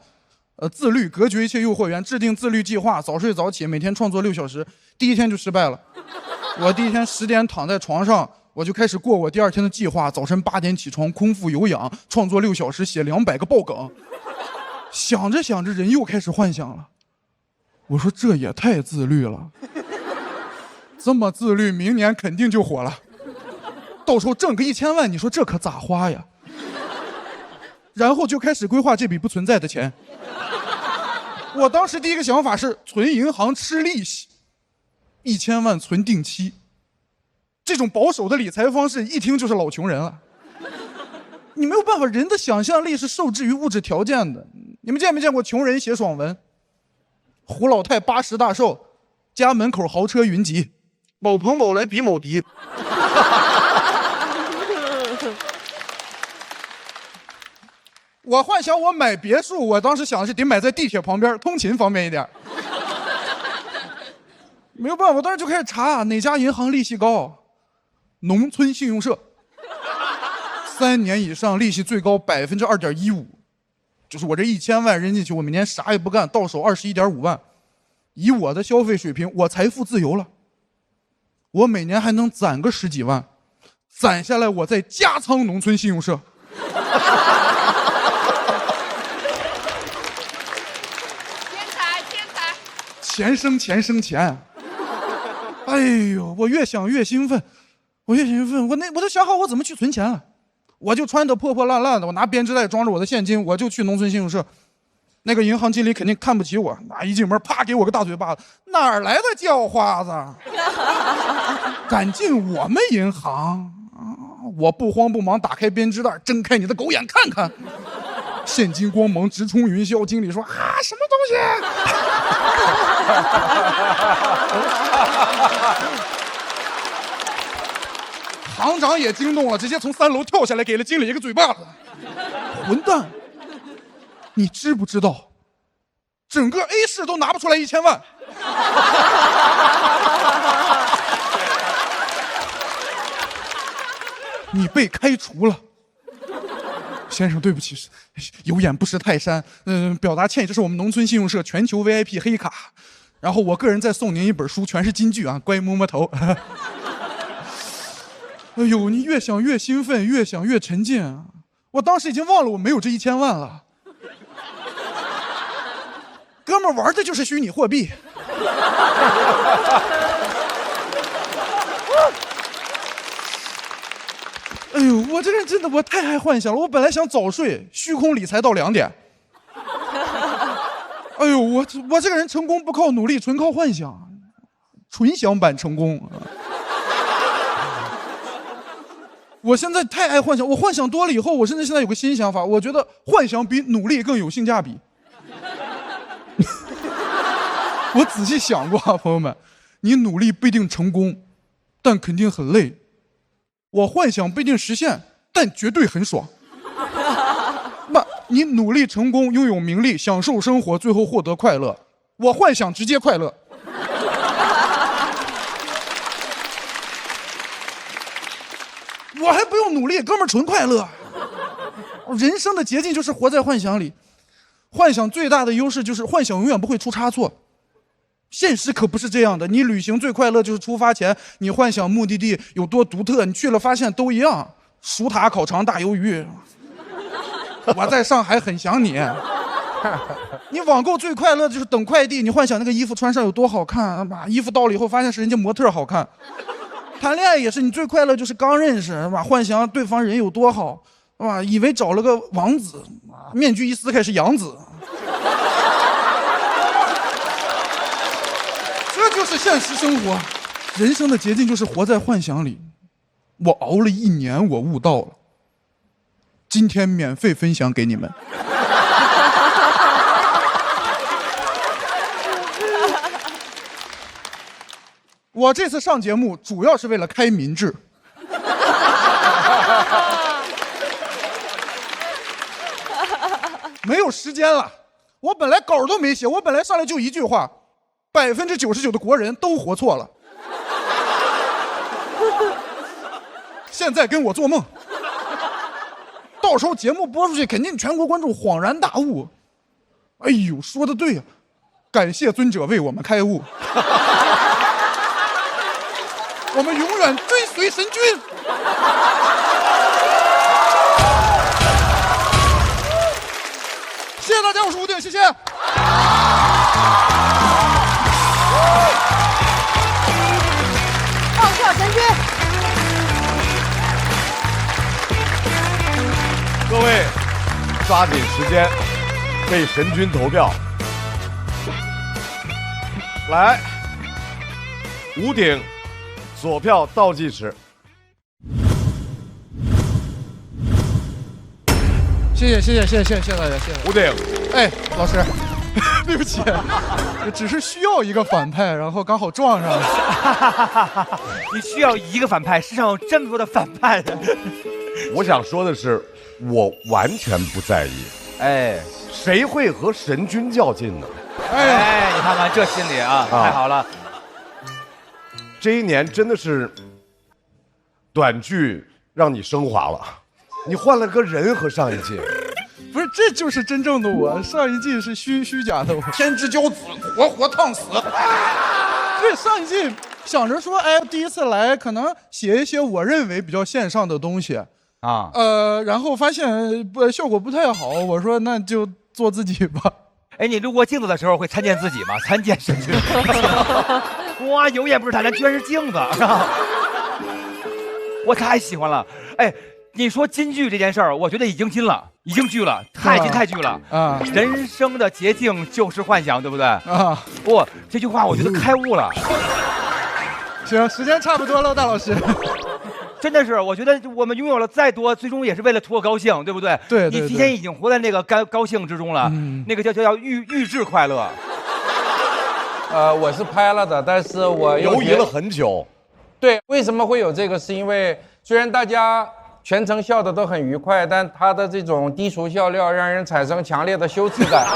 Speaker 27: 自律，隔绝一切诱惑源，制定自律计划，早睡早起，每天创作6小时。第一天就失败了。我第一天10点躺在床上，我就开始过我第2天的计划。早晨8点起床，空腹有氧，创作6小时，写200个爆梗。想着想着，人又开始幻想了。我说这也太自律了，这么自律，明年肯定就火了。到时候挣个1000万，你说这可咋花呀？然后就开始规划这笔不存在的钱。我当时第一个想法是存银行吃利息，1000万存定期。这种保守的理财方式一听就是老穷人了。你没有办法，人的想象力是受制于物质条件的。你们见没见过穷人写爽文？胡老太80大寿，家门口豪车云集，某朋某来比某敌。我幻想我买别墅，我当时想的是得买在地铁旁边，通勤方便一点。没有办法，我当时就开始查哪家银行利息高，农村信用社，3年以上利息最高2.15%，就是我这1000万扔进去，我每年啥也不干，到手21.5万，以我的消费水平，我财富自由了，我每年还能攒个10几万，攒下来我再加仓农村信用社。钱生钱生钱，哎呦，我越想越兴奋，我都想好我怎么去存钱了，我就穿得破破烂烂的，我拿编织袋装着我的现金，我就去农村信用社。那个银行经理肯定看不起我，那一进门啪给我个大嘴巴子，哪儿来的叫花子？敢进我们银行？我不慌不忙打开编织袋，睁开你的狗眼看看，现金光芒直冲云霄。经理说啊，什么东西？行长也惊动了，直接从3楼跳下来，给了经理一个嘴巴子。混蛋！你知不知道，整个 A 市都拿不出来1000万。你被开除了，先生，对不起，有眼不识泰山。表达歉意，这是我们农村信用社全球 VIP 黑卡，然后我个人再送您一本书，全是金句啊，乖摸摸头。哎呦，你越想越兴奋，越想越沉浸啊！我当时已经忘了我没有这1000万了。哥们儿玩的就是虚拟货币。哎呦，我这个人真的我太爱幻想了。我本来想早睡，虚空理财到2点。哎呦，我这个人成功不靠努力，纯靠幻想，纯享版成功。我现在太爱幻想，我幻想多了以后，我甚至现在有个新想法，我觉得幻想比努力更有性价比。我仔细想过啊，朋友们，你努力不一定成功，但肯定很累。我幻想不一定实现，但绝对很爽。那你努力成功，拥有名利，享受生活，最后获得快乐。我幻想直接快乐。我还不用努力，哥们儿纯快乐。人生的捷径就是活在幻想里。幻想最大的优势就是幻想永远不会出差错。现实可不是这样的，你旅行最快乐就是出发前你幻想目的地有多独特，你去了发现都一样，薯塔烤肠大鱿鱼。我在上海很想你。你网购最快乐就是等快递，你幻想那个衣服穿上有多好看，衣服到了以后发现是人家模特好看。谈恋爱也是，你最快乐就是刚认识，幻想对方人有多好，以为找了个王子，面具一撕开是杨子。这就是现实生活，人生的捷径就是活在幻想里。我熬了1年，我悟到了，今天免费分享给你们。我这次上节目主要是为了开民智。没有时间了，我本来稿都没写，我本来上来就一句话：99%的国人都活错了。现在跟我做梦，到时候节目播出去，肯定全国观众恍然大悟。哎呦，说的对呀，感谢尊者为我们开悟。我们永远追随神君。谢谢大家，我是吴鼎，谢谢。
Speaker 22: 放票神君。
Speaker 1: 各位，抓紧时间为神君投票。来，吴鼎。左票倒计时。
Speaker 27: 谢谢大家，谢谢。
Speaker 1: 吴鼎，
Speaker 27: 哎，老师，对不起，只是需要一个反派，然后刚好撞上了。
Speaker 2: 你需要一个反派，世上有这么多的反派。
Speaker 1: 我想说的是，我完全不在意。
Speaker 2: 哎，
Speaker 1: 谁会和神君较劲呢？
Speaker 2: 哎，你看看这心理啊，太好了。
Speaker 1: 这一年真的是短剧让你升华了，你换了个人和上一季。
Speaker 27: 不是，这就是真正的我，上一季是虚假的我，天之骄子，活烫死。对，上一季想着说，哎，第一次来可能写一些我认为比较线上的东西
Speaker 2: 啊，
Speaker 27: 然后发现效果不太好，我说那就做自己吧。
Speaker 2: 哎，你路过镜子的时候会参见自己吗？参见神君。哇，有眼不识泰山，居然是镜子！我太喜欢了。哎，你说金句这件事儿，我觉得已经金了。已经拒了，太拒了啊！人生的捷径就是幻想，对不对？啊，不，这句话我觉得开悟了。
Speaker 27: 行，时间差不多了，大老师。
Speaker 2: 真的是，我觉得我们拥有了再多，最终也是为了图个高兴，对不对？
Speaker 27: 对，
Speaker 2: 你提前已经活在那个高兴之中了，那个叫预制快乐。
Speaker 17: 我是拍了的，但是我
Speaker 1: 犹豫了很久。
Speaker 17: 对，为什么会有这个？是因为虽然大家全程笑得都很愉快，但他的这种低俗笑料让人产生强烈的羞耻感。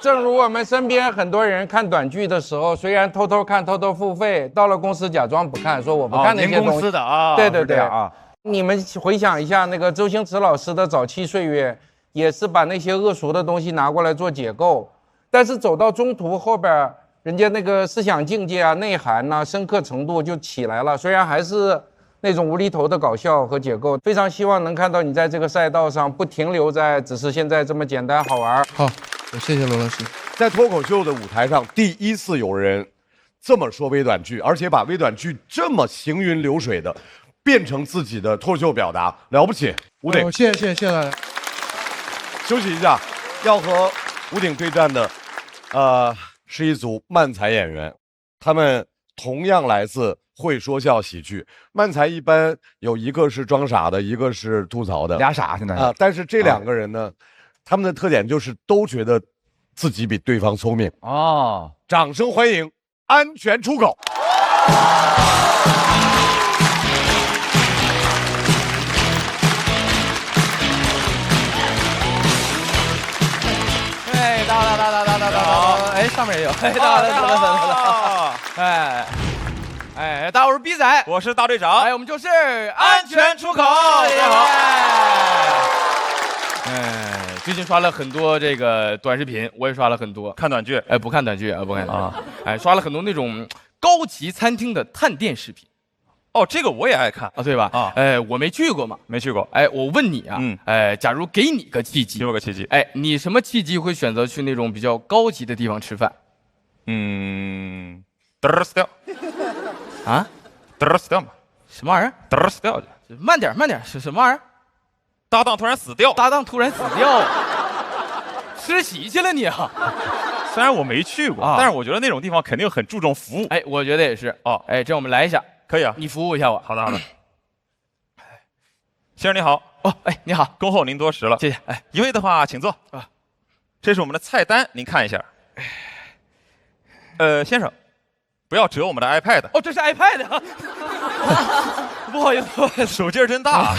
Speaker 17: 正如我们身边很多人看短剧的时候，虽然偷偷看、偷偷付费，到了公司假装不看，说我不看那些东西。
Speaker 2: 公司的啊，
Speaker 17: 对对对啊！你们回想一下，那个周星驰老师的早期岁月，也是把那些恶俗的东西拿过来做解构，但是走到中途后边，人家那个思想境界啊、内涵呐、深刻程度就起来了。虽然还是那种无厘头的搞笑和解构，非常希望能看到你在这个赛道上不停留在只是现在这么简单好玩。
Speaker 27: 好，谢谢罗老师。
Speaker 1: 在脱口秀的舞台上，第一次有人这么说微短剧，而且把微短剧这么行云流水的变成自己的脱口秀表达，了不起！吴鼎，
Speaker 27: 谢谢大家。
Speaker 1: 休息一下，要和吴鼎对战的，是一组漫才演员，他们同样来自会说笑喜剧。漫才一般有一个是装傻的，一个是吐槽的，
Speaker 2: 俩傻现在
Speaker 1: 但是这两个人呢，他们的特点就是都觉得自己比对方聪明
Speaker 2: 哦。
Speaker 1: 掌声欢迎安全出口。
Speaker 28: 哎，到，哎，上面也有，哎，到了，哎，大家好，我是逼仔，
Speaker 22: 我是大队长，
Speaker 28: 哎，我们就是安全出口，大家好。最近刷了很多这个短视频，我也刷了很多。
Speaker 22: 看短剧？
Speaker 28: 哎，不看短剧啊，不看啊。哎，刷了很多那种高级餐厅的探店视频。
Speaker 22: 哦，这个我也爱看
Speaker 28: 啊，对吧？啊，哎，我没去过嘛，
Speaker 22: 没去过。
Speaker 28: 哎，我问你啊，哎，假如给你个契机，
Speaker 22: 给我个契机，
Speaker 28: 哎，你什么契机会选择去那种比较高级的地方吃饭？
Speaker 22: 嘚儿死掉。
Speaker 28: 啊？
Speaker 22: 嘚儿死掉嘛？
Speaker 28: 什么玩意儿？
Speaker 22: 嘚儿死掉去。
Speaker 28: 慢点，是什么玩意儿？
Speaker 22: 搭档突然死掉。
Speaker 28: 搭档突然死掉。吃席去了你啊？
Speaker 22: 虽然我没去过，但是我觉得那种地方肯定很注重服务。
Speaker 28: 哎，我觉得也是。哦，哎，这样我们来一下。
Speaker 22: 可以啊，
Speaker 28: 你服务一下我。
Speaker 22: 好的。先生你好。
Speaker 28: 哦，哎，你好，
Speaker 22: 恭候您多时了。
Speaker 28: 谢谢。哎，
Speaker 22: 一位的话，请坐。啊，这是我们的菜单，您看一下。先生，不要折我们的 iPad。
Speaker 28: 哦，这是 iPad 啊。不好意思，
Speaker 22: 手劲儿真大。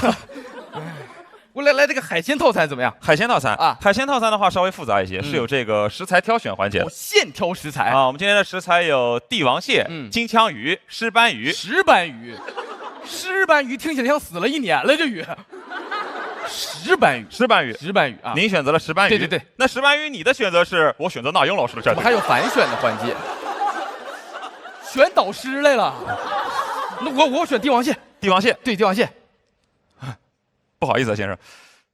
Speaker 28: 我来这个海鲜套餐怎么样？
Speaker 22: 海鲜套餐啊，海鲜套餐的话稍微复杂一些，是有这个食材挑选环节的。
Speaker 28: 现挑食材
Speaker 22: 啊，我们今天的食材有帝王蟹、金枪鱼、石斑鱼。
Speaker 28: 石斑鱼听起来像死了1年了，这鱼。石斑鱼啊！
Speaker 22: 您选择了石斑鱼。
Speaker 28: 对。
Speaker 22: 那石斑鱼，你的选择是？我选择那英老师的战队。
Speaker 28: 还有反选的环节，选导师来了。那我选帝王蟹。
Speaker 22: 帝王蟹，
Speaker 28: 对，帝王蟹。
Speaker 22: 不好意思啊，先生，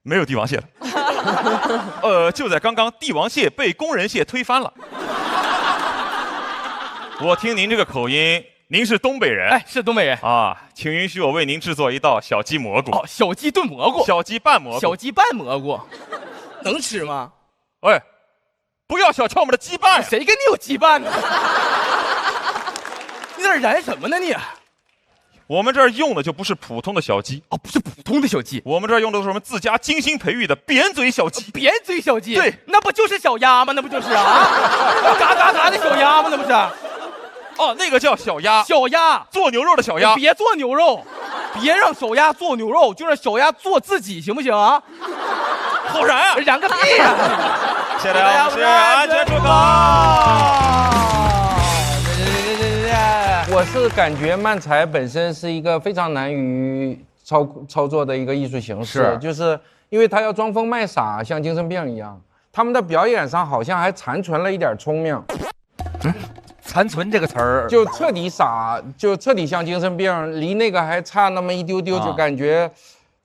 Speaker 22: 没有帝王蟹了。就在刚刚，帝王蟹被工人蟹推翻了。我听您这个口音，您是东北人？
Speaker 28: 哎，是东北人
Speaker 22: 啊，请允许我为您制作一道小鸡蘑菇。
Speaker 28: 哦，小鸡炖蘑菇，
Speaker 22: 小鸡拌蘑菇，
Speaker 28: 小鸡拌蘑菇，能吃吗？
Speaker 22: 喂，不要小瞧我们的鸡拌。
Speaker 28: 谁跟你有鸡拌呢？你在这燃什么呢你？
Speaker 22: 我们这儿用的就不是普通的小鸡
Speaker 28: 哦，不是普通的小鸡，
Speaker 22: 我们这儿用的都是我们自家精心培育的扁嘴小鸡。
Speaker 28: 扁嘴小鸡，
Speaker 22: 对，
Speaker 28: 那不就是小鸭吗？那不就是啊？嘎嘎嘎的小鸭吗？那不是？
Speaker 22: 哦，那个叫小鸭，
Speaker 28: 小鸭
Speaker 22: 做牛肉的小鸭，
Speaker 28: 别做牛肉，别让小鸭做牛肉，就让小鸭做自己，行不行啊？
Speaker 22: 好燃啊！
Speaker 28: 燃个屁呀！
Speaker 22: 谢谢大家，我们是安全出口。
Speaker 17: 我是感觉漫才本身是一个非常难于操作的一个艺术形式，就是因为他要装疯卖傻，像精神病一样。他们的表演上好像还残存了一点聪明。
Speaker 2: 残存这个词儿，
Speaker 17: 就彻底傻，就彻底像精神病，离那个还差那么一丢丢，就感觉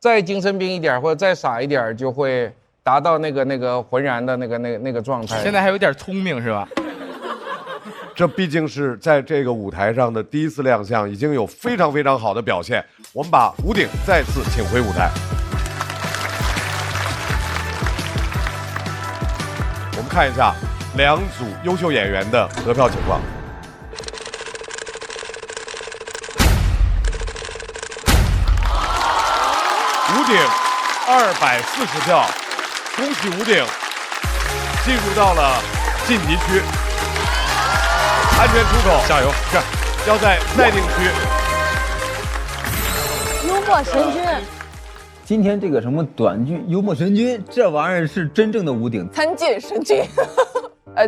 Speaker 17: 再精神病一点或者再傻一点，就会达到那个浑然的那个状态。
Speaker 28: 现在还有点聪明是吧？
Speaker 1: 这毕竟是在这个舞台上的第一次亮相，已经有非常非常好的表现。我们把吴鼎再次请回舞台。看一下两组优秀演员的得票情况。吴鼎240票，恭喜吴鼎进入到了晋级区，安全出口，加油！是，要在待定区。
Speaker 5: 幽默神君。
Speaker 26: 今天这个什么短剧幽默神君，这玩意儿是真正的吴鼎。
Speaker 9: 参见神君。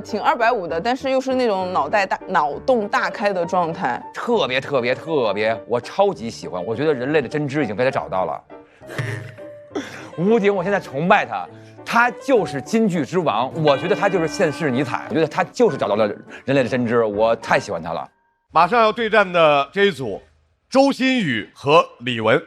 Speaker 9: 挺250的，但是又是那种脑洞大开的状态，
Speaker 8: 特别，我超级喜欢。我觉得人类的真知已经被他找到了。吴鼎，我现在崇拜他，他就是金句之王。我觉得他就是现世尼采，我觉得他就是找到了人类的真知，我太喜欢他了。
Speaker 1: 马上要对战的这一组，周新宇和李玟。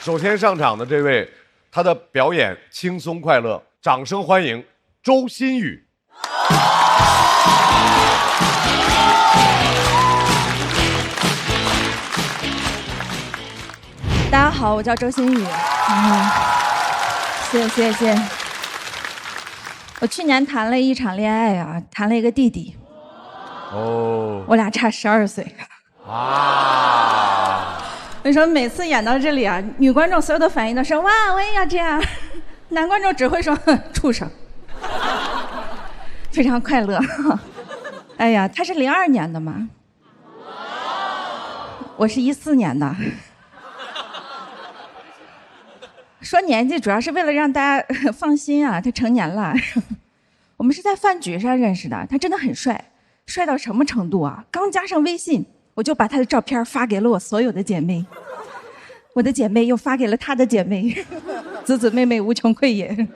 Speaker 1: 首先上场的这位，他的表演轻松快乐，掌声欢迎周新宇。
Speaker 12: 大家好，我叫周新宇。谢谢。我去年谈了一场恋爱啊，谈了一个弟弟。
Speaker 1: 哦。
Speaker 12: 我俩差12岁。
Speaker 1: 啊。
Speaker 12: 为什么每次演到这里啊，女观众所有的反应都是哇，我也要这样，男观众只会说畜生，非常快乐。哎呀，他是02年的嘛，我是14年的。说年纪主要是为了让大家放心啊，他成年了。我们是在饭局上认识的，他真的很帅，帅到什么程度啊？刚加上微信，我就把他的照片发给了我所有的姐妹，我的姐妹又发给了他的姐妹，子子妹妹无穷匮也。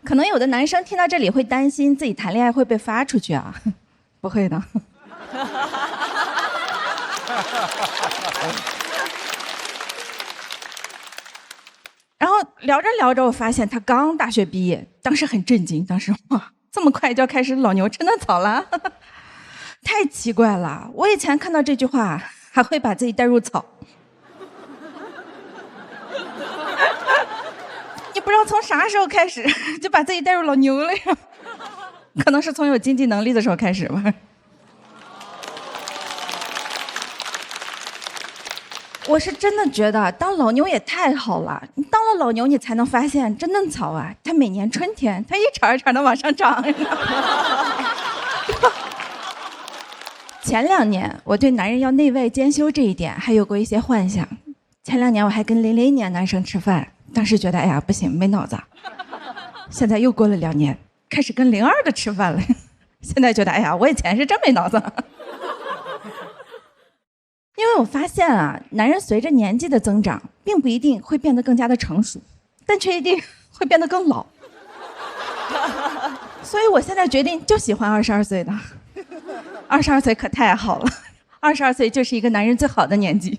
Speaker 12: 可能有的男生听到这里会担心自己谈恋爱会被发出去啊，不会的。然后聊着聊着，我发现他刚大学毕业，当时很震惊，当时哇，这么快就要开始老牛吃嫩草了，太奇怪了。我以前看到这句话还会把自己带入草，你不知道从啥时候开始就把自己带入老牛了呀？可能是从有经济能力的时候开始吧。我是真的觉得当老牛也太好了，你当了老牛，你才能发现这嫩草啊，它每年春天它一茬一茬的往上长。前2年我对男人要内外兼修这一点还有过一些幻想。前2年我还跟00年男生吃饭，当时觉得哎呀不行，没脑子。现在又过了2年，开始跟02的吃饭了，现在觉得哎呀，我以前是真没脑子。因为我发现啊，男人随着年纪的增长，并不一定会变得更加的成熟，但却一定会变得更老。所以我现在决定就喜欢22岁的。22岁可太好了，22岁就是一个男人最好的年纪。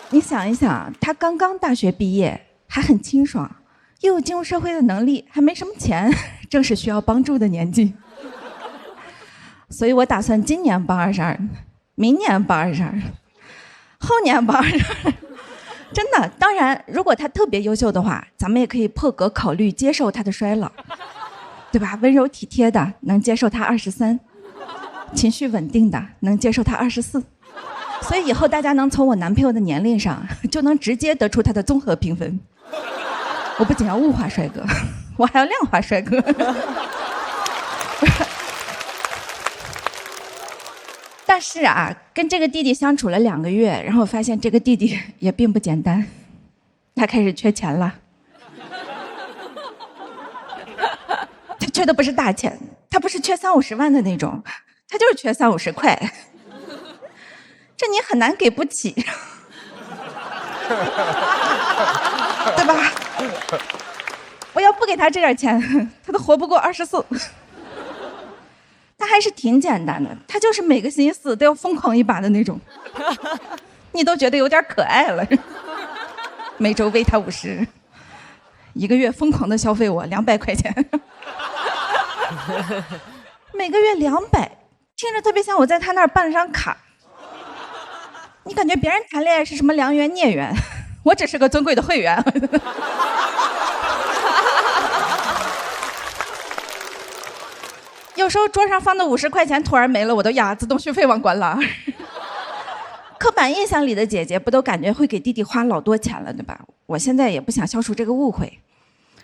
Speaker 12: 你想一想，他刚刚大学毕业，还很清爽，又有进入社会的能力，还没什么钱，正是需要帮助的年纪。所以我打算今年帮22，明年帮22，后年帮22。真的，当然，如果他特别优秀的话，咱们也可以破格考虑接受他的衰老，对吧？温柔体贴的能接受他23，情绪稳定的能接受他24。所以以后大家能从我男朋友的年龄上就能直接得出他的综合评分。我不仅要物化帅哥，我还要量化帅哥。但是啊，跟这个弟弟相处了2个月，然后我发现这个弟弟也并不简单，他开始缺钱了。他缺的不是大钱，他不是缺30-50万的那种，他就是缺30-50块。这你很难给不起，对吧？我要不给他这点钱，他都活不过24。他还是挺简单的，他就是每个星期4都要疯狂一把的那种，你都觉得有点可爱了。每周喂他50，一个月疯狂的消费我200块钱，每个月200，听着特别像我在他那儿办了张卡。你感觉别人谈恋爱是什么良缘孽缘，我只是个尊贵的会员。有时候桌上放的50块钱突然没了，我都呀自动续费忘关了。刻板印象里的姐姐不都感觉会给弟弟花老多钱了，对吧？我现在也不想消除这个误会，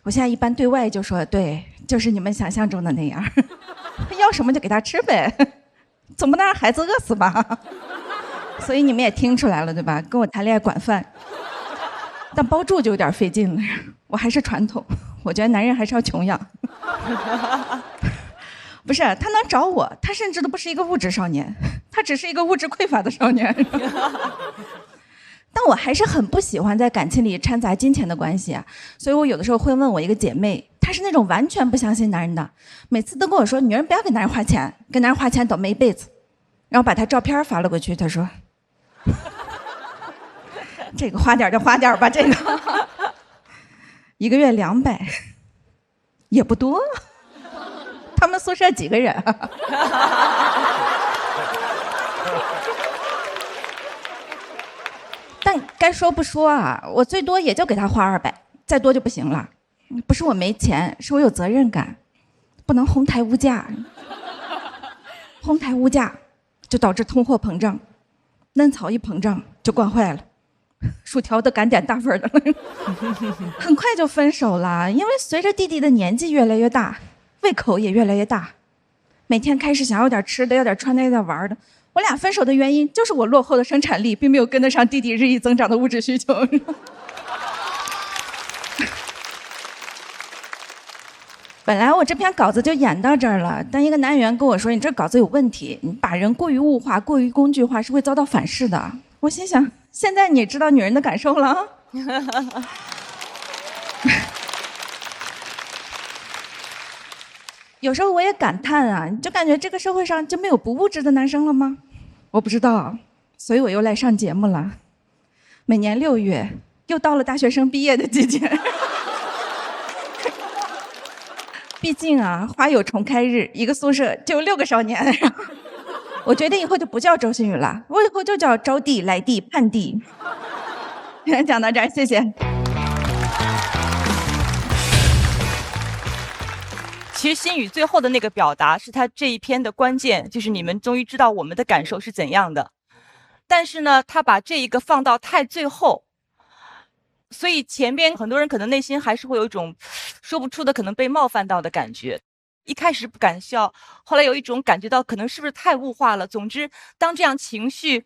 Speaker 12: 我现在一般对外就说，对，就是你们想象中的那样，要什么就给他吃呗，总不能让孩子饿死吧？所以你们也听出来了，对吧？跟我谈恋爱管饭，但包住就有点费劲了。我还是传统，我觉得男人还是要穷养。不是，他能找我，他甚至都不是一个物质少年，他只是一个物质匮乏的少年。但我还是很不喜欢在感情里掺杂金钱的关系啊，所以我有的时候会问我一个姐妹，她是那种完全不相信男人的，每次都跟我说女人不要给男人花钱，跟男人花钱倒霉一辈子，然后把她照片发了过去，她说这个花点就花点吧，这个1个月200也不多，他们宿舍几个人啊？但该说不说啊，我最多也就给他花200，再多就不行了。不是我没钱，是我有责任感，不能哄抬物价。哄抬物价就导致通货膨胀，嫩草一膨胀就惯坏了，薯条都敢点大份的了。很快就分手了，因为随着弟弟的年纪越来越大，胃口也越来越大，每天开始想要点吃的，要点穿的，要点玩的。我俩分手的原因就是我落后的生产力并没有跟得上弟弟日益增长的物质需求。本来我这篇稿子就演到这儿了，但一个男演员跟我说：“你这稿子有问题，你把人过于物化、过于工具化是会遭到反噬的。”我心想，现在你知道女人的感受了。有时候我也感叹啊，你就感觉这个社会上就没有不物质的男生了吗？我不知道，所以我又来上节目了。每年6月，又到了大学生毕业的季节。毕竟啊，花有重开日，一个宿舍就有6个少年。我决定以后就不叫周星宇了，我以后就叫招娣、来娣、盼娣。讲到这儿，谢谢。
Speaker 7: 其实心语最后的那个表达是他这一篇的关键，就是你们终于知道我们的感受是怎样的。但是呢，他把这一个放到太最后，所以前边很多人可能内心还是会有一种说不出的可能被冒犯到的感觉。一开始不敢笑，后来有一种感觉到可能是不是太物化了。总之，当这样情绪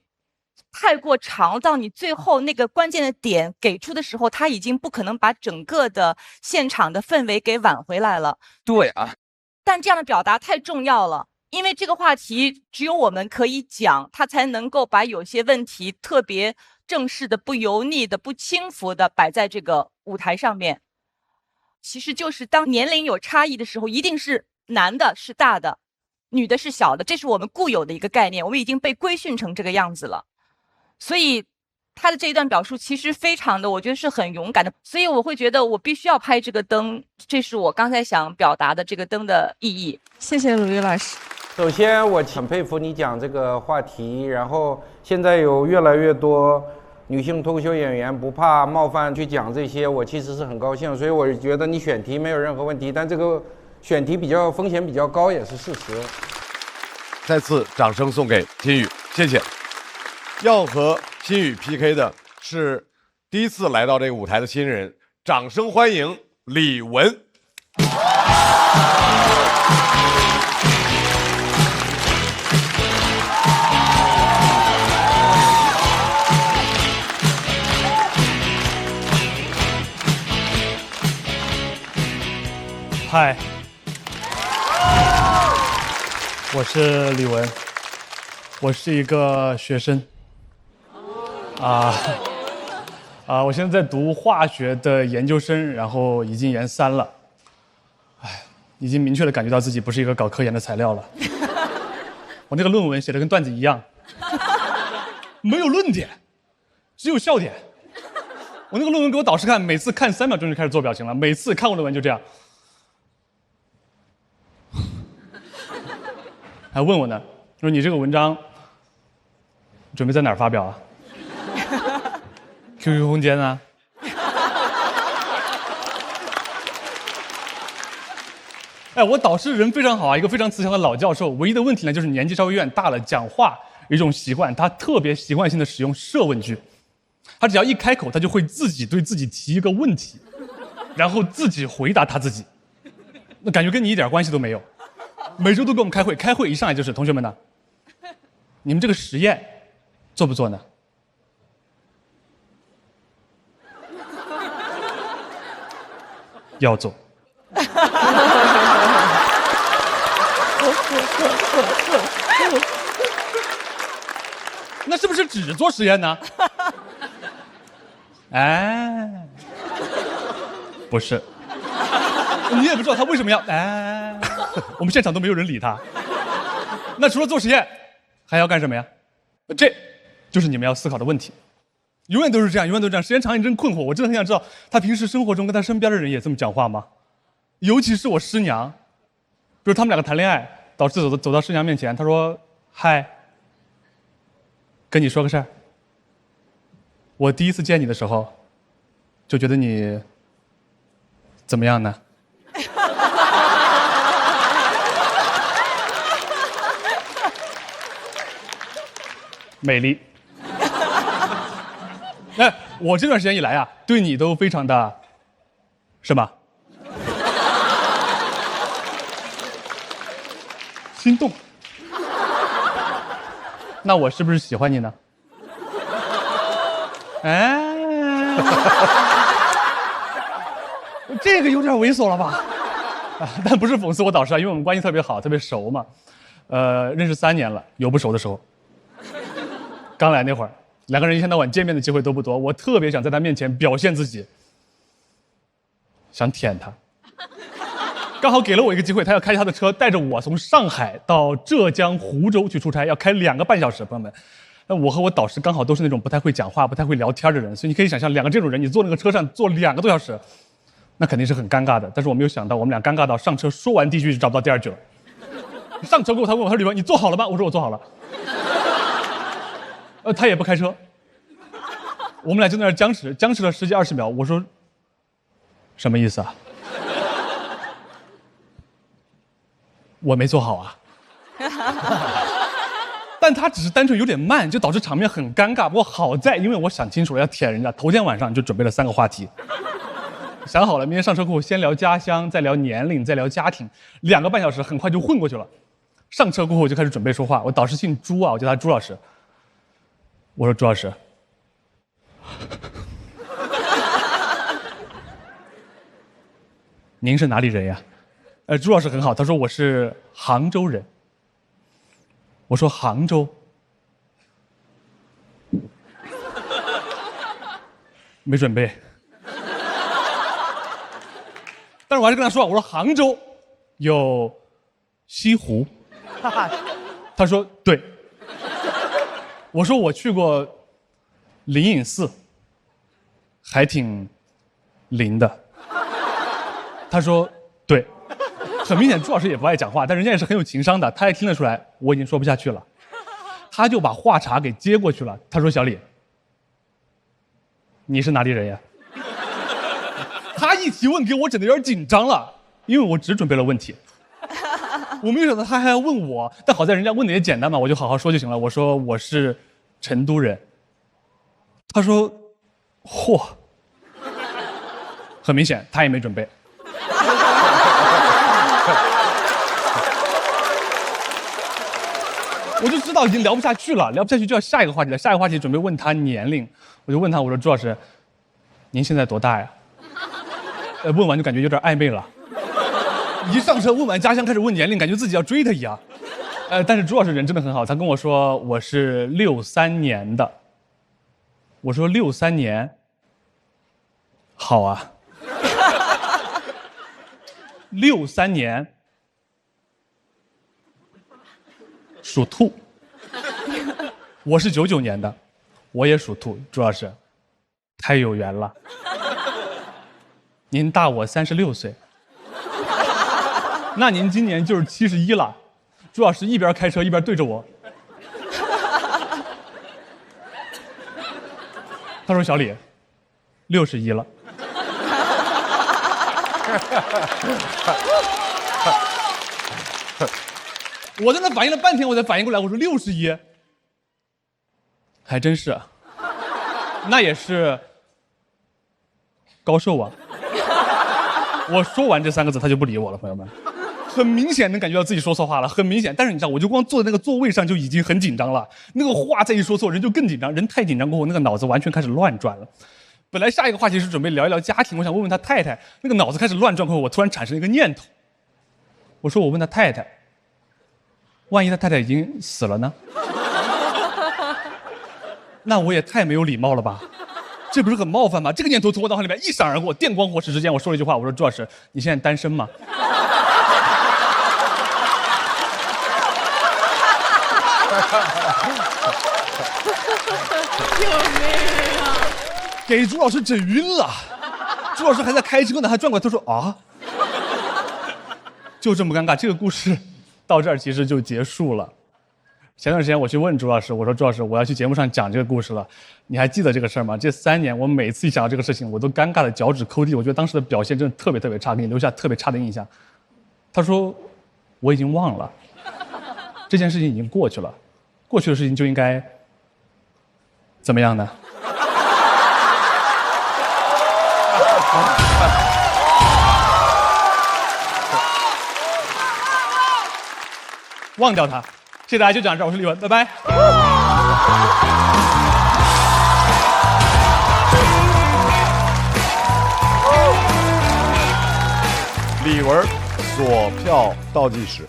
Speaker 7: 太过长到你最后那个关键的点给出的时候，他已经不可能把整个的现场的氛围给挽回来了。
Speaker 8: 对啊，
Speaker 7: 但这样的表达太重要了，因为这个话题只有我们可以讲，他才能够把有些问题特别正式的、不油腻的、不轻浮的摆在这个舞台上面。其实就是当年龄有差异的时候，一定是男的是大的，女的是小的，这是我们固有的一个概念，我们已经被规训成这个样子了。所以他的这一段表述其实非常的，我觉得是很勇敢的，所以我会觉得我必须要拍这个灯，这是我刚才想表达的这个灯的意义。
Speaker 12: 谢谢鲁豫老师。
Speaker 17: 首先，我很佩服你讲这个话题，然后现在有越来越多女性脱口秀演员不怕冒犯去讲这些，我其实是很高兴，所以我觉得你选题没有任何问题，但这个选题风险比较高也是事实。
Speaker 1: 再次掌声送给心语，谢谢。要和心语 PK 的是第一次来到这个舞台的新人，掌声欢迎李玟。
Speaker 25: 嗨，我是李玟，我是一个学生。我现在在读化学的研究生，然后已经研3了。已经明确的感觉到自己不是一个搞科研的材料了。我那个论文写的跟段子一样，没有论点，只有笑点。我那个论文给我导师看，每次看3秒钟就开始做表情了，每次看我论文就这样。还问我呢，说你这个文章准备在哪儿发表啊？ QQ 空间啊。哎，我导师人非常好啊，一个非常慈祥的老教授。唯一的问题呢，就是年纪稍微有点大了，讲话有一种习惯，他特别习惯性的使用设问句。他只要一开口，他就会自己对自己提一个问题，然后自己回答他自己。那感觉跟你一点关系都没有。每周都跟我们开会，开会一上来就是同学们呢，你们这个实验做不做呢？要做。那是不是只做实验呢？哎，不是，你也不知道他为什么要哎，我们现场都没有人理他。那除了做实验，还要干什么呀？这就是你们要思考的问题。永远都是这样，永远都是这样。时间长，你真困惑。我真的很想知道，他平时生活中跟他身边的人也这么讲话吗？尤其是我师娘，比如他们两个谈恋爱，导师走到师娘面前，他说：“嗨，跟你说个事儿。我第一次见你的时候，就觉得你怎么样呢？”美丽。哎，我这段时间以来啊，对你都非常的，什么？心动。那我是不是喜欢你呢？哎，这个有点猥琐了吧？啊，但不是讽刺我导师啊，因为我们关系特别好，特别熟嘛。认识3年了，有不熟的时候。刚来那会儿，两个人一天到晚见面的机会都不多，我特别想在他面前表现自己，想舔他。刚好给了我一个机会，他要开他的车带着我从上海到浙江湖州去出差，要开2个半小时，朋友们。我和我导师刚好都是那种不太会讲话、不太会聊天的人，所以你可以想象，2个这种人，你坐那个车上坐2个多小时，那肯定是很尴尬的。但是我没有想到，我们俩尴尬到上车说完第一句就找不到第2句了。上车过后，他问我，他说：“李文，你做好了吗？”我说：“我做好了。”他也不开车，我们俩就在那儿僵持了10几20秒。我说：“什么意思啊？”我没做好啊。但他只是单纯有点慢，就导致场面很尴尬。不过好在，因为我想清楚了要舔人家，头天晚上就准备了3个话题，想好了，明天上车过后先聊家乡，再聊年龄，再聊家庭，2个半小时很快就混过去了。上车过后我就开始准备说话。我导师姓朱啊，我叫他朱老师。我说：“朱老师，您是哪里人呀？”朱老师很好，他说：“我是杭州人。”我说：“杭州。”没准备。但是我还是跟他说：“我说杭州有西湖。”他说：“对。”我说：“我去过灵隐寺，还挺灵的。”他说：“对。”很明显，朱老师也不爱讲话，但人家也是很有情商的，他也听得出来我已经说不下去了，他就把话茬给接过去了。他说：“小李，你是哪里人呀？”他一提问给我整得有点紧张了，因为我只准备了问题。我没有想到他还要问我，但好在人家问的也简单嘛，我就好好说就行了。我说我是成都人。他说：“嚯！”很明显，他也没准备。我就知道已经聊不下去了，聊不下去就要下一个话题了。下一个话题准备问他年龄，我就问他，我说：“朱老师，您现在多大呀？”问完就感觉有点暧昧了。一上车问完家乡，开始问年龄，感觉自己要追他一样。但是朱老师人真的很好，他跟我说我是63年的。我说63年，好啊。63年，属兔。我是99年的，我也属兔。朱老师，太有缘了。您大我36岁。那您今年就是71了。朱老师一边开车一边对着我，他说：“小李， 61了。我在那反应了半天，我才反应过来，我说61，还真是，那也是高寿啊。我说完这3个字，他就不理我了，朋友们。很明显能感觉到自己说错话了，很明显。但是你知道，我就光坐在那个座位上就已经很紧张了，那个话再一说错，人就更紧张。人太紧张过后，那个脑子完全开始乱转了。本来下一个话题是准备聊一聊家庭，我想问问他太太，那个脑子开始乱转过后，我突然产生了一个念头，我说我问他太太，万一他太太已经死了呢？那我也太没有礼貌了吧，这不是很冒犯吗？这个念头从我脑海里面一闪而过，电光火石之间，我说了一句话，我说朱老师，你现在单身吗？
Speaker 3: 救命啊！
Speaker 25: 给朱老师整晕了，朱老师还在开车呢，还转过来，他说啊，就这么尴尬。这个故事到这儿其实就结束了。前段时间我去问朱老师，我说朱老师，我要去节目上讲这个故事了，你还记得这个事儿吗？这3年我每次一想到这个事情，我都尴尬的脚趾抠地。我觉得当时的表现真的特别特别差，给你留下特别差的印象。他说我已经忘了，这件事情已经过去了，过去的事情就应该怎么样呢？忘掉他。谢谢大家，就讲这儿，我是李文，拜拜。
Speaker 1: 李文锁票倒计时。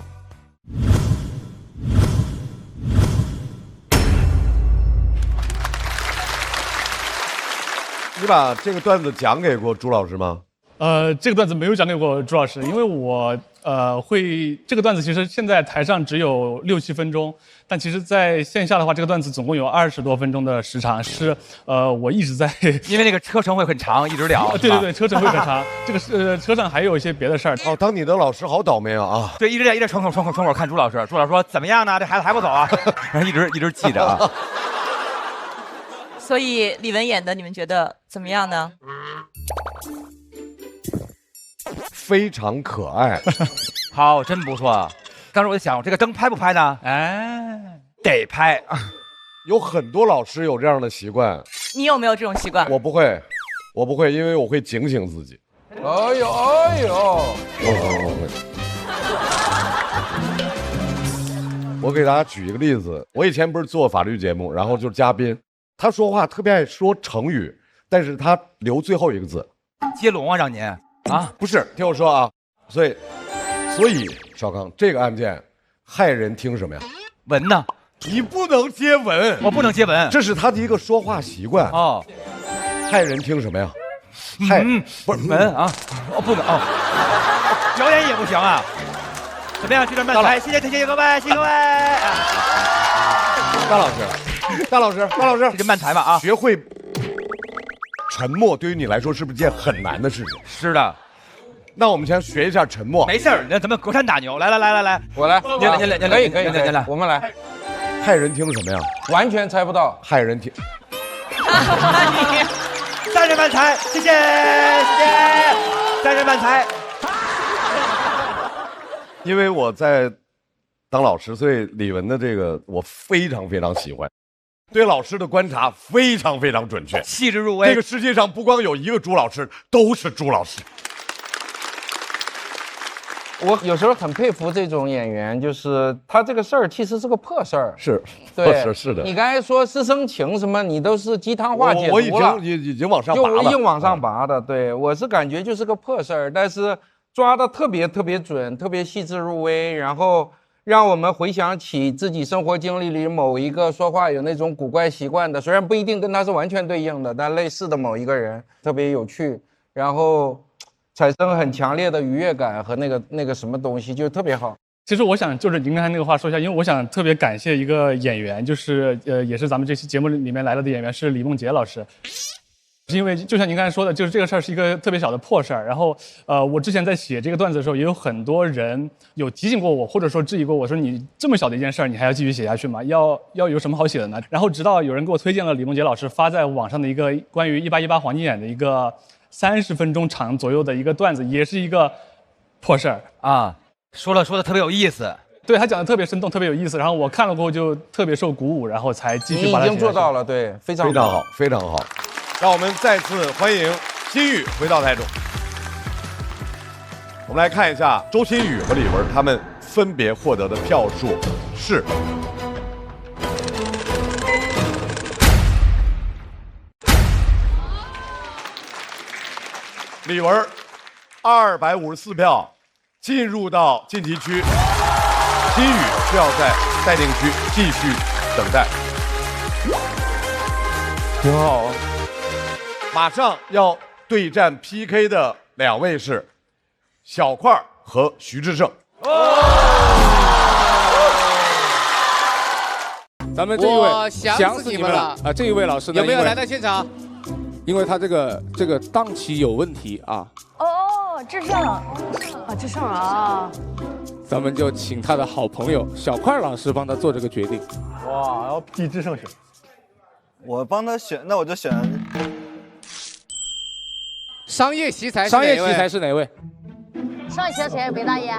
Speaker 1: 你把这个段子讲给过朱老师吗？
Speaker 25: 这个段子没有讲给过朱老师，因为我会这个段子其实现在台上只有6、7分钟，但其实在线下的话，这个段子总共有20多分钟的时长，是我一直在，
Speaker 2: 因为那个车程会很长，一直聊。
Speaker 25: 对对对，车程会很长，这个车上还有一些别的事儿。
Speaker 1: 哦，当你的老师好倒霉啊！
Speaker 2: 对，一直窗口看朱老师，朱老师说怎么样呢？这孩子还不走啊？然后一直记着啊。
Speaker 7: 所以李玟演的，你们觉得怎么样呢？
Speaker 1: 非常可爱，
Speaker 2: 好，真不错。当时我就想，这个灯拍不拍呢？
Speaker 25: 哎，
Speaker 2: 得拍。
Speaker 1: 有很多老师有这样的习惯，
Speaker 7: 你有没有这种习惯？
Speaker 1: 我不会，因为我会警醒自己。
Speaker 17: 哎呦哎呦，
Speaker 1: 我给大家举一个例子，我以前不是做法律节目，然后就是嘉宾，他说话特别爱说成语，但是他留最后一个字，
Speaker 2: 接龙啊，让您啊，
Speaker 1: 不是，听我说啊，所以少康这个案件，害人听什么呀？
Speaker 2: 闻呢？
Speaker 1: 你不能接吻，
Speaker 2: 我不能接吻，
Speaker 1: 这是他的一个说话习惯
Speaker 2: 哦。
Speaker 1: 害人听什么呀？
Speaker 2: 不是闻啊，哦不能哦，表演也不行啊。怎么样？去这慢才，谢谢各位，谢谢各位。
Speaker 1: 大老师，
Speaker 2: 这就慢才吧啊，
Speaker 1: 学会。沉默对于你来说是不是件很难的事情？
Speaker 2: 是的，
Speaker 1: 那我们先学一下沉默。
Speaker 2: 没事儿，那咱们隔山打牛。来，
Speaker 17: 我来，
Speaker 2: 您来，
Speaker 17: 可以，我们来。
Speaker 1: 害人听什么呀？
Speaker 17: 完全猜不到。
Speaker 1: 害人听。
Speaker 2: 3人慢才，谢谢，3人慢才。
Speaker 1: 因为我在当老师，所以李玟的这个我非常非常喜欢。对老师的观察非常非常准确，
Speaker 2: 细致入微。
Speaker 1: 这个世界上不光有一个朱老师，都是朱老师。
Speaker 17: 我有时候很佩服这种演员，就是他这个事儿其实是个破事儿。
Speaker 1: 是，
Speaker 17: 对，
Speaker 1: 是的。
Speaker 17: 你刚才说师生情什么，你都是鸡汤话解读了。
Speaker 1: 我已经往上拔了，
Speaker 17: 就硬往上拔的。对，我是感觉就是个破事儿，但是抓的特别准，特别细致入微，然后。让我们回想起自己生活经历里某一个说话有那种古怪习惯的，虽然不一定跟他是完全对应的，但类似的某一个人特别有趣，然后产生很强烈的愉悦感和那个什么东西，就特别好。
Speaker 25: 其实我想就是您刚才那个话说一下，因为我想特别感谢一个演员，就是也是咱们这期节目里面来了的演员是李梦洁老师。是因为就像您刚才说的，就是这个事儿是一个特别小的破事儿。然后，我之前在写这个段子的时候，也有很多人有提醒过我，或者说质疑过我说你这么小的一件事儿，你还要继续写下去吗？要有什么好写的呢？然后直到有人给我推荐了李梦洁老师发在网上的一个关于1818黄金眼的一个30分钟长左右的一个段子，也是一个破事儿
Speaker 2: 啊，说的特别有意思。
Speaker 25: 对他讲的特别生动，特别有意思。然后我看了过后就特别受鼓舞，然后才继续把它写下去。
Speaker 17: 你已经做到了，对，非常
Speaker 1: 好，非常好。让我们再次欢迎心宇回到台中。我们来看一下周新宇和李玟他们分别获得的票数是。李玟254票进入到晋级区，心宇需要在待定区继续等待。
Speaker 17: 挺好。
Speaker 1: 马上要对战 PK 的两位是小块和徐志胜。
Speaker 3: 咱们这一位
Speaker 28: 我想死你们了
Speaker 3: 啊！这一位老师呢，
Speaker 28: 有没有来到现场？
Speaker 3: 因为他这个档期有问题啊，
Speaker 5: 哦，志胜啊，志胜啊，
Speaker 3: 咱们就请他的好朋友小块老师帮他做这个决定。
Speaker 25: 哇，要替志胜选。
Speaker 26: 我帮他选，那我就选
Speaker 28: 商业奇才。
Speaker 3: 商业奇才是哪位？
Speaker 5: 商业奇才谁？韦大爷。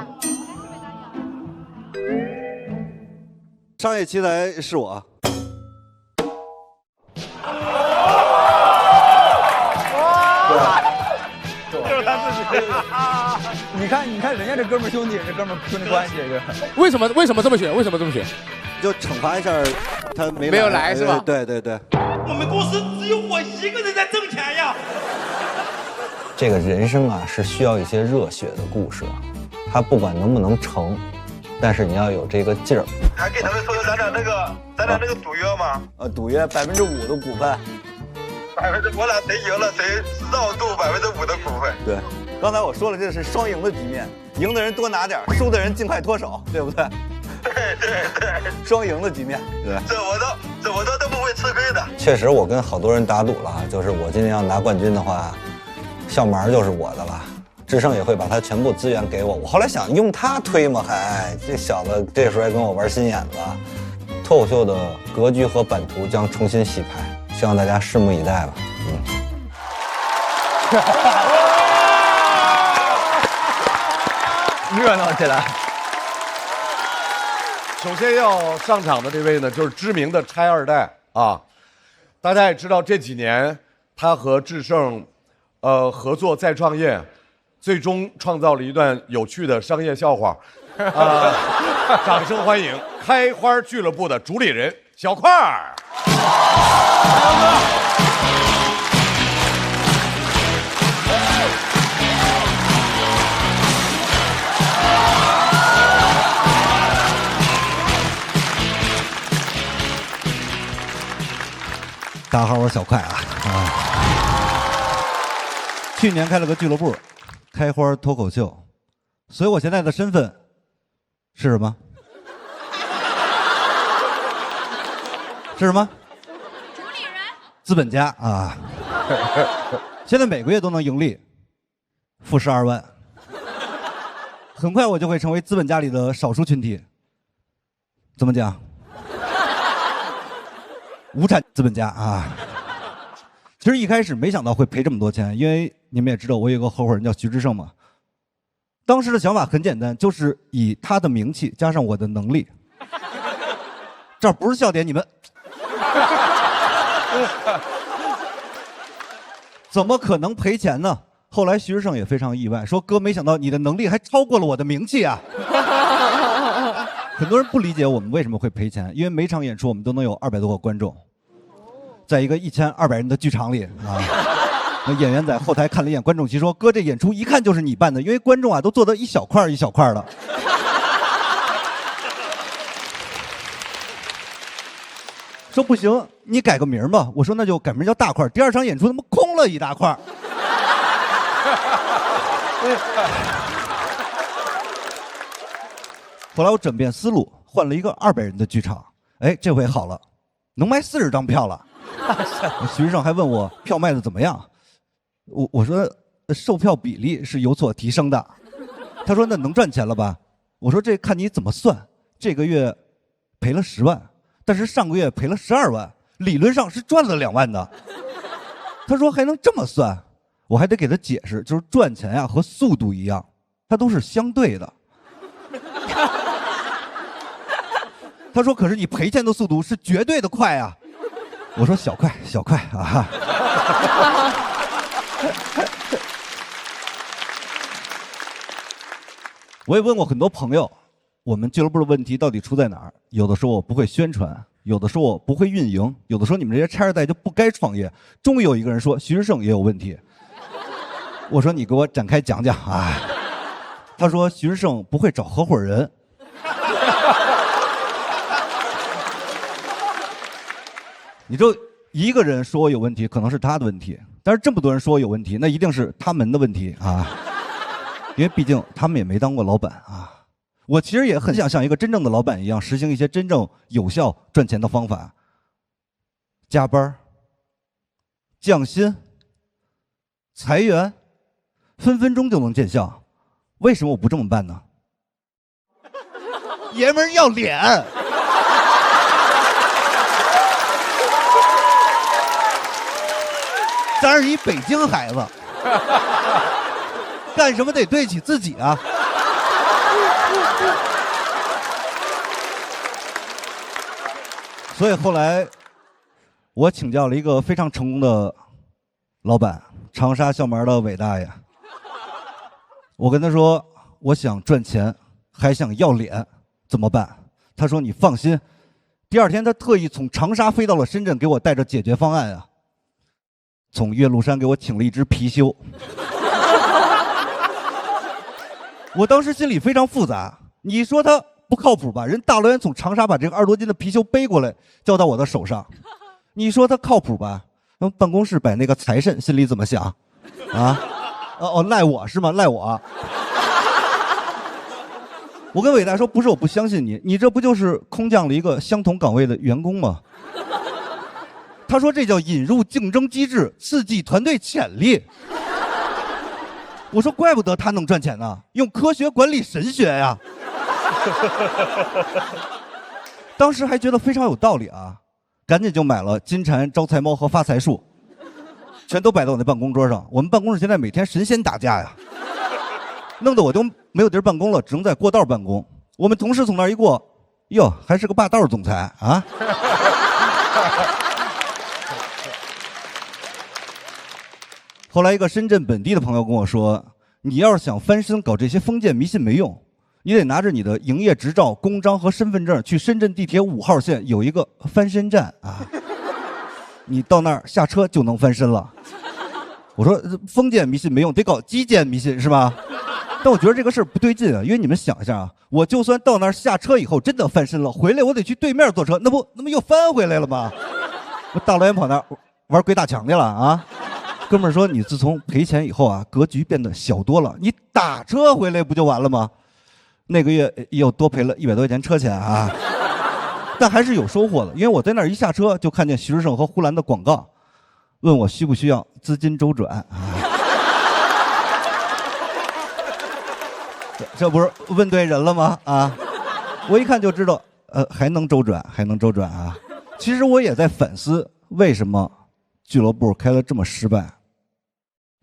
Speaker 26: 商业奇才是我。
Speaker 2: 就是他自己。你看人家这哥们兄弟，这哥们兄弟关系这。
Speaker 3: 为什么这么选？为什么这么选？
Speaker 26: 就惩罚一下他没
Speaker 28: 有来是吧？
Speaker 26: 对对对。
Speaker 10: 我们公司只有我一个人在挣钱呀。
Speaker 15: 这个人生啊，是需要一些热血的故事，他不管能不能成，但是你要有这个劲儿。
Speaker 10: 还给他们说咱俩那个赌约吗？
Speaker 26: 赌约5%的股份。
Speaker 10: 我俩谁赢了谁绕渡5%的股份。
Speaker 26: 对，刚才我说了，这是双赢的局面，赢的人多拿点，输的人尽快脱手，对不对？
Speaker 10: 对，
Speaker 26: 双赢的局面。对，
Speaker 10: 这我都不会吃亏的。
Speaker 15: 确实，我跟好多人打赌了，就是我今年要拿冠军的话，校门就是我的了。志胜也会把他全部资源给我。我后来想用他推嘛，这小子这时候还跟我玩心眼子。脱口秀的格局和版图将重新洗牌。希望大家拭目以待吧。
Speaker 2: 热闹起来。
Speaker 1: 首先要上场的这位呢，就是知名的拆二代啊。大家也知道，这几年他和志胜，合作再创业，最终创造了一段有趣的商业笑话。掌声欢迎开花俱乐部的主理人小块儿。
Speaker 16: 大家好，我是小块啊。去年开了个俱乐部，开花脱口秀，所以我现在的身份是什么？是什么？主理人。资本家啊！现在每个月都能盈利，负12万。很快我就会成为资本家里的少数群体。怎么讲？无产资本家啊！其实一开始没想到会赔这么多钱，因为你们也知道，我有个合伙人叫徐志胜嘛。当时的想法很简单，就是以他的名气加上我的能力。这不是笑点，你们怎么可能赔钱呢？后来徐志胜也非常意外，说：“哥，没想到你的能力还超过了我的名气啊！”很多人不理解我们为什么会赔钱，因为每场演出我们都能有200多个观众，在一个1200人的剧场里啊。那演员在后台看了一眼观众席，说：“哥，这演出一看就是你办的，因为观众啊都坐得一小块一小块的。”说不行，你改个名吧。我说那就改名叫大块。第2场演出他妈空了一大块。后来我转变思路，换了一个200人的剧场，哎，这回好了，能卖40张票了。徐志胜还问我票卖的怎么样，我说售票比例是有所提升的。他说那能赚钱了吧？我说这看你怎么算，这个月赔了10万，但是上个月赔了12万，理论上是赚了2万的。他说还能这么算？我还得给他解释，就是赚钱呀和速度一样，它都是相对的。他说可是你赔钱的速度是绝对的快啊。我说小快小快啊。我也问过很多朋友，我们俱乐部的问题到底出在哪儿？有的说我不会宣传，有的说我不会运营，有的说你们这些拆二代就不该创业。终于有一个人说徐志胜也有问题。我说你给我展开讲讲啊。他说徐志胜不会找合伙人。你就一个人说我有问题，可能是他的问题，但是这么多人说我有问题，那一定是他们的问题啊。因为毕竟他们也没当过老板啊。我其实也很想像一个真正的老板一样，实行一些真正有效赚钱的方法。加班、降薪、裁员，分分钟就能见效。为什么我不这么办呢？爷们儿要脸。咱是一北京孩子，干什么得对得起自己啊。所以后来我请教了一个非常成功的老板，长沙校门的韦大爷。我跟他说我想赚钱还想要脸怎么办？他说你放心。第2天他特意从长沙飞到了深圳，给我带着解决方案啊。从岳麓山给我请了一只貔貅。我当时心里非常复杂，你说他不靠谱吧？人大老远从长沙把这个20多斤的貔貅背过来交到我的手上，你说他靠谱吧？办公室摆那个财神心里怎么想啊？哦，赖我是吗？赖我。我跟伟大说不是我不相信你，你这不就是空降了一个相同岗位的员工吗？他说这叫引入竞争机制，刺激团队潜力。我说怪不得他能赚钱呢，用科学管理神学呀。当时还觉得非常有道理啊，赶紧就买了金蝉、招财猫和发财树，全都摆在我那办公桌上。我们办公室现在每天神仙打架呀，弄得我都没有地儿办公了，只能在过道办公。我们同事从那儿一过，哟，还是个霸道总裁啊。后来一个深圳本地的朋友跟我说，你要是想翻身搞这些封建迷信没用，你得拿着你的营业执照、公章和身份证去深圳地铁5号线有一个翻身站啊，你到那儿下车就能翻身了。我说封建迷信没用，得搞基建迷信是吧？但我觉得这个事儿不对劲啊，因为你们想一下啊，我就算到那儿下车以后真的翻身了，回来我得去对面坐车，那不又翻回来了吗？我大老远跑那儿玩鬼打墙去了啊！哥们儿说你自从赔钱以后啊，格局变得小多了，你打车回来不就完了吗？那个月又多赔了100多块钱车钱啊，但还是有收获的，因为我在那儿一下车就看见徐志胜和呼兰的广告，问我需不需要资金周转啊。这不是问对人了吗？啊，我一看就知道，还能周转，还能周转啊。其实我也在反思，为什么俱乐部开了这么失败，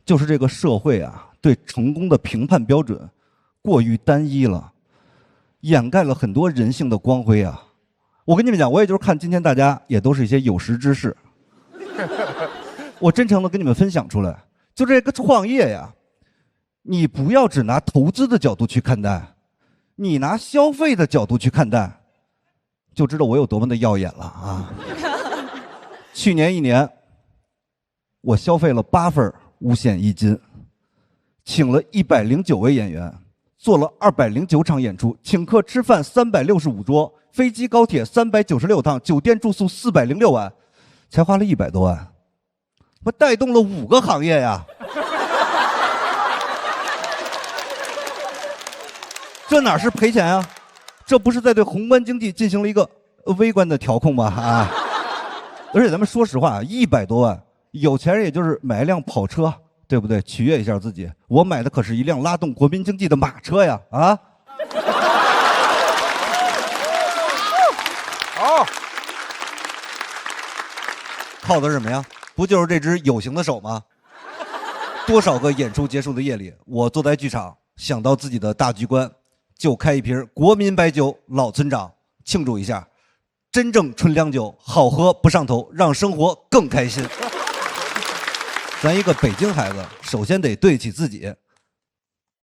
Speaker 16: 就是这个社会啊，对成功的评判标准过于单一了，掩盖了很多人性的光辉啊。我跟你们讲，我也就是看今天大家也都是一些有识之士，我真诚的跟你们分享出来，就这个创业呀。你不要只拿投资的角度去看待，你拿消费的角度去看待，就知道我有多么的耀眼了啊！去年1年，我消费了8份5险1金，请了109位演员，做了209场演出，请客吃饭365桌，飞机高铁396趟，酒店住宿406晚，才花了100多万，我带动了5个行业呀！这哪是赔钱啊？这不是在对宏观经济进行了一个微观的调控吗？啊，而且咱们说实话，100多万，有钱人也就是买一辆跑车，对不对？取悦一下自己。我买的可是一辆拉动国民经济的马车呀！啊！
Speaker 8: 哦，
Speaker 16: 靠的是什么呀？不就是这只有形的手吗？多少个演出结束的夜里，我坐在剧场，想到自己的大局观，就开一瓶国民白酒老村长庆祝一下。真正纯粮酒，好喝不上头，让生活更开心。咱一个北京孩子，首先得对得起自己。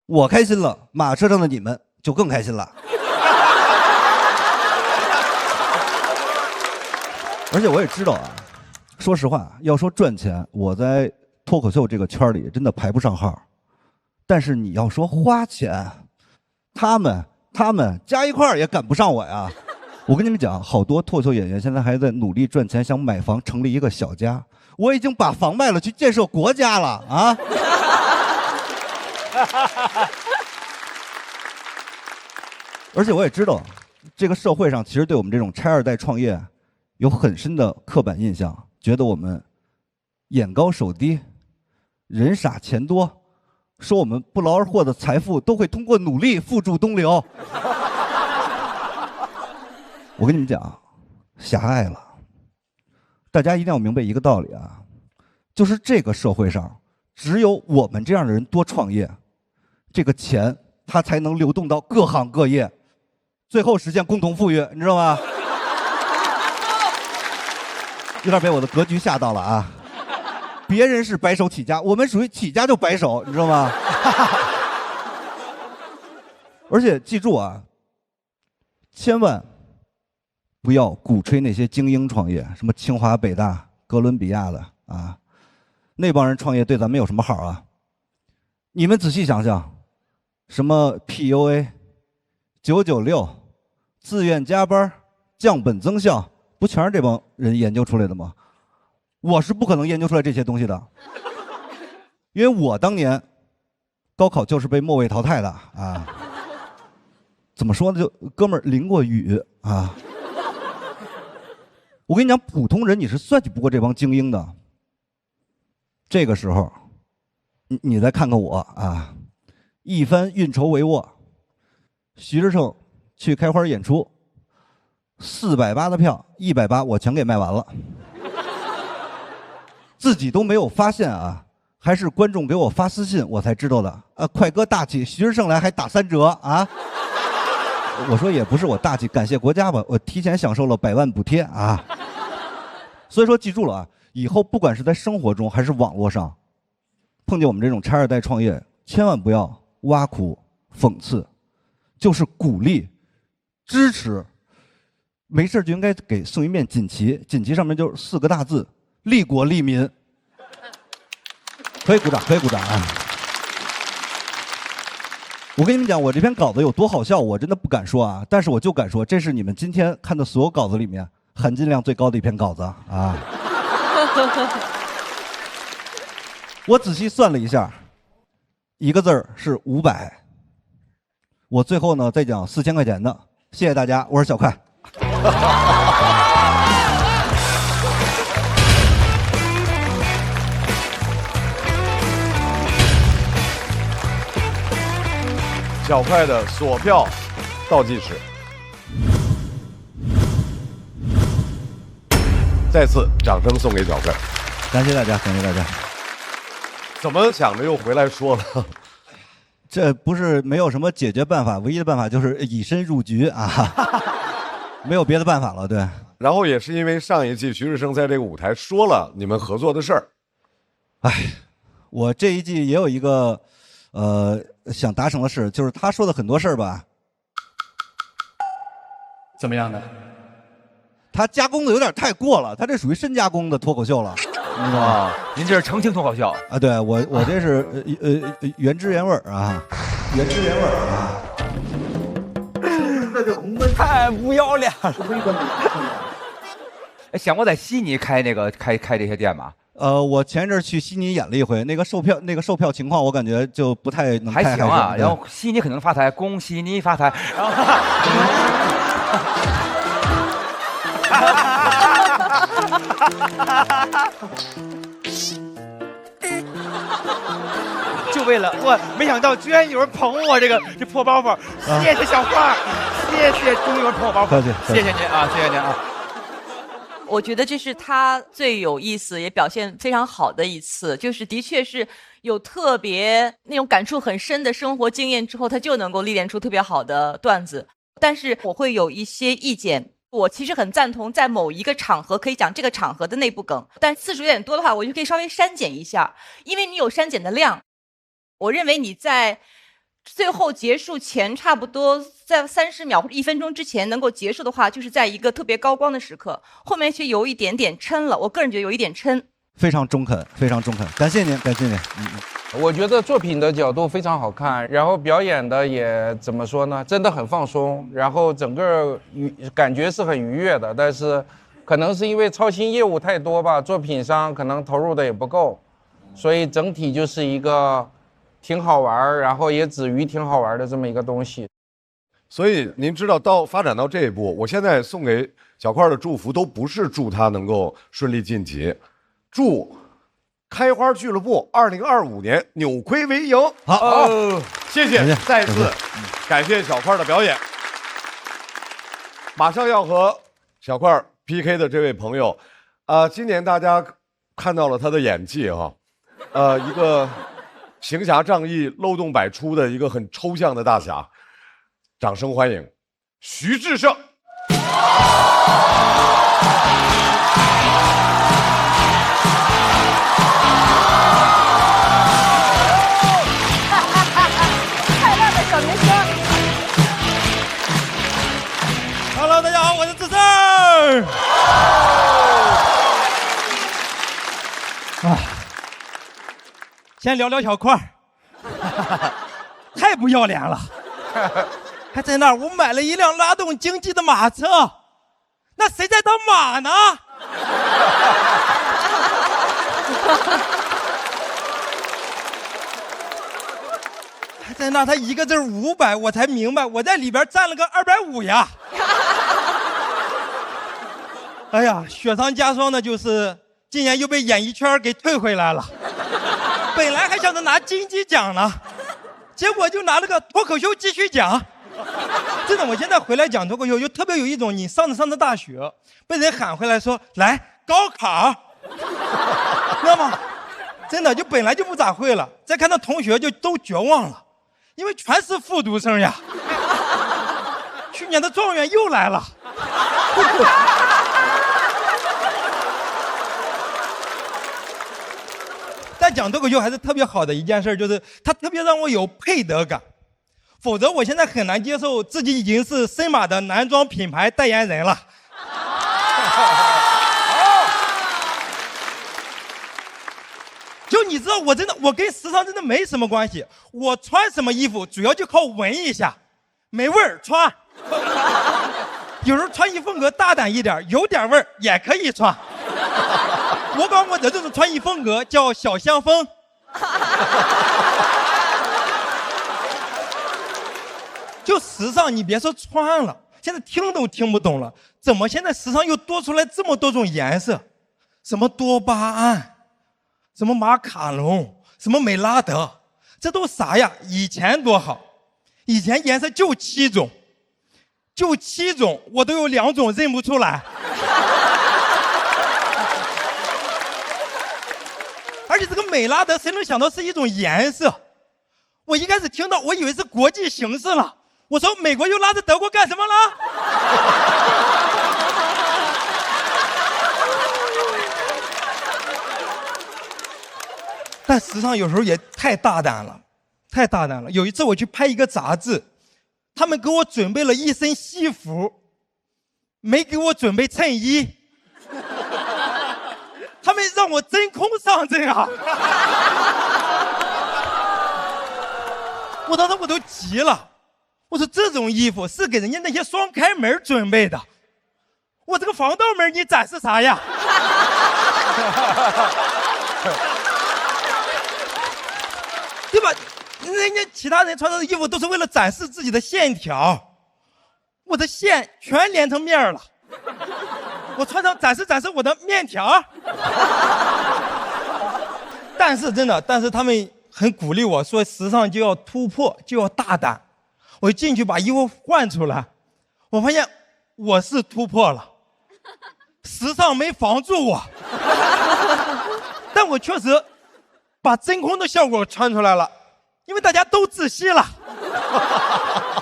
Speaker 16: 我开心了，马车上的你们就更开心了。而且我也知道啊，说实话，要说赚钱，我在脱口秀这个圈里真的排不上号。但是你要说花钱，他们加一块儿也赶不上我呀。我跟你们讲，好多脱口秀演员现在还在努力赚钱，想买房成立一个小家。我已经把房卖了去建设国家了啊！而且我也知道，这个社会上其实对我们这种拆二代创业有很深的刻板印象，觉得我们眼高手低，人傻钱多，说我们不劳而获的财富都会通过努力付诸东流。我跟你们讲，狭隘了。大家一定要明白一个道理啊，就是这个社会上，只有我们这样的人多创业，这个钱它才能流动到各行各业，最后实现共同富裕，你知道吗？有点被我的格局吓到了啊！别人是白手起家，我们属于起家就白手，你知道吗？而且记住啊，千万不要鼓吹那些精英创业，什么清华、北大、哥伦比亚的啊，那帮人创业对咱们有什么好啊？你们仔细想想，什么 PUA、996、自愿加班、降本增效，不全是这帮人研究出来的吗？我是不可能研究出来这些东西的，因为我当年高考就是被末位淘汰的啊。怎么说呢？就哥们儿淋过雨啊。我跟你讲，普通人你是算计不过这帮精英的。这个时候，你再看看我啊，一番运筹帷幄，徐志胜去开花演出，480的票，180我全给卖完了，自己都没有发现啊，还是观众给我发私信我才知道的。快哥大气，徐志胜来还打3折啊！我说也不是我大气，感谢国家吧，我提前享受了100万补贴啊。所以说记住了啊，以后不管是在生活中还是网络上，碰见我们这种拆二代创业，千万不要挖苦讽刺，就是鼓励支持。没事就应该给送一面锦旗，锦旗上面就是4个大字：利国利民。可以鼓掌，可以鼓掌啊！我跟你们讲，我这篇稿子有多好笑，我真的不敢说啊，但是我就敢说，这是你们今天看的所有稿子里面含金量最高的一篇稿子啊！我仔细算了一下，一个字儿是500，我最后呢再讲4000块钱的，谢谢大家，我是小快。
Speaker 1: 小快的锁票倒计时，再次掌声送给小快，
Speaker 16: 感谢大家，感谢大家。
Speaker 1: 怎么想着又回来说了？
Speaker 16: 这不是没有什么解决办法，唯一的办法就是以身入局啊，没有别的办法了，对。
Speaker 1: 然后也是因为上一季徐志胜在这个舞台说了你们合作的事儿，
Speaker 16: 我这一季也有一个想达成的事，就是他说的很多事儿吧。
Speaker 25: 怎么样的？
Speaker 16: 他加工的有点太过了，他这属于深加工的脱口秀了，你知道吗？
Speaker 2: 您这是澄清脱口秀
Speaker 16: 啊？对，我这是原汁原味啊，原汁原味啊。
Speaker 2: 这个红灯太不要脸了！哎，想过在悉尼开这些店吗？
Speaker 16: 我前一阵去悉尼演了一回，那个售票情况，我感觉就不太能
Speaker 2: 还行啊。然
Speaker 16: 后
Speaker 2: 悉尼可能发财，恭喜你发财。然后就为了我，没想到居然有人捧我这破包包，谢谢小花，谢谢，终于有人捧我包包，谢谢您啊，谢谢您啊。
Speaker 7: 我觉得这是他最有意思也表现非常好的一次，就是的确是有特别那种感触很深的生活经验之后，他就能够历练出特别好的段子。但是我会有一些意见，我其实很赞同在某一个场合可以讲这个场合的内部梗，但次数有点多的话，我就可以稍微删减一下，因为你有删减的量。我认为你在最后结束前差不多在30秒或者1分钟之前能够结束的话，就是在一个特别高光的时刻，后面却有一点点抻了，我个人觉得有一点抻。
Speaker 16: 非常中肯，非常中肯，感谢您，感谢您。
Speaker 17: 我觉得作品的角度非常好看，然后表演的也怎么说呢，真的很放松，然后整个感觉是很愉悦的。但是可能是因为操心业务太多吧，作品上可能投入的也不够，所以整体就是一个挺好玩，然后也止于挺好玩的这么一个东西。
Speaker 1: 所以您知道，发展到这一步，我现在送给小块的祝福都不是祝他能够顺利晋级，祝开花俱乐部2025年扭亏为盈。好，谢谢，再次感谢小块的表演。马上要和小块 PK 的这位朋友，今年大家看到了他的演技哈，一个行侠仗义、漏洞百出的一个很抽象的大侠，掌声欢迎徐志胜。
Speaker 5: 快乐的小明星。
Speaker 4: Hello， 大家好，我是志胜。先聊聊小块儿，太不要脸了，还在那儿我买了一辆拉动经济的马车，那谁在当马呢？还在那儿他一个字500，我才明白我在里边占了个250呀。哎呀，雪上加霜的就是今年又被演艺圈给退回来了。本来还想着拿金鸡奖呢，结果就拿了个脱口秀继续奖。真的，我现在回来讲脱口秀，就特别有一种你上着大学，被人喊回来说来高考，知道吗？真的就本来就不咋会了，再看到同学就都绝望了，因为全是复读生呀。去年的状元又来了。但讲脱口秀还是特别好的一件事，就是它特别让我有配得感，否则我现在很难接受自己已经是森马的男装品牌代言人了。就你知道，我跟时尚真的没什么关系，我穿什么衣服主要就靠闻一下，没味儿穿。有时候穿衣风格大胆一点，有点味儿也可以穿。我管我的这种穿衣风格叫小香风。就时尚，你别说穿了，现在听都听不懂了。怎么现在时尚又多出来这么多种颜色？什么多巴胺，什么马卡龙，什么美拉德，这都啥呀？以前多好，以前颜色就7种，就7种，我都有2种认不出来。而且这个美拉德，谁能想到是一种颜色？我一开始听到，我以为是国际形势了。我说美国又拉着德国干什么了？但时尚有时候也太大胆了，太大胆了。有一次我去拍一个杂志，他们给我准备了一身西服，没给我准备衬衣。他们让我真空上阵啊！我当时我都急了，我说这种衣服是给人家那些双开门准备的，我这个防盗门你展示啥呀？对吧？人家其他人穿的衣服都是为了展示自己的线条，我的线全连成面了。我穿上展示我的面条。但是真的，他们很鼓励我说，时尚就要突破，就要大胆。我进去把衣服换出来，我发现我是突破了，时尚没防住我，但我确实把真空的效果穿出来了，因为大家都窒息了，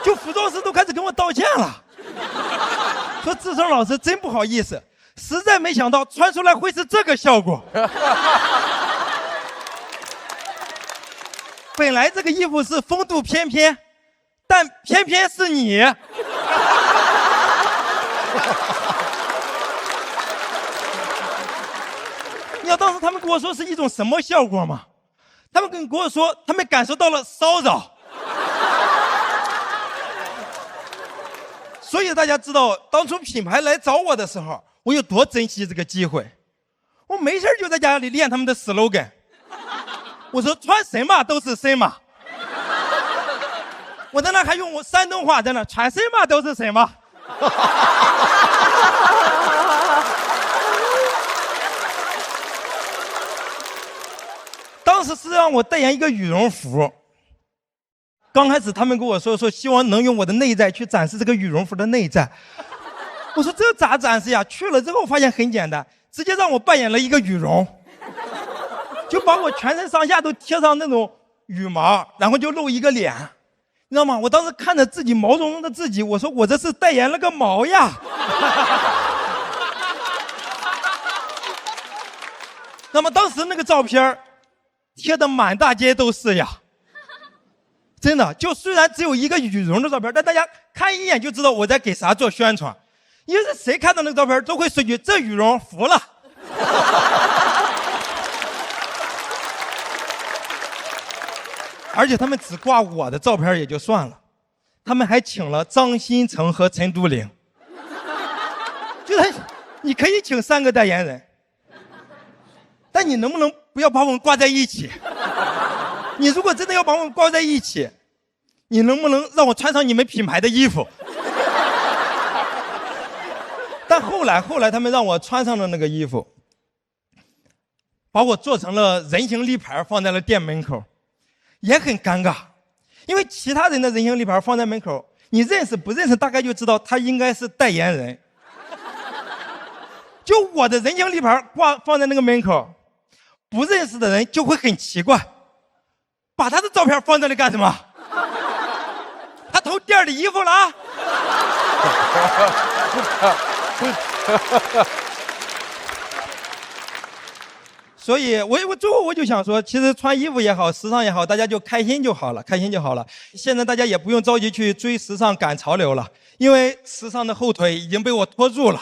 Speaker 4: 就服装师都开始跟我道歉了，说志胜老师真不好意思，实在没想到穿出来会是这个效果。本来这个衣服是风度翩翩，但偏偏是你。你知道当时他们跟我说是一种什么效果吗？他们跟我说他们感受到了骚扰。所以大家知道当初品牌来找我的时候，我有多珍惜这个机会。我没事就在家里练他们的 slogan。我说穿什么都是什么。我在那还用我山东话在那穿什么都是什么。当时是让我代言一个羽绒服，刚开始他们跟我说希望能用我的内在去展示这个羽绒服的内在。我说这咋展示呀？去了之后发现很简单，直接让我扮演了一个羽绒，就把我全身上下都贴上那种羽毛，然后就露一个脸，你知道吗？我当时看着自己毛茸茸的自己，我说我这是代言了个毛呀。那么当时那个照片贴的满大街都是呀，真的，就虽然只有一个羽绒的照片，但大家看一眼就知道我在给啥做宣传，因为谁看到那个照片都会说句这羽绒服了。而且他们只挂我的照片也就算了，他们还请了张新成和陈都灵，就是你可以请3个代言人，但你能不能不要把我们挂在一起？你如果真的要把我们挂在一起，你能不能让我穿上你们品牌的衣服？但后来他们让我穿上了那个衣服，把我做成了人形立牌放在了店门口，也很尴尬，因为其他人的人形立牌放在门口，你认识不认识大概就知道他应该是代言人，就我的人形立牌放在那个门口，不认识的人就会很奇怪，把他的照片放在那里干什么？他偷店里衣服了啊？所以我最后我就想说，其实穿衣服也好，时尚也好，大家就开心就好了，开心就好了。现在大家也不用着急去追时尚赶潮流了，因为时尚的后腿已经被我拖住了，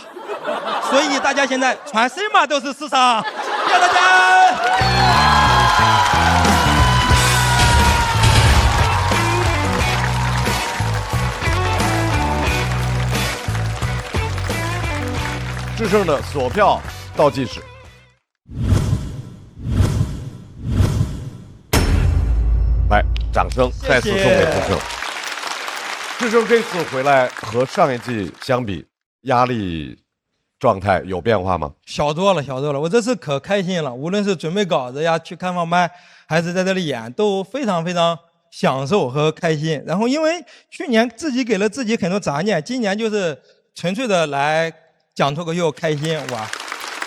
Speaker 4: 所以大家现在穿什么都是时尚。谢谢大家。
Speaker 1: 制胜的锁票倒计时。来，掌声再次送给志胜。志胜这次回来和上一季相比，压力状态有变化吗？
Speaker 4: 小多了。我这次可开心了，无论是准备稿子呀、去看放麦，还是在这里演，都非常享受和开心。然后因为去年自己给了自己很多杂念，今年就是纯粹的来讲脱口秀，开心玩。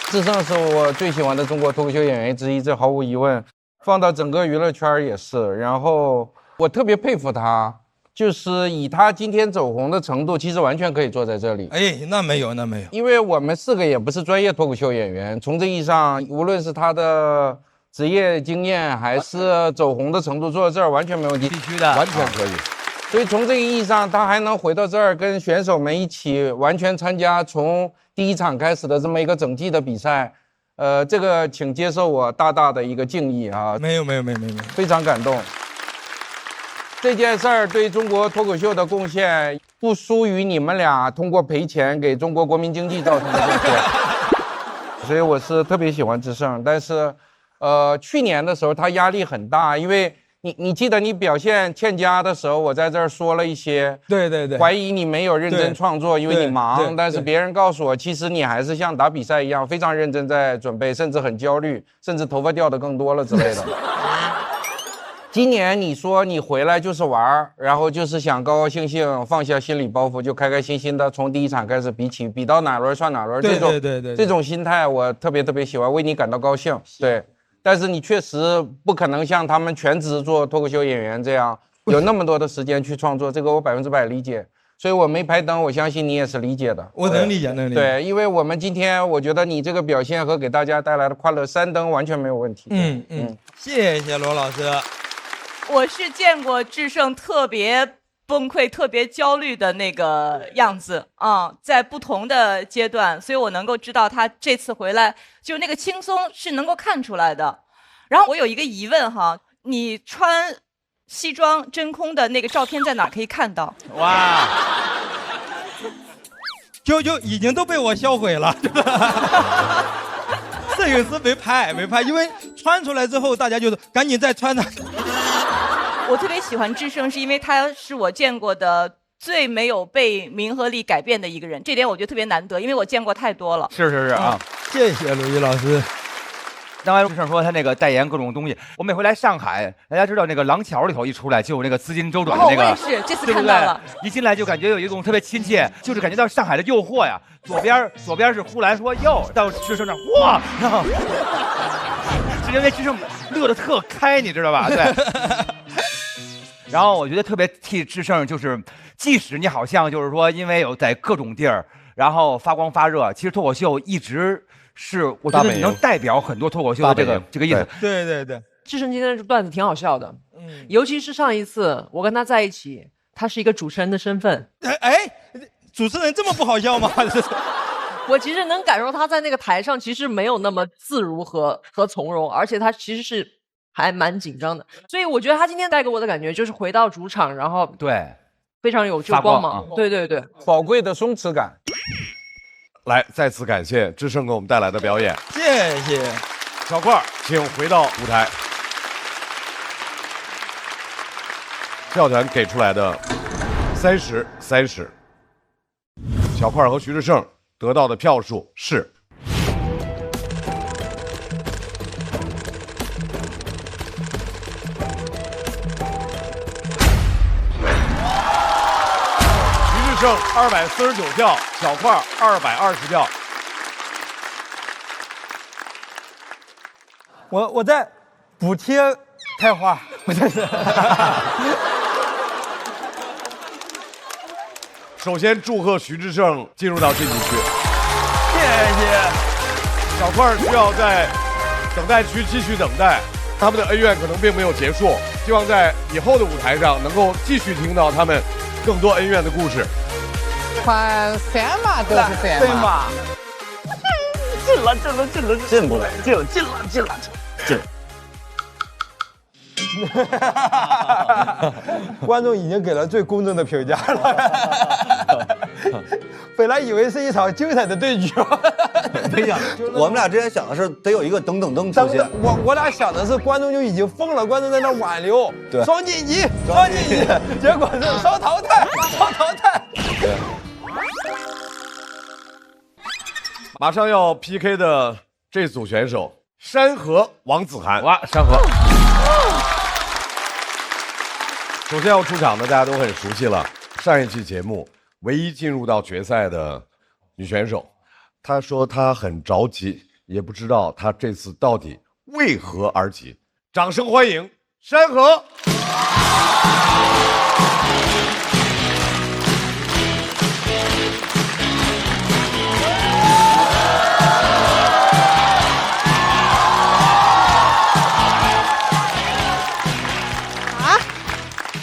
Speaker 17: 志胜是我最喜欢的中国脱口秀演员之一，这毫无疑问。放到整个娱乐圈也是，然后我特别佩服他，就是以他今天走红的程度，其实完全可以坐在这里。
Speaker 4: 哎，那没有，
Speaker 17: 因为我们4个也不是专业脱口秀演员，从这意义上，无论是他的职业经验还是走红的程度，坐在这儿完全没问题，
Speaker 2: 必须的，
Speaker 1: 完全可以。
Speaker 17: 所以从这个意义上，他还能回到这儿跟选手们一起完全参加从第1场开始的这么一个整季的比赛。这个请接受我大大的一个敬意啊！
Speaker 4: 没有，
Speaker 17: 非常感动。这件事儿对中国脱口秀的贡献不输于你们俩通过赔钱给中国国民经济造成的贡献，所以我是特别喜欢志胜。但是，去年的时候他压力很大，因为你记得你表现欠佳的时候，我在这儿说了一些，
Speaker 26: 对，
Speaker 17: 怀疑你没有认真创作，因为你忙。
Speaker 26: 对
Speaker 17: 但是别人告诉我，其实你还是像打比赛一样非常认真在准备，甚至很焦虑，甚至头发掉的更多了之类的。今年你说你回来就是玩儿，然后就是想高高兴兴放下心理包袱，就开开心心的从第一场开始比起，比到哪轮算哪轮。这种心态我特别喜欢，为你感到高兴。对。但是你确实不可能像他们全职做脱口秀演员这样有那么多的时间去创作，这个我100%理解。所以我没排灯，我相信你也是理解的。
Speaker 26: 我能理解，能理解。
Speaker 17: 对，因为我们今天我觉得你这个表现和给大家带来的快乐，3灯完全没有问题。
Speaker 26: 谢谢罗老师。
Speaker 7: 我是见过智胜特别崩溃、特别焦虑的那个样子啊，在不同的阶段，所以我能够知道他这次回来就那个轻松是能够看出来的。然后我有一个疑问哈，你穿西装真空的那个照片在哪可以看到？
Speaker 26: 哇，就已经都被我销毁了。摄影师没拍，因为穿出来之后，大家就是赶紧再穿上。
Speaker 7: 我特别喜欢智胜，是因为他是我见过的最没有被名和利改变的一个人，这点我觉得特别难得，因为我见过太多了。
Speaker 2: 是啊，
Speaker 26: 谢谢鲁豫老师。
Speaker 2: 刚才智胜说他那个代言各种东西，我每回来上海，大家知道那个廊桥里头一出来就有那个资金周转的那个，
Speaker 7: 我也是这次看到了，
Speaker 2: 一进来就感觉有一种特别亲切，就是感觉到上海的诱惑呀。左边是呼兰说哟，到智胜那哇，是因为智胜乐得特开，你知道吧？对。然后我觉得特别替智胜，就是即使你好像就是说，因为有在各种地儿，然后发光发热，其实脱口秀一直是我觉得你能代表很多脱口秀的这个意思。
Speaker 26: 对。
Speaker 6: 智胜今天的段子挺好笑的，尤其是上一次我跟他在一起，他是一个主持人的身份。
Speaker 26: 主持人这么不好笑吗？
Speaker 6: 我其实能感受他在那个台上其实没有那么自如和从容，而且他其实是还蛮紧张的，所以我觉得他今天带给我的感觉就是回到主场，然后
Speaker 2: 对，
Speaker 6: 非常有光芒。对，
Speaker 17: 宝贵的松弛感。
Speaker 1: 来，再次感谢智胜给我们带来的表演，
Speaker 26: 谢谢。
Speaker 1: 小块，请回到舞台。票团给出来的30，小块和徐志胜得到的票数是胜249票，小块220票。
Speaker 26: 我在补贴开花，我在这。
Speaker 1: 首先祝贺徐志胜进入到晋级区，
Speaker 26: 谢谢。
Speaker 1: 小块需要在等待区继续等待，他们的恩怨可能并没有结束，希望在以后的舞台上能够继续听到他们更多恩怨的故事。
Speaker 17: 穿三码都是三码，
Speaker 26: 进不来，进了。观众已经给了最公正的评价了。本来以为是一场精彩的对决，
Speaker 15: 没想我们俩之前想的是得有一个噔噔噔出现，
Speaker 26: 我俩想的是观众就已经疯了，观众在那挽留，
Speaker 15: 对，
Speaker 26: 双晋级，结果是双淘汰。
Speaker 15: 对。
Speaker 1: 马上要 PK 的这组选手，山河王子涵。
Speaker 2: 哇，山河。
Speaker 1: 首先要出场的大家都很熟悉了，上一期节目唯一进入到决赛的女选手，她说她很着急，也不知道她这次到底为何而急。掌声欢迎山河。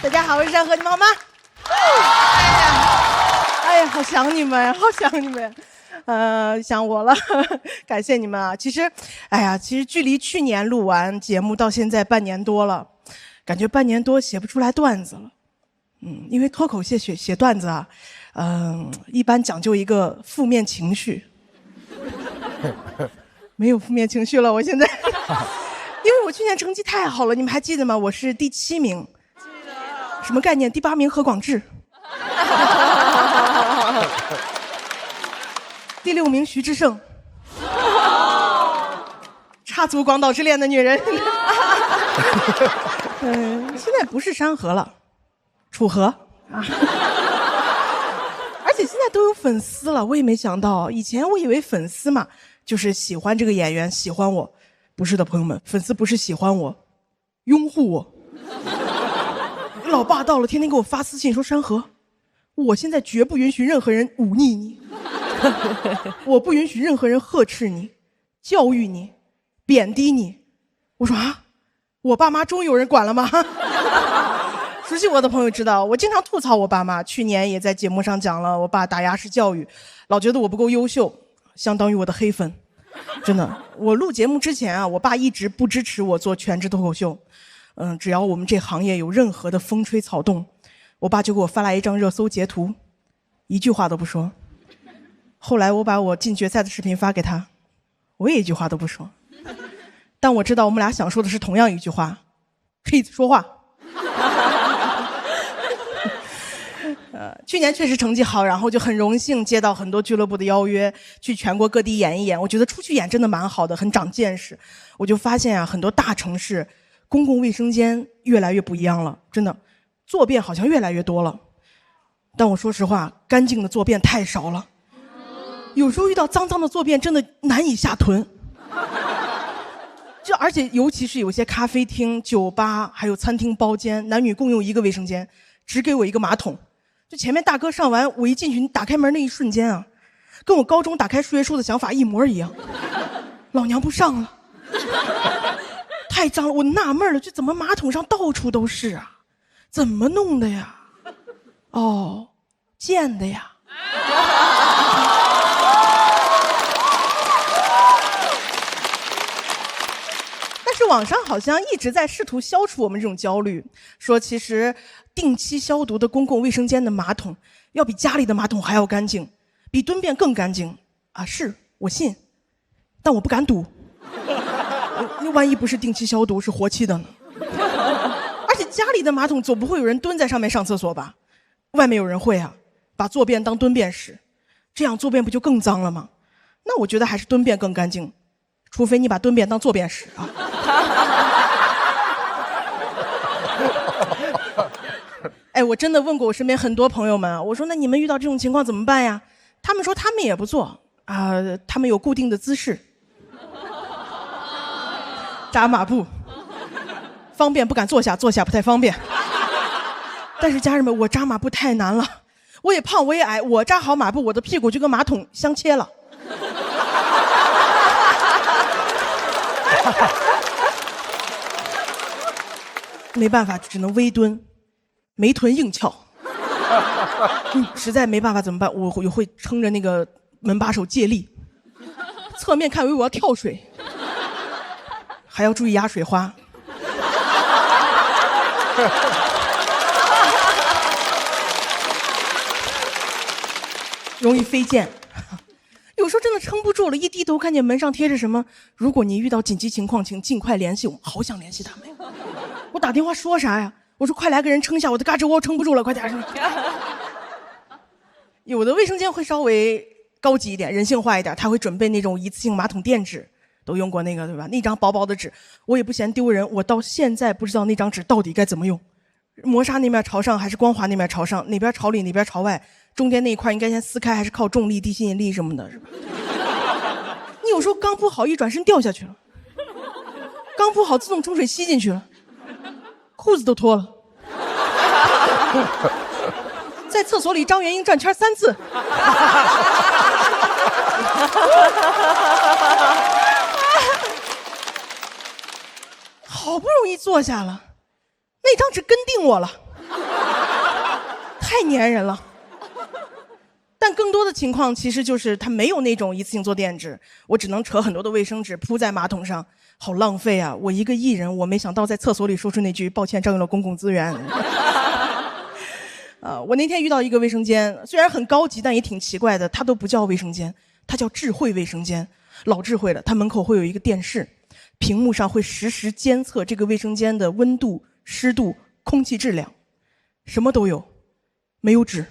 Speaker 11: 大家好，我是山河，你们好吗？哎呀，好想你们，想我了，感谢你们啊！其实距离去年录完节目到现在半年多了，感觉半年多写不出来段子了。因为脱口秀写段子啊，一般讲究一个负面情绪，没有负面情绪了，我现在。因为我去年成绩太好了，你们还记得吗？我是第7名。什么概念？第8名何广智。第6名徐志胜。插足广岛之恋的女人。现在不是山河了，楚河啊。而且现在都有粉丝了，我也没想到，以前我以为粉丝嘛，就是喜欢这个演员，喜欢我。不是的，朋友们，粉丝不是喜欢我，拥护我。老霸道了，天天给我发私信说山河，我现在绝不允许任何人忤逆你，我不允许任何人呵斥你、教育你、贬低你。我说啊，我爸妈终于有人管了吗？熟悉我的朋友知道，我经常吐槽我爸妈。去年也在节目上讲了，我爸打压式教育，老觉得我不够优秀，相当于我的黑粉。真的，我录节目之前啊，我爸一直不支持我做全职脱口秀。只要我们这行业有任何的风吹草动，我爸就给我发来一张热搜截图，一句话都不说。后来我把我进决赛的视频发给他，我也一句话都不说。但我知道我们俩想说的是同样一句话 ，Kids 说话。去年确实成绩好，然后就很荣幸接到很多俱乐部的邀约，去全国各地演一演。我觉得出去演真的蛮好的，很长见识。我就发现啊，很多大城市公共卫生间越来越不一样了，真的，坐便好像越来越多了。但我说实话，干净的坐便太少了。有时候遇到脏脏的坐便，真的难以下吞。而且尤其是有些咖啡厅、酒吧，还有餐厅包间，男女共用一个卫生间，只给我一个马桶。就前面大哥上完，我一进去，打开门那一瞬间啊，跟我高中打开数学书的想法一模一样。老娘不上了，太脏了，我纳闷了，这怎么马桶上到处都是啊？怎么弄的呀？哦，建的呀。但是网上好像一直在试图消除我们这种焦虑，说其实定期消毒的公共卫生间的马桶要比家里的马桶还要干净，比蹲便更干净啊！是我信，但我不敢赌。那万一不是定期消毒，是活期的呢？而且家里的马桶总不会有人蹲在上面上厕所吧？外面有人会啊，把坐便当蹲便使，这样坐便不就更脏了吗？那我觉得还是蹲便更干净，除非你把蹲便当坐便使啊。哎，我真的问过我身边很多朋友们，我说那你们遇到这种情况怎么办呀？他们说他们也不做啊，他们有固定的姿势，扎马步，方便不敢坐下，坐下不太方便。但是家人们，我扎马步太难了，我也胖我也矮，我扎好马步，我的屁股就跟马桶相切了。没办法，只能微蹲，没臀硬翘。实在没办法怎么办？我会撑着那个门把手借力，侧面看以为我要跳水，还要注意压水花。容易飞溅。有时候真的撑不住了，一低头看见门上贴着什么，如果你遇到紧急情况请尽快联系我。好想联系他们呀，我打电话说啥呀？我说快来个人撑下我的嘎吱窝，撑不住了，快点。有的卫生间会稍微高级一点，人性化一点，他会准备那种一次性马桶垫纸，都用过那个对吧？那张薄薄的纸，我也不嫌丢人，我到现在不知道那张纸到底该怎么用，磨砂那面朝上还是光滑那面朝上，哪边朝里哪边朝外，中间那一块应该先撕开还是靠重力、地心引力什么的，是吧？你有时候刚铺好，一转身掉下去了，刚铺好自动冲水吸进去了，裤子都脱了。在厕所里张元英转圈3次。好不容易坐下了，那张纸跟定我了，太粘人了。但更多的情况其实就是它没有那种一次性坐垫纸，我只能扯很多的卫生纸铺在马桶上，好浪费啊！我一个艺人，我没想到在厕所里说出那句抱歉占用了公共资源。我那天遇到一个卫生间，虽然很高级，但也挺奇怪的，它都不叫卫生间，它叫智慧卫生间，老智慧了。它门口会有一个电视，屏幕上会实时监测这个卫生间的温度、湿度、空气质量，什么都有，没有纸。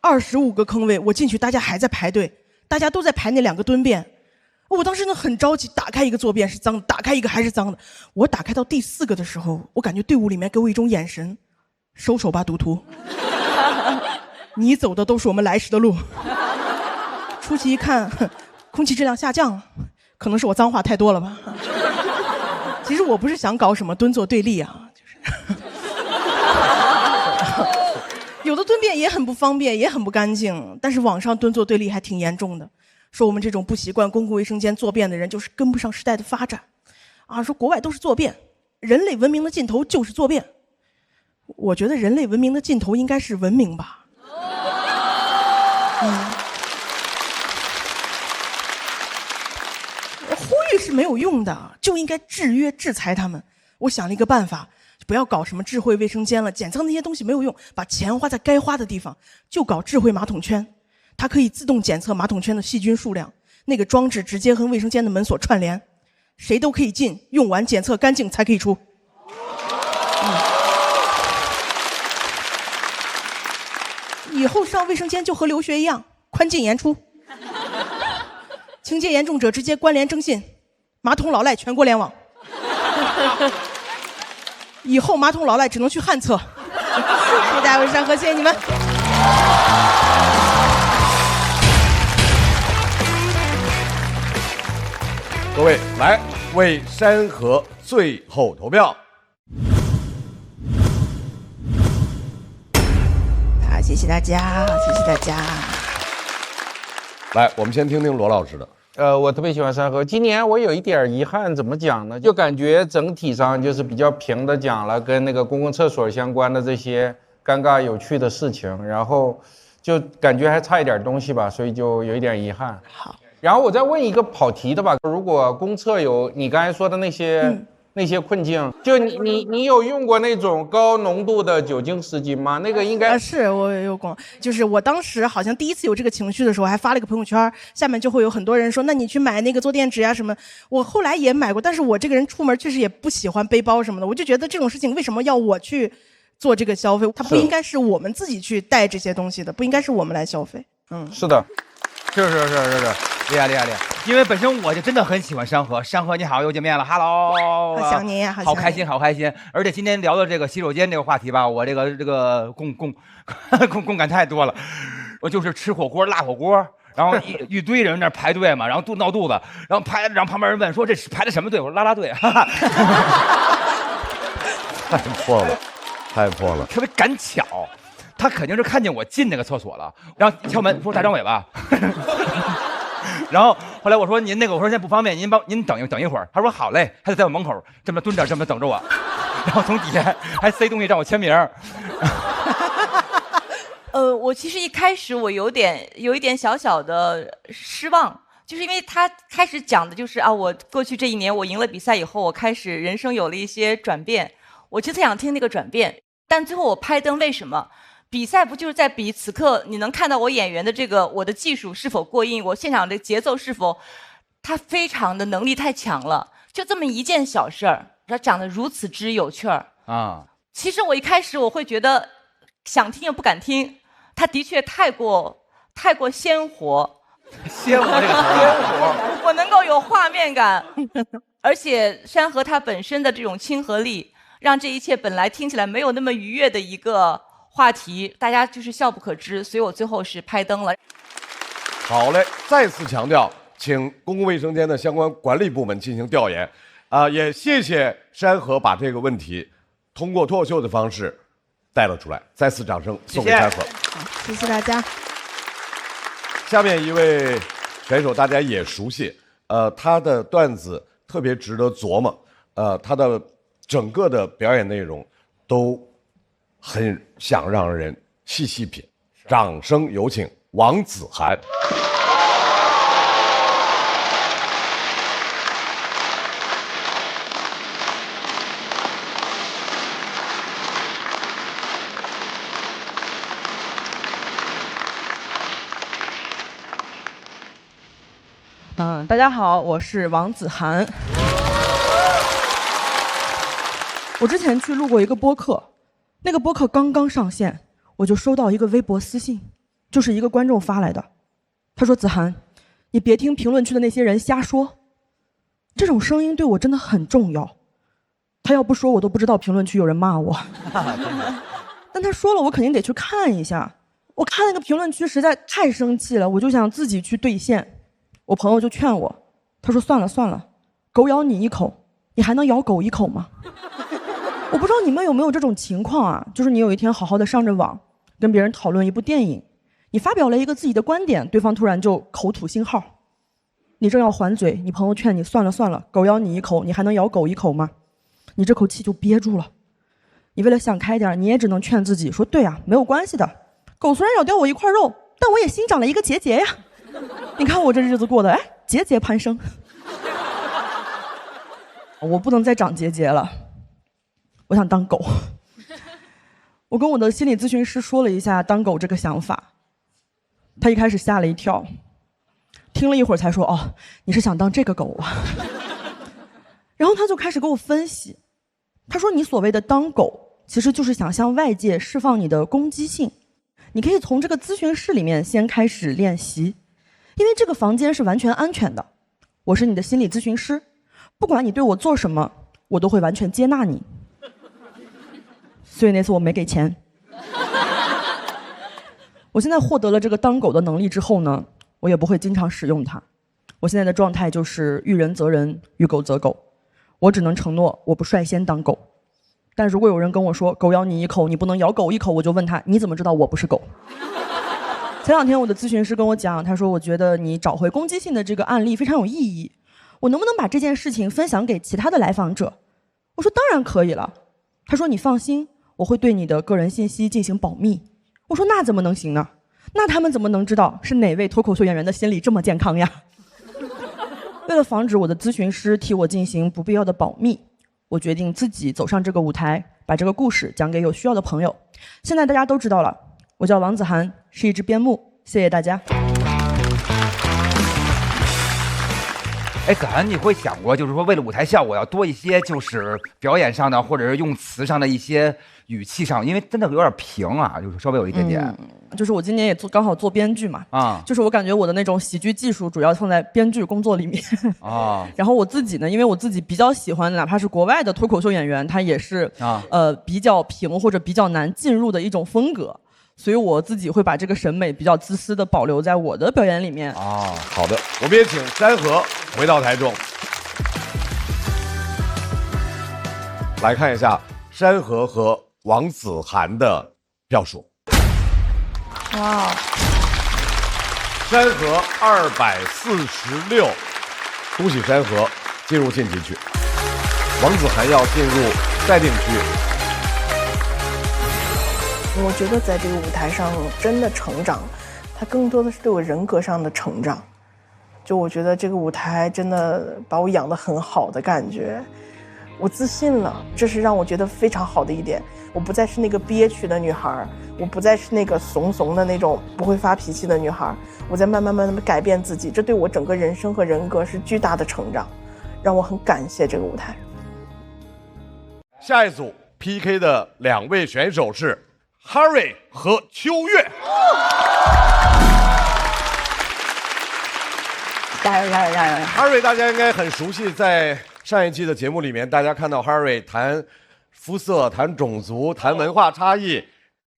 Speaker 11: 25个坑位，我进去，大家还在排队，大家都在排那2个蹲便。我当时呢很着急，打开一个坐便是脏的，打开一个还是脏的。我打开到第4个的时候，我感觉队伍里面给我一种眼神，收手吧，赌徒，你走的都是我们来时的路。出去一看，空气质量下降了，可能是我脏话太多了吧。其实我不是想搞什么蹲坐对立啊，就是有的蹲便也很不方便，也很不干净，但是网上蹲坐对立还挺严重的。说我们这种不习惯公共卫生间坐便的人就是跟不上时代的发展，啊，说国外都是坐便，人类文明的尽头就是坐便。我觉得人类文明的尽头应该是文明吧。呼吁是没有用的，就应该制约制裁他们。我想了一个办法，不要搞什么智慧卫生间了，检测那些东西没有用，把钱花在该花的地方，就搞智慧马桶圈。它可以自动检测马桶圈的细菌数量，那个装置直接和卫生间的门锁串联，谁都可以进，用完检测干净才可以出。以后上卫生间就和留学一样，宽进严出。情节严重者直接关联征信，马桶老赖全国联网。以后马桶老赖只能去旱厕。谢谢大家，我是山河，谢谢你们。
Speaker 1: 各位来为山河最后投票。
Speaker 11: 好，谢谢大家，谢谢大家。
Speaker 1: 来，我们先听听罗老师的。
Speaker 17: 我特别喜欢山河。今年我有一点遗憾，怎么讲呢？就感觉整体上就是比较平的讲了跟那个公共厕所相关的这些尴尬有趣的事情，然后就感觉还差一点东西吧，所以就有一点遗憾。
Speaker 11: 好。
Speaker 17: 然后我再问一个跑题的吧，如果公厕有你刚才说的那些困境，就你有用过那种高浓度的酒精湿巾吗？那个应该
Speaker 11: 是我有过，就是我当时好像第一次有这个情绪的时候，还发了一个朋友圈，下面就会有很多人说，那你去买那个坐垫纸呀什么。我后来也买过，但是我这个人出门确实也不喜欢背包什么的，我就觉得这种事情为什么要我去做这个消费？它不应该是我们自己去带这些东西的，不应该是我们来消费。
Speaker 17: 是的。
Speaker 2: 是，厉害！因为本身我就真的很喜欢山河，山河你好，又见面了 ，Hello，
Speaker 11: 好想你，
Speaker 2: 好开心，好开心。而且今天聊的这个洗手间这个话题吧，我这个共感太多了。我就是吃火锅，辣火锅，然后一堆人在那排队嘛，然后闹肚子，然后旁边人问说这排的什么队？我说啦队，哈哈。
Speaker 1: 太破了，
Speaker 2: 特别赶巧。他肯定是看见我进那个厕所了，然后敲门说大张伟吧，然后后来我说您那个，我说现在不方便，您等一会儿。他说好嘞，他就在我门口这么蹲着，这么等着我，然后从底下还塞东西让我签名。
Speaker 7: 我其实一开始我有一点小小的失望，就是因为他开始讲的就是啊，我过去这1年我赢了比赛以后，我开始人生有了一些转变，我就特想听那个转变，但最后我拍灯为什么？比赛不就是在比此刻你能看到我演员的这个我的技术是否过硬，我现场的节奏是否，他非常的能力太强了，就这么一件小事儿，他讲得如此之有趣儿啊。其实我一开始我会觉得想听又不敢听，他的确太过鲜活，
Speaker 2: 鲜活这个词儿，
Speaker 7: 我能够有画面感，而且山河它本身的这种亲和力，让这一切本来听起来没有那么愉悦的一个话题，大家就是笑不可支，所以我最后是拍灯了。
Speaker 1: 好嘞，再次强调，请公共卫生间的相关管理部门进行调研。也谢谢山河把这个问题通过脱口秀的方式带了出来，再次掌声送给山河。
Speaker 11: 谢谢大家。
Speaker 1: 下面一位选手大家也熟悉，他的段子特别值得琢磨，他的整个的表演内容都很想让人细细品。掌声有请王子涵。
Speaker 13: 大家好，我是王子涵。我之前去录过一个播客，那个播客刚刚上线，我就收到一个微博私信，就是一个观众发来的。他说：“子涵，你别听评论区的那些人瞎说，这种声音对我真的很重要。他要不说，我都不知道评论区有人骂我。但他说了，我肯定得去看一下。我看那个评论区实在太生气了，我就想自己去兑现。我朋友就劝我，他说算了算了，狗咬你一口，你还能咬狗一口吗？我不知道你们有没有这种情况啊，就是你有一天好好的上着网，跟别人讨论一部电影，你发表了一个自己的观点，对方突然就口吐信号，你正要还嘴，你朋友劝你算了算了，狗咬你一口，你还能咬狗一口吗？你这口气就憋住了。你为了想开点，你也只能劝自己说，对啊，没有关系的，狗虽然咬掉我一块肉，但我也新长了一个结节呀。你看我这日子过的，节节攀升。我不能再长结节了，我想当狗。我跟我的心理咨询师说了一下当狗这个想法，他一开始吓了一跳，听了一会儿才说，哦，你是想当这个狗啊。然后他就开始给我分析，他说你所谓的当狗，其实就是想向外界释放你的攻击性。你可以从这个咨询室里面先开始练习，因为这个房间是完全安全的，我是你的心理咨询师，不管你对我做什么，我都会完全接纳你。所以那次我没给钱。我现在获得了这个当狗的能力之后呢，我也不会经常使用它。我现在的状态就是遇人则人，遇狗则狗。我只能承诺我不率先当狗，但如果有人跟我说狗咬你一口，你不能咬狗一口，我就问他，你怎么知道我不是狗？前两天我的咨询师跟我讲，他说我觉得你找回攻击性的这个案例非常有意义，我能不能把这件事情分享给其他的来访者？我说当然可以了。他说你放心，我会对你的个人信息进行保密。我说那怎么能行呢？那他们怎么能知道是哪位脱口秀演员的心理这么健康呀？为了防止我的咨询师替我进行不必要的保密，我决定自己走上这个舞台，把这个故事讲给有需要的朋友。现在大家都知道了，我叫王子涵，是一只边牧。谢谢大家。
Speaker 2: 哎，子涵，你会想过，就是说为了舞台效果要多一些，就是表演上的或者是用词上的一些语气上，因为真的有点平啊，就是稍微有一点点。
Speaker 13: 就是我今年也刚好做编剧嘛，就是我感觉我的那种喜剧技术主要放在编剧工作里面啊。然后我自己呢，因为我自己比较喜欢，哪怕是国外的脱口秀演员，他也是比较平或者比较难进入的一种风格，所以我自己会把这个审美比较自私的保留在我的表演里面。
Speaker 1: 好的，我们也请山河回到台中，来看一下山河和王子涵的票数。
Speaker 13: 哇，
Speaker 1: 山河246，恭喜山河进入晋级区。王子涵要进入待定区。
Speaker 11: 我觉得在这个舞台上真的成长，它更多的是对我人格上的成长。就我觉得这个舞台真的把我养得很好的感觉，我自信了，这是让我觉得非常好的一点。我不再是那个憋屈的女孩，我不再是那个怂怂的那种不会发脾气的女孩，我在慢慢地改变自己，这对我整个人生和人格是巨大的成长，让我很感谢这个舞台。
Speaker 1: 下一组 PK 的2位选手是 Harry 和秋月。
Speaker 13: 加油加油加油
Speaker 1: ！Harry 大家应该很熟悉，在上一期的节目里面，大家看到 Harry 谈肤色、谈种族、谈文化差异，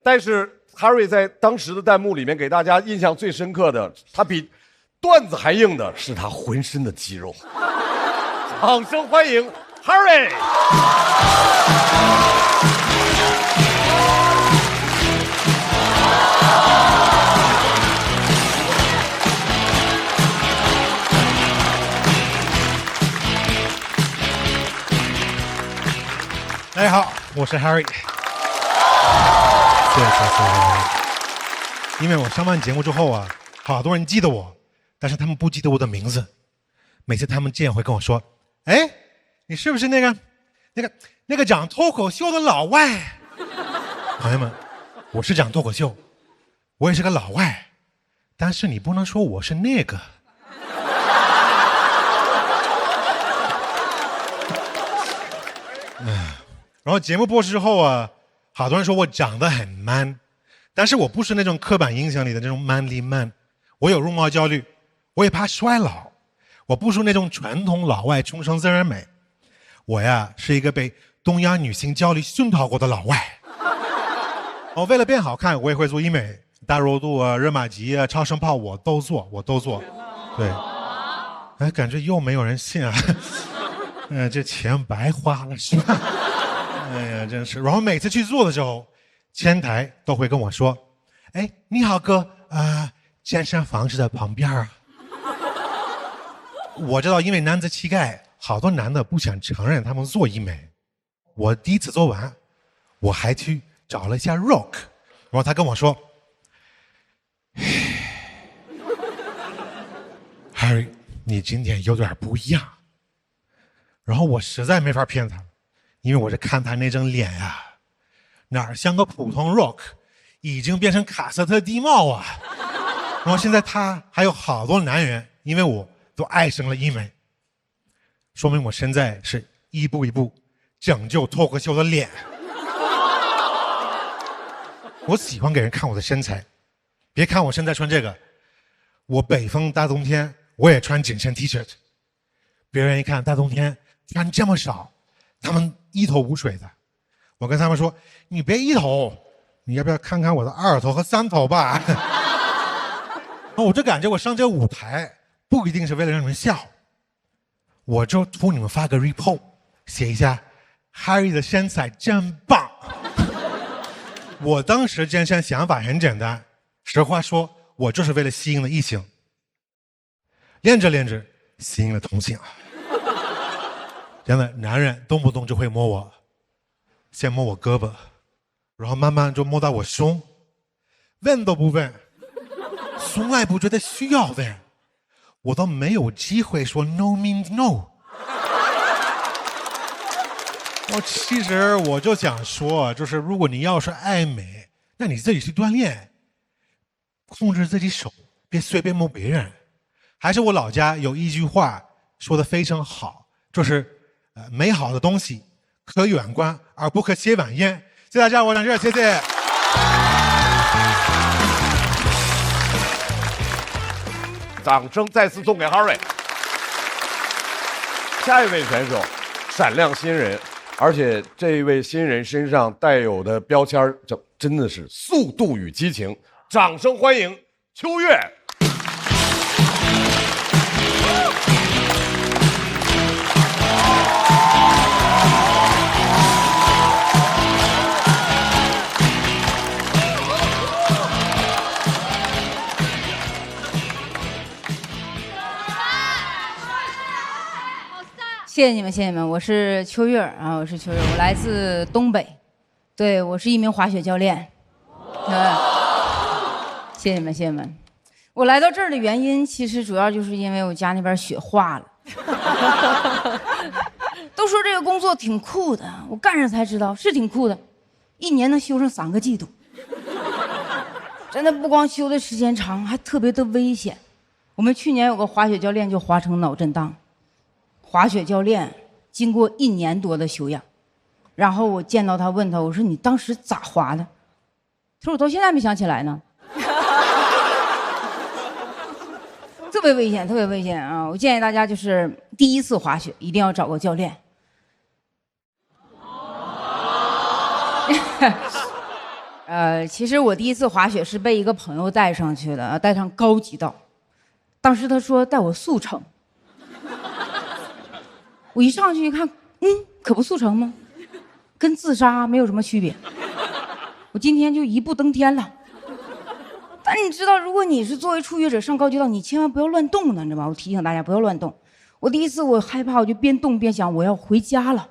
Speaker 1: 但是 Harry 在当时的弹幕里面给大家印象最深刻的，他比段子还硬的是他浑身的肌肉。掌声欢迎 Harry！
Speaker 14: 大家好，我是 Harry。谢谢。因为我上完节目之后啊，好多人记得我，但是他们不记得我的名字。每次他们见会跟我说：“哎，你是不是那个讲脱口秀的老外？”朋友们，我是讲脱口秀，我也是个老外，但是你不能说我是那个。然后节目播出之后啊，好多人说我长得很 man， 但是我不是那种刻板印象里的那种 manly man， 我有容貌焦虑，我也怕衰老，我不是那种传统老外崇尚自然美，我呀是一个被东亚女性焦虑熏陶过的老外。为了变好看，我也会做医美，大肉肚啊、热玛吉啊、超声炮我都做。对，哎，感觉又没有人信啊。这钱白花了是吧？哎呀，真是。然后每次去做的时候，前台都会跟我说：“哎，你好哥，健身房是在旁边啊。”我知道，因为男子气概，好多男的不想承认他们做医美。我第一次做完，我还去找了一下 Rock， 然后他跟我说 ：“Harry， 你今天有点不一样。”然后我实在没法骗他，因为我是看他那张脸呀，哪像个普通 Rock， 已经变成卡瑟特地貌啊。然后现在他还有好多男人因为我都爱上了医美，说明我现在是一步一步拯救脱口秀的脸。我喜欢给人看我的身材，别看我现在穿这个，我北方大冬天我也穿紧身 T 恤，别人一看大冬天穿这么少，他们一头雾水的。我跟他们说，你别一头，你要不要看看我的2头和3头吧？我就感觉我上这舞台不一定是为了让你们笑，我就图你们发个 report， 写一下 Harry 的身材真棒。我当时健身想法很简单，实话说，我就是为了吸引了异性，练着练着吸引了同性。真的，男人动不动就会摸我，先摸我胳膊，然后慢慢就摸到我胸，问都不问，从来不觉得需要问，我都没有机会说 no means no。其实我就想说，就是如果你要是爱美，那你自己去锻炼，控制自己手，别随便摸别人。还是我老家有一句话说的非常好，就是美好的东西可远观而不可亵玩焉。谢谢大家，我讲这，谢谢。
Speaker 1: 掌声再次送给 Harry。下一位选手，闪亮新人，而且这一位新人身上带有的标签真的是速度与激情。掌声欢迎秋月。
Speaker 18: 谢谢你们，谢谢你们，我是秋月啊，我是秋月，我来自东北，对，我是一名滑雪教练。谢谢你们，谢谢你们。我来到这儿的原因，其实主要就是因为我家那边雪化了。都说这个工作挺酷的，我干上才知道是挺酷的，一年能休上3个季度。真的不光休的时间长，还特别的危险。我们去年有个滑雪教练就滑成脑震荡。滑雪教练经过1年多的休养，然后我见到他问他，我说你当时咋滑的？他说我到现在没想起来呢。特别危险，特别危险啊！我建议大家就是第一次滑雪一定要找个教练。其实我第一次滑雪是被一个朋友带上去的，带上高级道。当时他说带我速成。我一上去一看，可不速成吗？跟自杀没有什么区别。我今天就一步登天了。但你知道，如果你是作为初学者上高级道，你千万不要乱动呢，你知道吗？我提醒大家不要乱动。我第一次我害怕，我就边动边想我要回家了。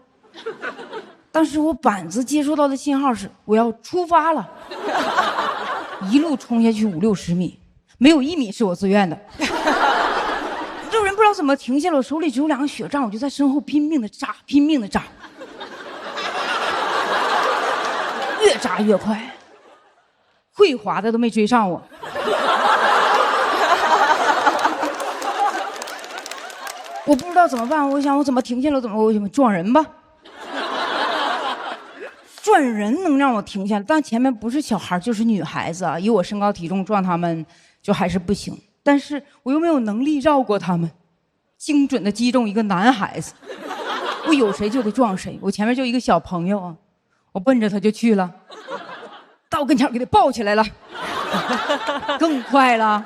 Speaker 18: 当时我板子接收到的信号是我要出发了，一路冲下去50-60米，没有1米是我自愿的。不知道怎么停下了，我手里只有2个雪杖，我就在身后拼命的扎，拼命的扎，越扎越快，会滑的都没追上我。我不知道怎么办，我想我怎么停下了，我撞人吧。转人能让我停下来，但前面不是小孩就是女孩子啊，以我身高体重撞他们就还是不行。但是我又没有能力绕过他们，精准的击中一个男孩子，我有谁就得撞谁。我前面就一个小朋友啊，我奔着他就去了，到跟前给他抱起来了，更快了。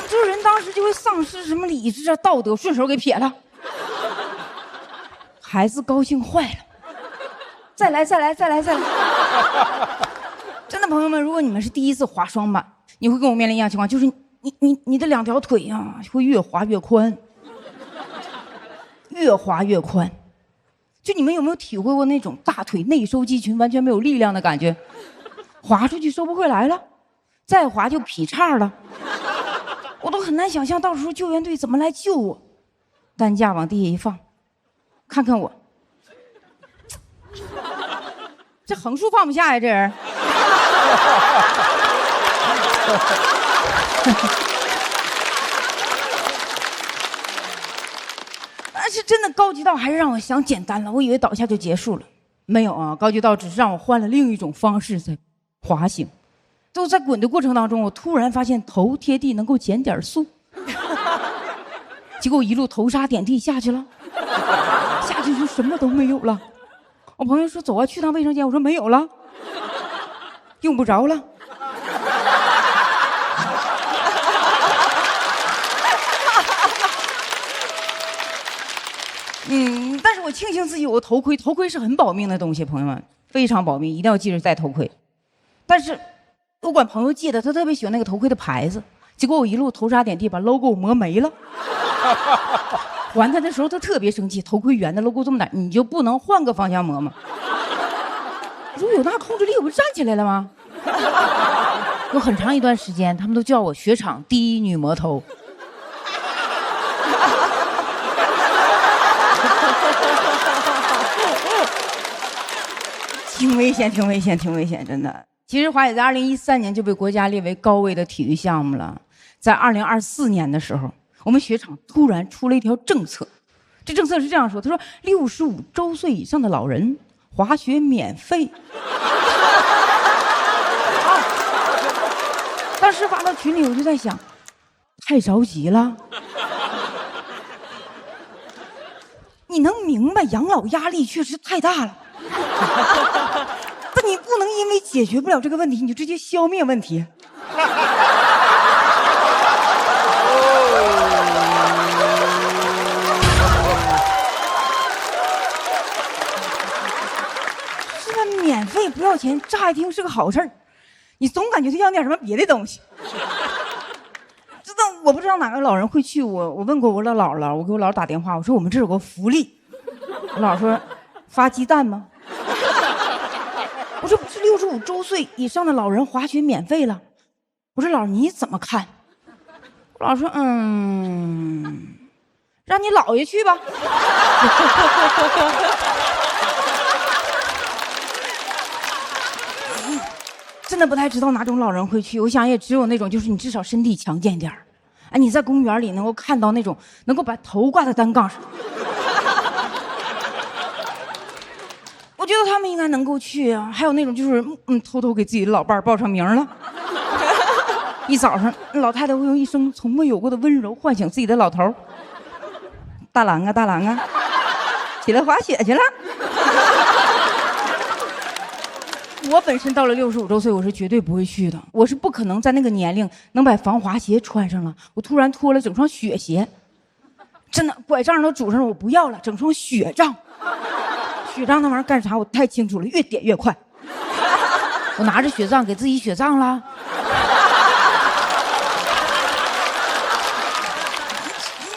Speaker 18: 这人当时就会丧失什么理智啊、道德，顺手给撇了。孩子高兴坏了，再来。真的，朋友们，如果你们是第一次滑双板，你会跟我面临一样情况，就是你的两条腿啊会越滑越宽，越滑越宽。就你们有没有体会过那种大腿内收肌群完全没有力量的感觉？滑出去收不回来了，再滑就劈叉了。我都很难想象到时候救援队怎么来救我。担架往地下一放，看看我，这横竖放不下呀，这人。但是真的高级道还是让我想简单了，我以为倒下就结束了，没有啊，高级道只是让我换了另一种方式在滑行。就在滚的过程当中，我突然发现头贴地能够减点速，结果我一路头沙点地下去了，下去就什么都没有了。我朋友说走啊，去趟卫生间，我说没有了，用不着了。但是我庆幸自己有个头盔，头盔是很保命的东西，朋友们，非常保命，一定要记着戴头盔。但是我管朋友借的，他特别喜欢那个头盔的牌子，结果我一路头沙点地把 logo 磨没了。还他的时候他特别生气，头盔圆的 logo 这么大，你就不能换个方向磨吗？我说有那控制力我不是站起来了吗？有很长一段时间他们都叫我雪场第一女魔头。挺危险，真的。其实滑雪在2013年就被国家列为高危的体育项目了。在2024年的时候，我们雪场突然出了一条政策，这政策是这样说：他说65周岁以上的老人滑雪免费。当时发到群里，我就在想，太着急了。你能明白养老压力确实太大了。但你不能因为解决不了这个问题，你就直接消灭问题。是吧？免费不要钱，乍一听是个好事儿，你总感觉他要点什么别的东西。知道我不知道哪个老人会去，我问过我姥姥，我给我姥姥打电话，我说我们这有个福利，我姥说发鸡蛋吗？我说不是65周岁以上的老人滑雪免费了。我说姥你怎么看？我姥说让你姥爷去吧。真的不太知道哪种老人会去，我想也只有那种就是你至少身体强健点儿，哎，你在公园里能够看到那种能够把头挂在单杠上。我觉得他们应该能够去啊，还有那种就是偷偷给自己的老伴儿报上名了。一早上，老太太会用一声从未有过的温柔唤醒自己的老头儿：“大郎啊，大郎啊，起来滑雪去了。”我本身到了65周岁，我是绝对不会去的，我是不可能在那个年龄能把防滑鞋穿上了。我突然脱了整双雪鞋，真的拐杖都拄上了，我不要了，整双雪杖。雪杖那玩意儿干啥？我太清楚了，越点越快。我拿着雪杖给自己雪杖了。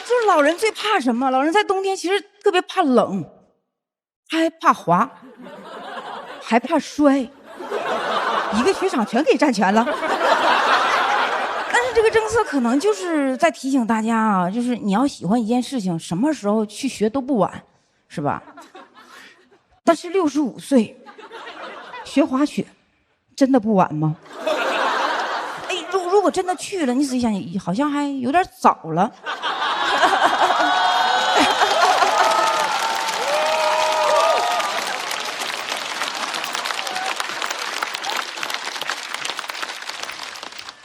Speaker 18: 就是老人最怕什么？老人在冬天其实特别怕冷，还怕滑，还怕摔，一个雪场全给占全了。但是这个政策可能就是在提醒大家啊，就是你要喜欢一件事情，什么时候去学都不晚，是吧？但是65岁学滑雪真的不晚吗？哎，如果真的去了，你仔细想想，好像还有点早了。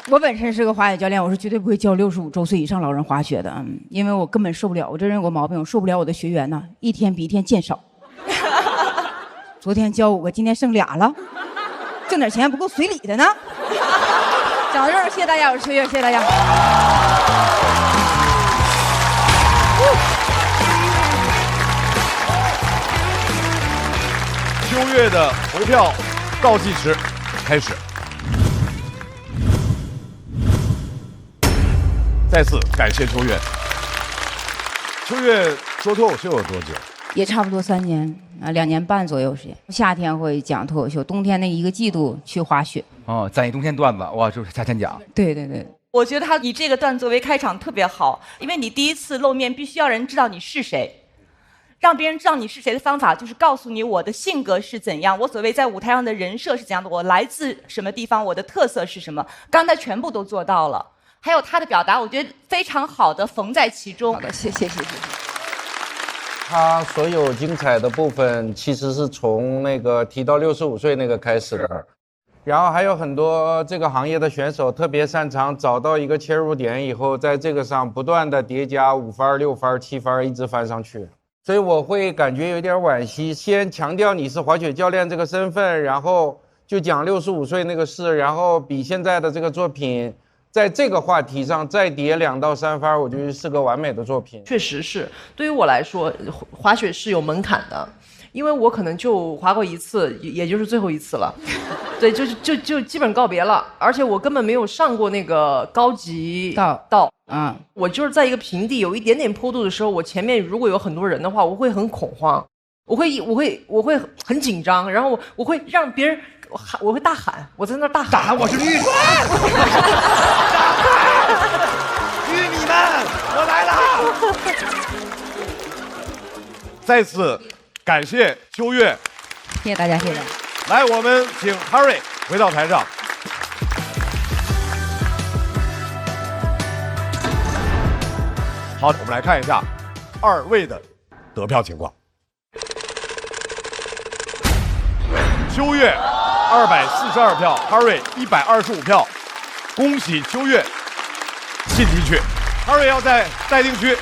Speaker 18: 我本身是个滑雪教练，我是绝对不会教65周岁以上老人滑雪的，因为我根本受不了，我这人有个毛病，我受不了我的学员呢，一天比一天见少。昨天教5个，今天剩2了，挣点钱不够随礼的呢。讲到这儿，谢谢大家，我是秋月，谢谢大家。
Speaker 1: 秋月的投票倒计时开始。再次感谢秋月。秋月说脱口秀有多久？
Speaker 18: 也差不多3年啊，2年半左右时间。夏天会讲脱口秀，冬天那1个季度去滑雪。
Speaker 2: 哦，攒一冬天段子，哇，就是夏天讲。
Speaker 18: 对对对。
Speaker 7: 我觉得他以这个段作为开场特别好，因为你第一次露面，必须要人知道你是谁。让别人知道你是谁的方法，就是告诉你我的性格是怎样，我所谓在舞台上的人设是怎样的，我来自什么地方，我的特色是什么。刚才全部都做到了，还有他的表达，我觉得非常好的缝在其中。好的，谢谢。
Speaker 17: 他所有精彩的部分其实是从那个提到65岁那个开始的。然后还有很多这个行业的选手特别擅长找到一个切入点以后，在这个上不断的叠加5番、6番、7番，一直翻上去。所以我会感觉有点惋惜，先强调你是滑雪教练这个身份，然后就讲65岁那个事，然后比现在的这个作品，在这个话题上再叠2到3番，我觉得是个完美的作品。
Speaker 6: 确实是，对于我来说，滑雪是有门槛的。因为我可能就滑过1次，也就是最后1次了，对，就基本告别了，而且我根本没有上过那个高级道，我就是在一个平地有一点点坡度的时候，我前面如果有很多人的话，我会很恐慌，我会很紧张，然后我会让别人我会大喊，我在那大喊，
Speaker 2: 我是玉川，玉米们，我来了，
Speaker 1: 再次。感谢秋月，
Speaker 18: 谢谢大家，谢谢大家。
Speaker 1: 来，我们请 Harry 回到台上。好，我们来看一下2位的得票情况。秋月242票 ，Harry 125票，恭喜秋月晋级区。Harry 要在待定区